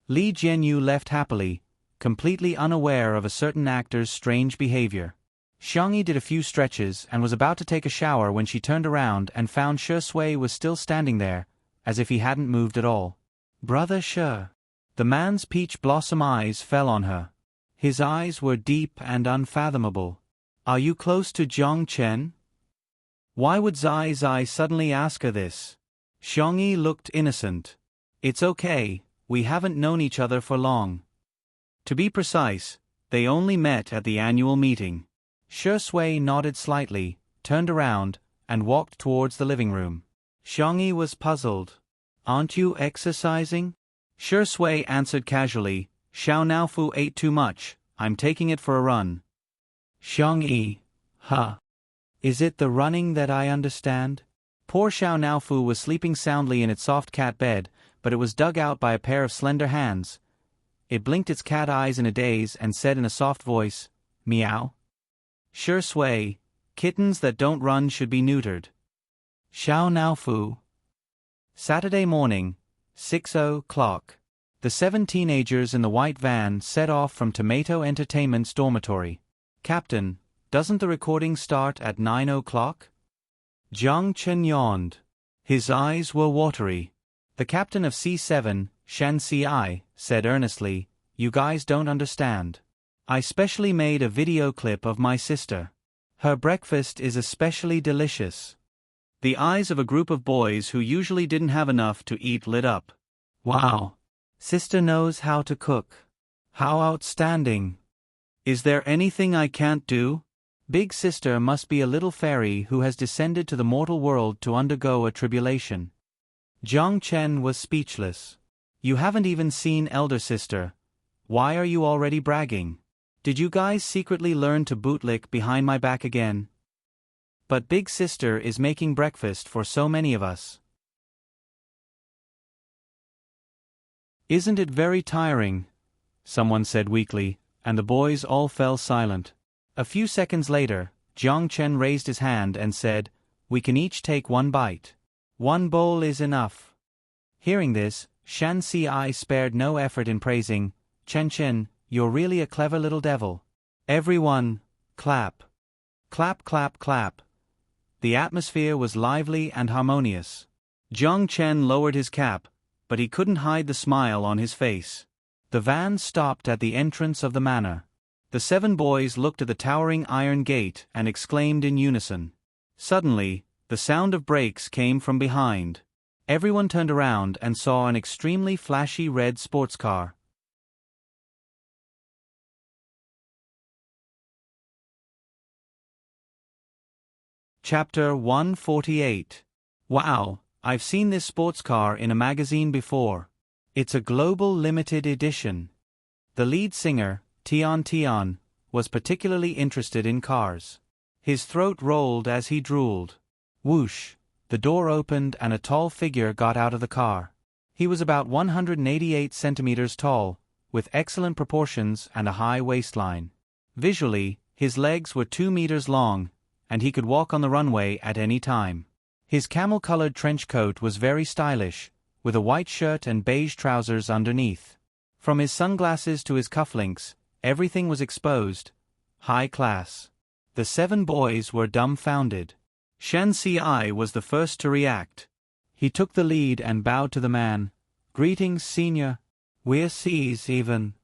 A: Li Jianyu left happily, completely unaware of a certain actor's strange behavior. Xiangyi did a few stretches and was about to take a shower when she turned around and found Shui was still standing there, as if he hadn't moved at all. Brother Shi. The man's peach blossom eyes fell on her. His eyes were deep and unfathomable. Are you close to Jiang Chen? Why would Zai suddenly ask her this? Xiangyi looked innocent. It's okay, we haven't known each other for long. To be precise, they only met at the annual meeting. Shui nodded slightly, turned around, and walked towards the living room. Xiangyi was puzzled. Aren't you exercising? Shui answered casually, Xiao Naofu ate too much, I'm taking it for a run. Xiangyi. Is it the running that I understand? Poor Xiao Naofu was sleeping soundly in its soft cat bed, but it was dug out by a pair of slender hands. It blinked its cat eyes in a daze and said in a soft voice, Meow. Shui, kittens that don't run should be neutered. Xiao Naofu. Saturday morning, 6:00. The 7 teenagers in the white van set off from Tomato Entertainment's dormitory. Captain, doesn't the recording start at 9:00? Jiang Chen yawned. His eyes were watery. The captain of C7, Shan Ci, said earnestly, You guys don't understand. I specially made a video clip of my sister. Her breakfast is especially delicious. The eyes of a group of boys who usually didn't have enough to eat lit up. Wow. Sister knows how to cook. How outstanding. Is there anything I can't do? Big sister must be a little fairy who has descended to the mortal world to undergo a tribulation. Jiang Chen was speechless. You haven't even seen elder sister. Why are you already bragging? Did you guys secretly learn to bootlick behind my back again? But big sister is making breakfast for so many of us. Isn't it very tiring? Someone said weakly, and the boys all fell silent. A few seconds later, Jiang Chen raised his hand and said, We can each take 1 bite. 1 bowl is enough. Hearing this, Shan Ci spared no effort in praising, Chen, you're really a clever little devil. Everyone, clap. Clap, clap, clap. The atmosphere was lively and harmonious. Jiang Chen lowered his cap, but he couldn't hide the smile on his face. The van stopped at the entrance of the manor. The 7 boys looked at the towering iron gate and exclaimed in unison. Suddenly, the sound of brakes came from behind. Everyone turned around and saw an extremely flashy red sports car. Chapter 148. Wow, I've seen this sports car in a magazine before. It's a global limited edition. The lead singer, Tian, was particularly interested in cars. His throat rolled as he drooled. Whoosh, the door opened and a tall figure got out of the car. He was about 188 centimeters tall, with excellent proportions and a high waistline. Visually, his legs were 2 meters long, and he could walk on the runway at any time. His camel-colored trench coat was very stylish, with a white shirt and beige trousers underneath. From his sunglasses to his cufflinks, everything was exposed. High class. The 7 boys were dumbfounded. Shan Ci was the first to react. He took the lead and bowed to the man. Greetings, senior. We're C's even.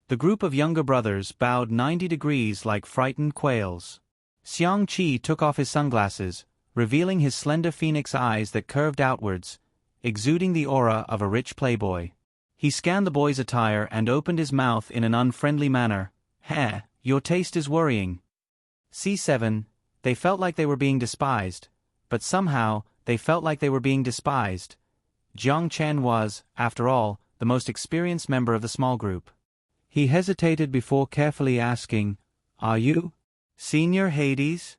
A: The group of younger brothers bowed 90 degrees like frightened quails. Xiang Qi took off his sunglasses, revealing his slender phoenix eyes that curved outwards. exuding the aura of a rich playboy. He scanned the boy's attire and opened his mouth in an unfriendly manner. "Heh, your taste is worrying." C7, they felt like they were being despised, but somehow, they felt like they were being despised. Jiang Chen was, after all, the most experienced member of the small group. He hesitated before carefully asking, "Are you Senior Hades?"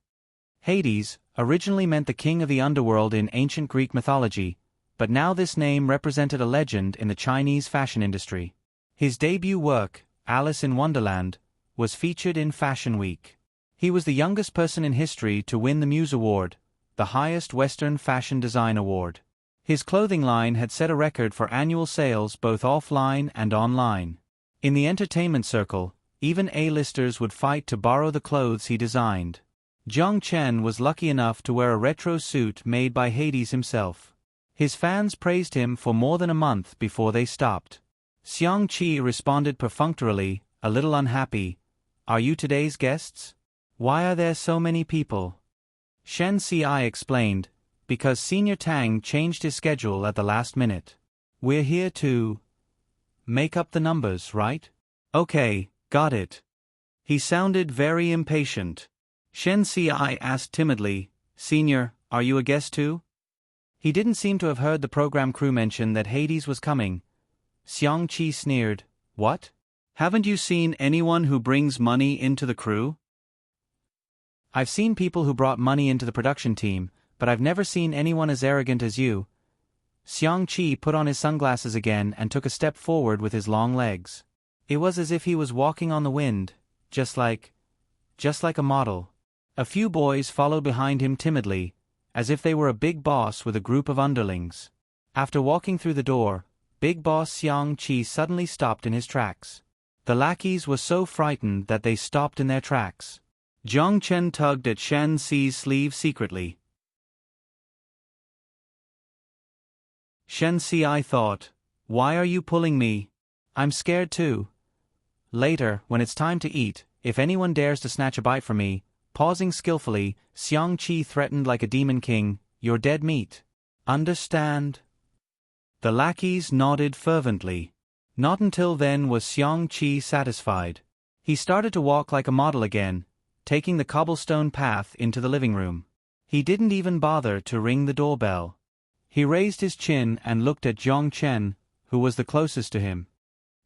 A: Hades originally meant the king of the underworld in ancient Greek mythology, but now this name represented a legend in the Chinese fashion industry. His debut work, Alice in Wonderland, was featured in Fashion Week. He was the youngest person in history to win the Muse Award, the highest Western fashion design award. His clothing line had set a record for annual sales both offline and online. In the entertainment circle, even A-listers would fight to borrow the clothes he designed. Jiang Chen was lucky enough to wear a retro suit made by Hades himself. His fans praised him for more than a month before they stopped. Xiang Qi responded perfunctorily, a little unhappy, "Are you today's guests? Why are there so many people?" Shen Ci explained, "Because Senior Tang changed his schedule at the last minute. We're here to make up the numbers, right?" "Okay, got it." He sounded very impatient. Shen Ci asked timidly, "Senior, are you a guest too?" He didn't seem to have heard the program crew mention that Hades was coming. Xiang Qi sneered, "What? Haven't you seen anyone who brings money into the crew?" "I've seen people who brought money into the production team, but I've never seen anyone as arrogant as you." Xiang Qi put on his sunglasses again and took a step forward with his long legs. It was as if he was walking on the wind, just like a model. A few boys followed behind him timidly, as if they were a big boss with a group of underlings. After walking through the door, Big Boss Xiang Qi suddenly stopped in his tracks. The lackeys were so frightened that they stopped in their tracks. Jiang Chen tugged at Shen Ci's sleeve secretly. Shen Ci thought, "Why are you pulling me? I'm scared too." Later, when it's time to eat, if anyone dares to snatch a bite from me, pausing skillfully, Xiang Qi threatened like a demon king, "You're dead meat. Understand?" The lackeys nodded fervently. Not until then was Xiang Qi satisfied. He started to walk like a model again, taking the cobblestone path into the living room. He didn't even bother to ring the doorbell. He raised his chin and looked at Jiang Chen, who was the closest to him.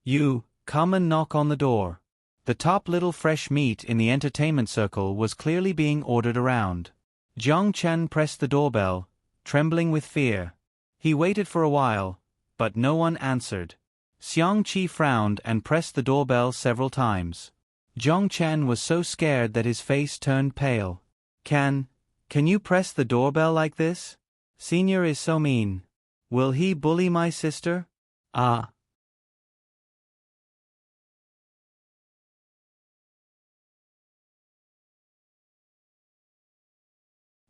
A: "You, come and knock on the door." The top little fresh meat in the entertainment circle was clearly being ordered around. Jiang Chen pressed the doorbell, trembling with fear. He waited for a while, but no one answered. Xiang Qi frowned and pressed the doorbell several times. Jiang Chen was so scared that his face turned pale. Can you press the doorbell like this? Senior is so mean. Will he bully my sister? Ah.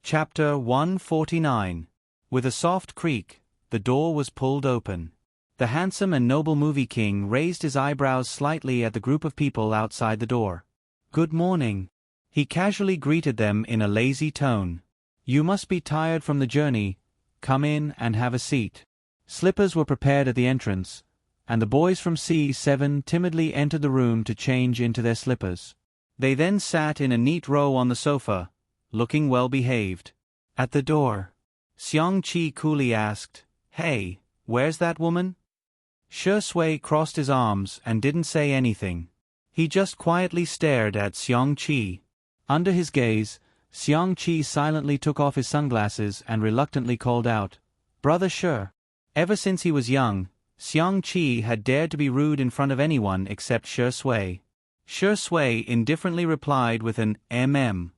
A: Chapter 149. With a soft creak, the door was pulled open. The handsome and noble movie king raised his eyebrows slightly at the group of people outside the door. "Good morning." He casually greeted them in a lazy tone. "You must be tired from the journey. Come in and have a seat." Slippers were prepared at the entrance, and the boys from C7 timidly entered the room to change into their slippers. They then sat in a neat row on the sofa, looking well behaved. At the door, Xiang Qi coolly asked, "Hey, where's that woman?" Shi Sui crossed his arms and didn't say anything. He just quietly stared at Xiang Qi. Under his gaze, Xiang Qi silently took off his sunglasses and reluctantly called out, "Brother Shi." Ever since he was young, Xiang Qi had dared to be rude in front of anyone except Shi Sui. Shi Sui indifferently replied with an "mm."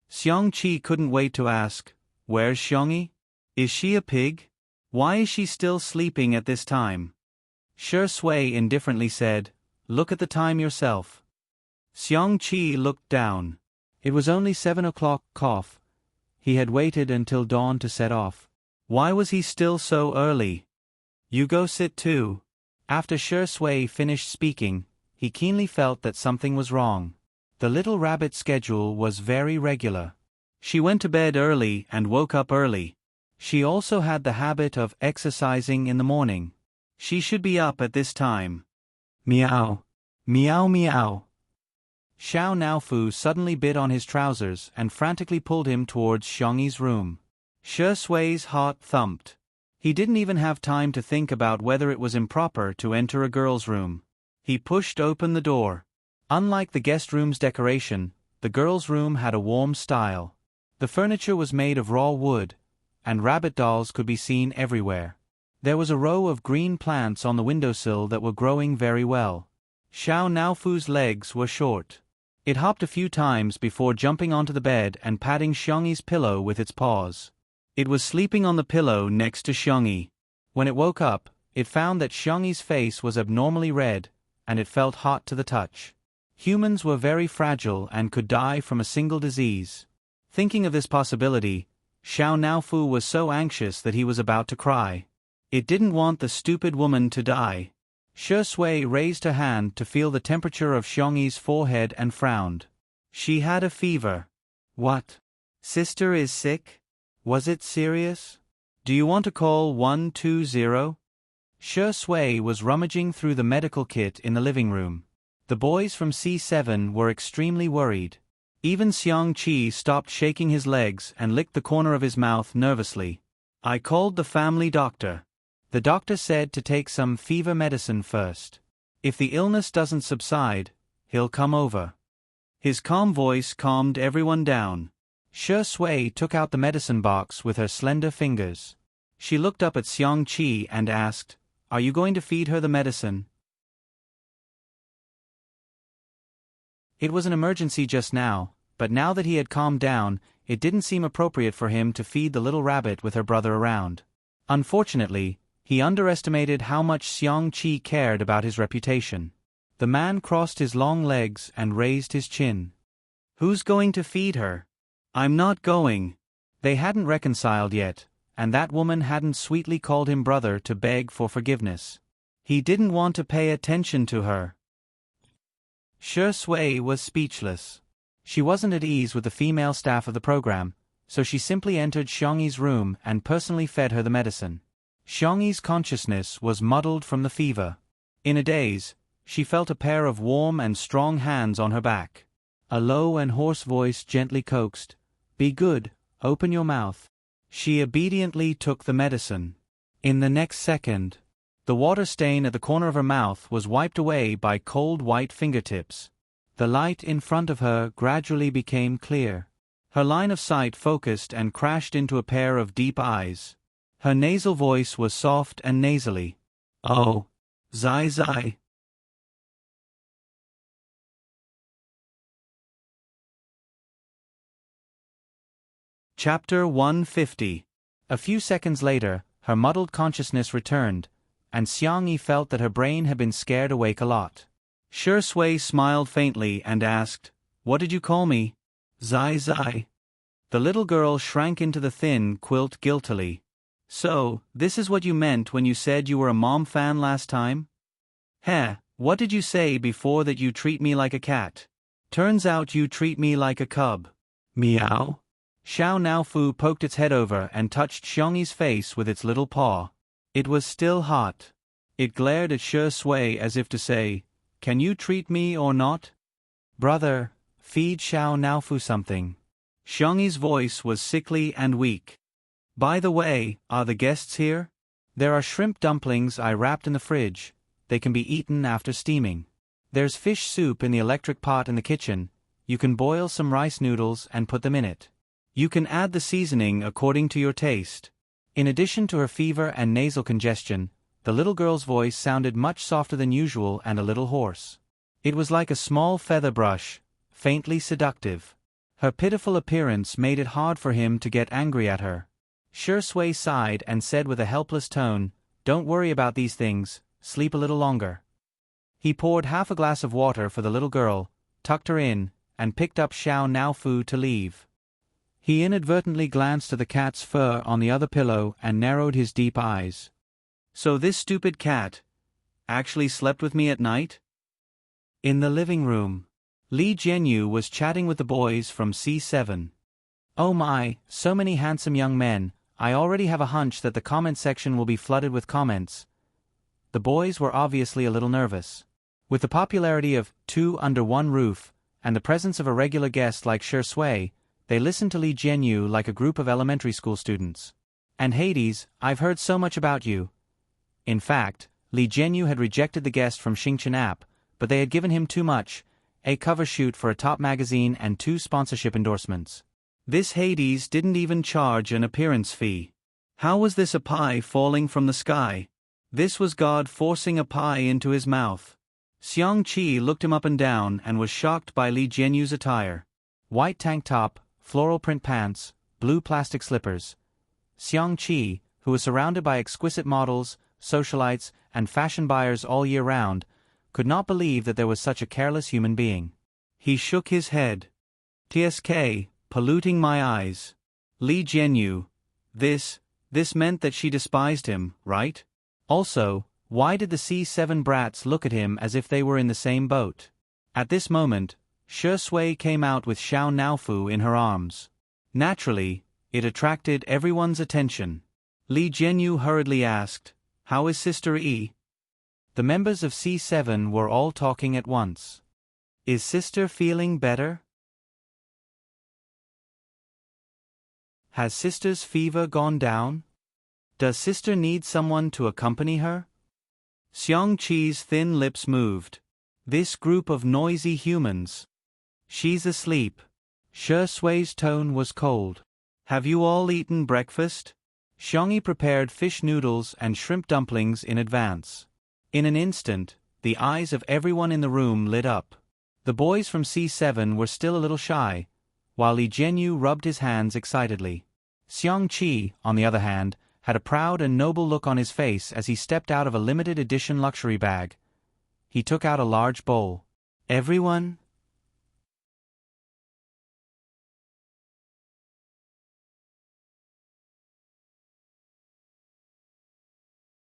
A: Xiang Qi couldn't wait to ask, "Where's Xiongyi? Is she a pig? Why is she still sleeping at this time?" Shi Sui indifferently said, "Look at the time yourself." Xiang Qi looked down. It was only 7 o'clock. Cough. He had waited until dawn to set off. Why was he still so early? "You go sit too." After Shi Sui finished speaking, he keenly felt that something was wrong. The little rabbit's schedule was very regular. She went to bed early and woke up early. She also had the habit of exercising in the morning. She should be up at this time. Meow. Meow meow. Xiao Naofu suddenly bit on his trousers and frantically pulled him towards Xiangyi's room. Shi Sui's heart thumped. He didn't even have time to think about whether it was improper to enter a girl's room. He pushed open the door. Unlike the guest room's decoration, the girl's room had a warm style. The furniture was made of raw wood, and rabbit dolls could be seen everywhere. There was a row of green plants on the windowsill that were growing very well. Xiao Naofu's legs were short. It hopped a few times before jumping onto the bed and patting Xiangyi's pillow with its paws. It was sleeping on the pillow next to Xiangyi. When it woke up, it found that Xiangyi's face was abnormally red, and it felt hot to the touch. Humans were very fragile and could die from a single disease. Thinking of this possibility, Xiao Naofu was so anxious that he was about to cry. It didn't want the stupid woman to die. Shi Sui raised her hand to feel the temperature of Xiangyi's forehead and frowned. She had a fever. What? Sister is sick? Was it serious? Do you want to call 120? Shi Sui was rummaging through the medical kit in the living room. The boys from C7 were extremely worried. Even Xiang Qi stopped shaking his legs and licked the corner of his mouth nervously. I called the family doctor. The doctor said to take some fever medicine first. If the illness doesn't subside, he'll come over. His calm voice calmed everyone down. Shi Sui took out the medicine box with her slender fingers. She looked up at Xiang Qi and asked, "Are you going to feed her the medicine?" It was an emergency just now, but now that he had calmed down, it didn't seem appropriate for him to feed the little rabbit with her brother around. Unfortunately, he underestimated how much Xiang Qi cared about his reputation. The man crossed his long legs and raised his chin. Who's going to feed her? I'm not going. They hadn't reconciled yet, and that woman hadn't sweetly called him brother to beg for forgiveness. He didn't want to pay attention to her. Shi Sui was speechless. She wasn't at ease with the female staff of the program, so she simply entered Xiangyi's room and personally fed her the medicine. Xiangyi's consciousness was muddled from the fever. In a daze, she felt a pair of warm and strong hands on her back. A low and hoarse voice gently coaxed, "Be good, open your mouth." She obediently took the medicine. In the next second, the water stain at the corner of her mouth was wiped away by cold white fingertips. The light in front of her gradually became clear. Her line of sight focused and crashed into a pair of deep eyes. Her nasal voice was soft and nasally. "Oh, Zai Zai." Chapter 150. A few seconds later, her muddled consciousness returned, and Xiangyi felt that her brain had been scared awake a lot. Shi Sui smiled faintly and asked, "What did you call me?" "Zai Zai." The little girl shrank into the thin quilt guiltily. "So, this is what you meant when you said you were a mom fan last time? Heh, what did you say before that you treat me like a cat? Turns out you treat me like a cub." Meow. Xiao Naofu poked its head over and touched Xiangyi's face with its little paw. It was still hot. It glared at Shi Sui as if to say, "Can you treat me or not?" "Brother, feed Xiao Naofu something." Xiangyi's voice was sickly and weak. "By the way, are the guests here? There are shrimp dumplings I wrapped in the fridge. They can be eaten after steaming. There's fish soup in the electric pot in the kitchen. You can boil some rice noodles and put them in it. You can add the seasoning according to your taste." In addition to her fever and nasal congestion, the little girl's voice sounded much softer than usual and a little hoarse. It was like a small feather brush, faintly seductive. Her pitiful appearance made it hard for him to get angry at her. Shi Sui sighed and said with a helpless tone, "Don't worry about these things, sleep a little longer." He poured half a glass of water for the little girl, tucked her in, and picked up Xiao Naofu to leave. He inadvertently glanced at the cat's fur on the other pillow and narrowed his deep eyes. "So this stupid cat actually slept with me at night?" In the living room, Li Jianyu was chatting with the boys from C7. "Oh my, so many handsome young men, I already have a hunch that the comment section will be flooded with comments. The boys were obviously a little nervous. With the popularity of Two Under One Roof, and the presence of a regular guest like Shi Sui, they listened to Li Jianyu like a group of elementary school students. And Hades, I've heard so much about you. In fact, Li Jianyu had rejected the guest from Xingchen app, but they had given him too much, a cover shoot for a top magazine and 2 sponsorship endorsements. This Hades didn't even charge an appearance fee. How was this a pie falling from the sky? This was God forcing a pie into his mouth. Xiang Qi looked him up and down and was shocked by Li Jianyu's attire. White tank top, floral print pants, blue plastic slippers. Xiang Qi, who was surrounded by exquisite models, socialites, and fashion buyers all year round, could not believe that there was such a careless human being. He shook his head. TSK, polluting my eyes. Li Jianyu. This meant that she despised him, right? Also, why did the C7 brats look at him as if they were in the same boat? At this moment, Shi Sui came out with Xiao Naofu in her arms. Naturally, it attracted everyone's attention. Li Jianyu hurriedly asked, "How is Sister E?" The members of C7 were all talking at once. "Is Sister feeling better? Has Sister's fever gone down? Does Sister need someone to accompany her?" Xiang Qi's thin lips moved. This group of noisy humans. She's asleep. Shi Sui's tone was cold. Have you all eaten breakfast? Xiangyi prepared fish noodles and shrimp dumplings in advance. In an instant, the eyes of everyone in the room lit up. The boys from C7 were still a little shy, while Li Jianyu rubbed his hands excitedly. Xiang Qi, on the other hand, had a proud and noble look on his face as he stepped out of a limited edition luxury bag. He took out a large bowl. Everyone?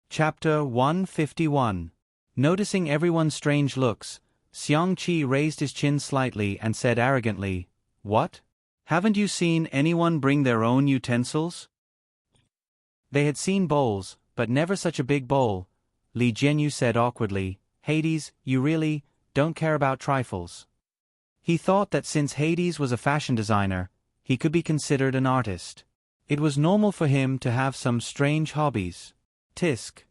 A: Chapter 151. Noticing everyone's strange looks, Xiang Qi raised his chin slightly and said arrogantly, "What? Haven't you seen anyone bring their own utensils?" They had seen bowls, but never such a big bowl. Li Jianyu said awkwardly, "Hades, you really don't care about trifles." He thought that since Hades was a fashion designer, he could be considered an artist. It was normal for him to have some strange hobbies. Tisk.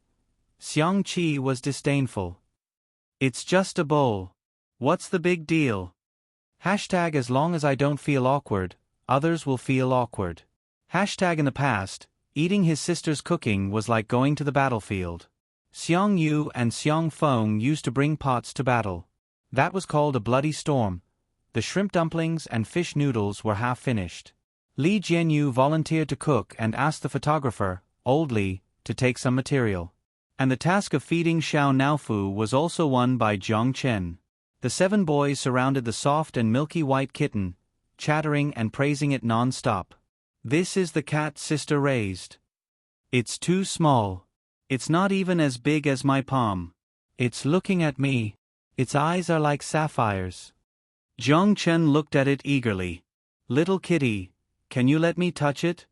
A: Xiang Qi was disdainful. "It's just a bowl. What's the big deal? Hashtag as long as I don't feel awkward, others will feel awkward." Hashtag in the past, eating his sister's cooking was like going to the battlefield. Xiang Yu and Xiang Feng used to bring pots to battle. That was called a bloody storm. The shrimp dumplings and fish noodles were half finished. Li Jianyu volunteered to cook and asked the photographer, old Li, to take some material. And the task of feeding Xiao Naofu was also won by Jiang Chen. The 7 boys surrounded the soft and milky white kitten, chattering and praising it non-stop. "This is the cat Sister raised. It's too small. It's not even as big as my palm. It's looking at me. Its eyes are like sapphires." Jiang Chen looked at it eagerly. "Little kitty, can you let me touch it?"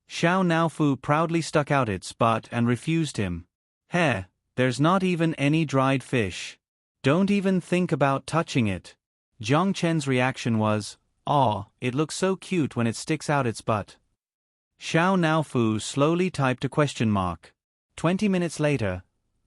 A: Xiao Naofu proudly stuck out its butt and refused him. "Heh, there's not even any dried fish. Don't even think about touching it." Jiang Chen's reaction was, "Aw, it looks so cute when it sticks out its butt." Xiao Naofu slowly typed a question mark. 20 minutes later,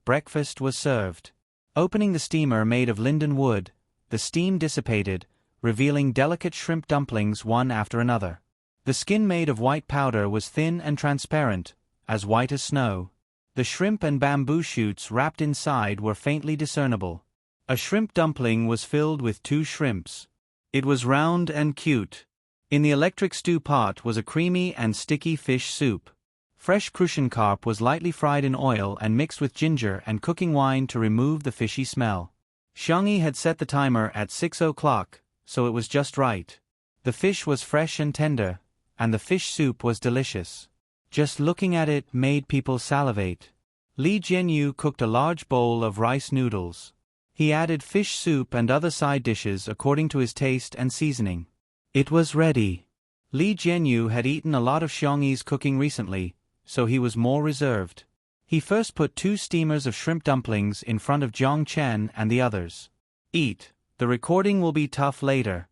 A: breakfast was served. Opening the steamer made of linden wood, the steam dissipated, revealing delicate shrimp dumplings one after another. The skin made of white powder was thin and transparent, as white as snow. The shrimp and bamboo shoots wrapped inside were faintly discernible. A shrimp dumpling was filled with 2 shrimps. It was round and cute. In the electric stew pot was a creamy and sticky fish soup. Fresh crucian carp was lightly fried in oil and mixed with ginger and cooking wine to remove the fishy smell. Xiangyi had set the timer at 6 o'clock, so it was just right. The fish was fresh and tender, and the fish soup was delicious. Just looking at it made people salivate. Li Jianyu cooked a large bowl of rice noodles. He added fish soup and other side dishes according to his taste and seasoning. It was ready. Li Jianyu had eaten a lot of Xiangyi's cooking recently, so he was more reserved. He first put 2 steamers of shrimp dumplings in front of Jiang Chen and the others. Eat, the recording will be tough later.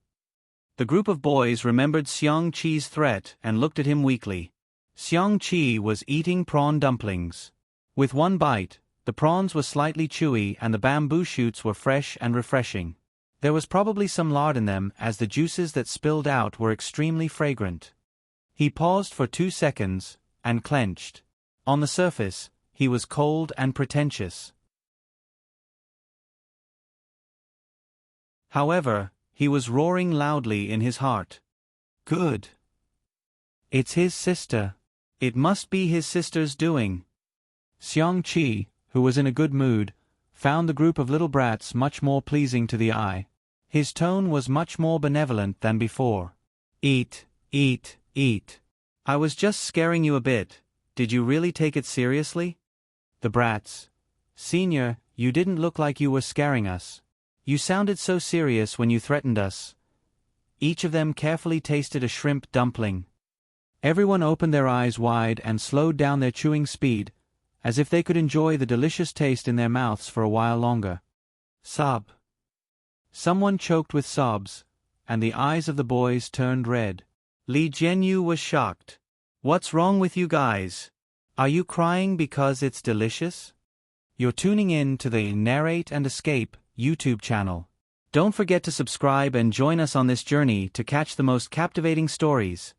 A: The group of boys remembered Xiang Qi's threat and looked at him weakly. Xiang Qi was eating prawn dumplings. With one bite, the prawns were slightly chewy and the bamboo shoots were fresh and refreshing. There was probably some lard in them as the juices that spilled out were extremely fragrant. He paused for 2 seconds, and clenched. On the surface, he was cold and pretentious. However, he was roaring loudly in his heart. Good. It's his sister. It must be his sister's doing. Xiang Qi, who was in a good mood, found the group of little brats much more pleasing to the eye. His tone was much more benevolent than before. Eat, eat, eat. I was just scaring you a bit. Did you really take it seriously? The brats. Senior, you didn't look like you were scaring us. You sounded so serious when you threatened us. Each of them carefully tasted a shrimp dumpling. Everyone opened their eyes wide and slowed down their chewing speed, as if they could enjoy the delicious taste in their mouths for a while longer. Sob. Someone choked with sobs, and the eyes of the boys turned red. Li Jianyu was shocked. What's wrong with you guys? Are you crying because it's delicious? You're tuning in to the Narrate and Escape YouTube channel. Don't forget to subscribe and join us on this journey to catch the most captivating stories.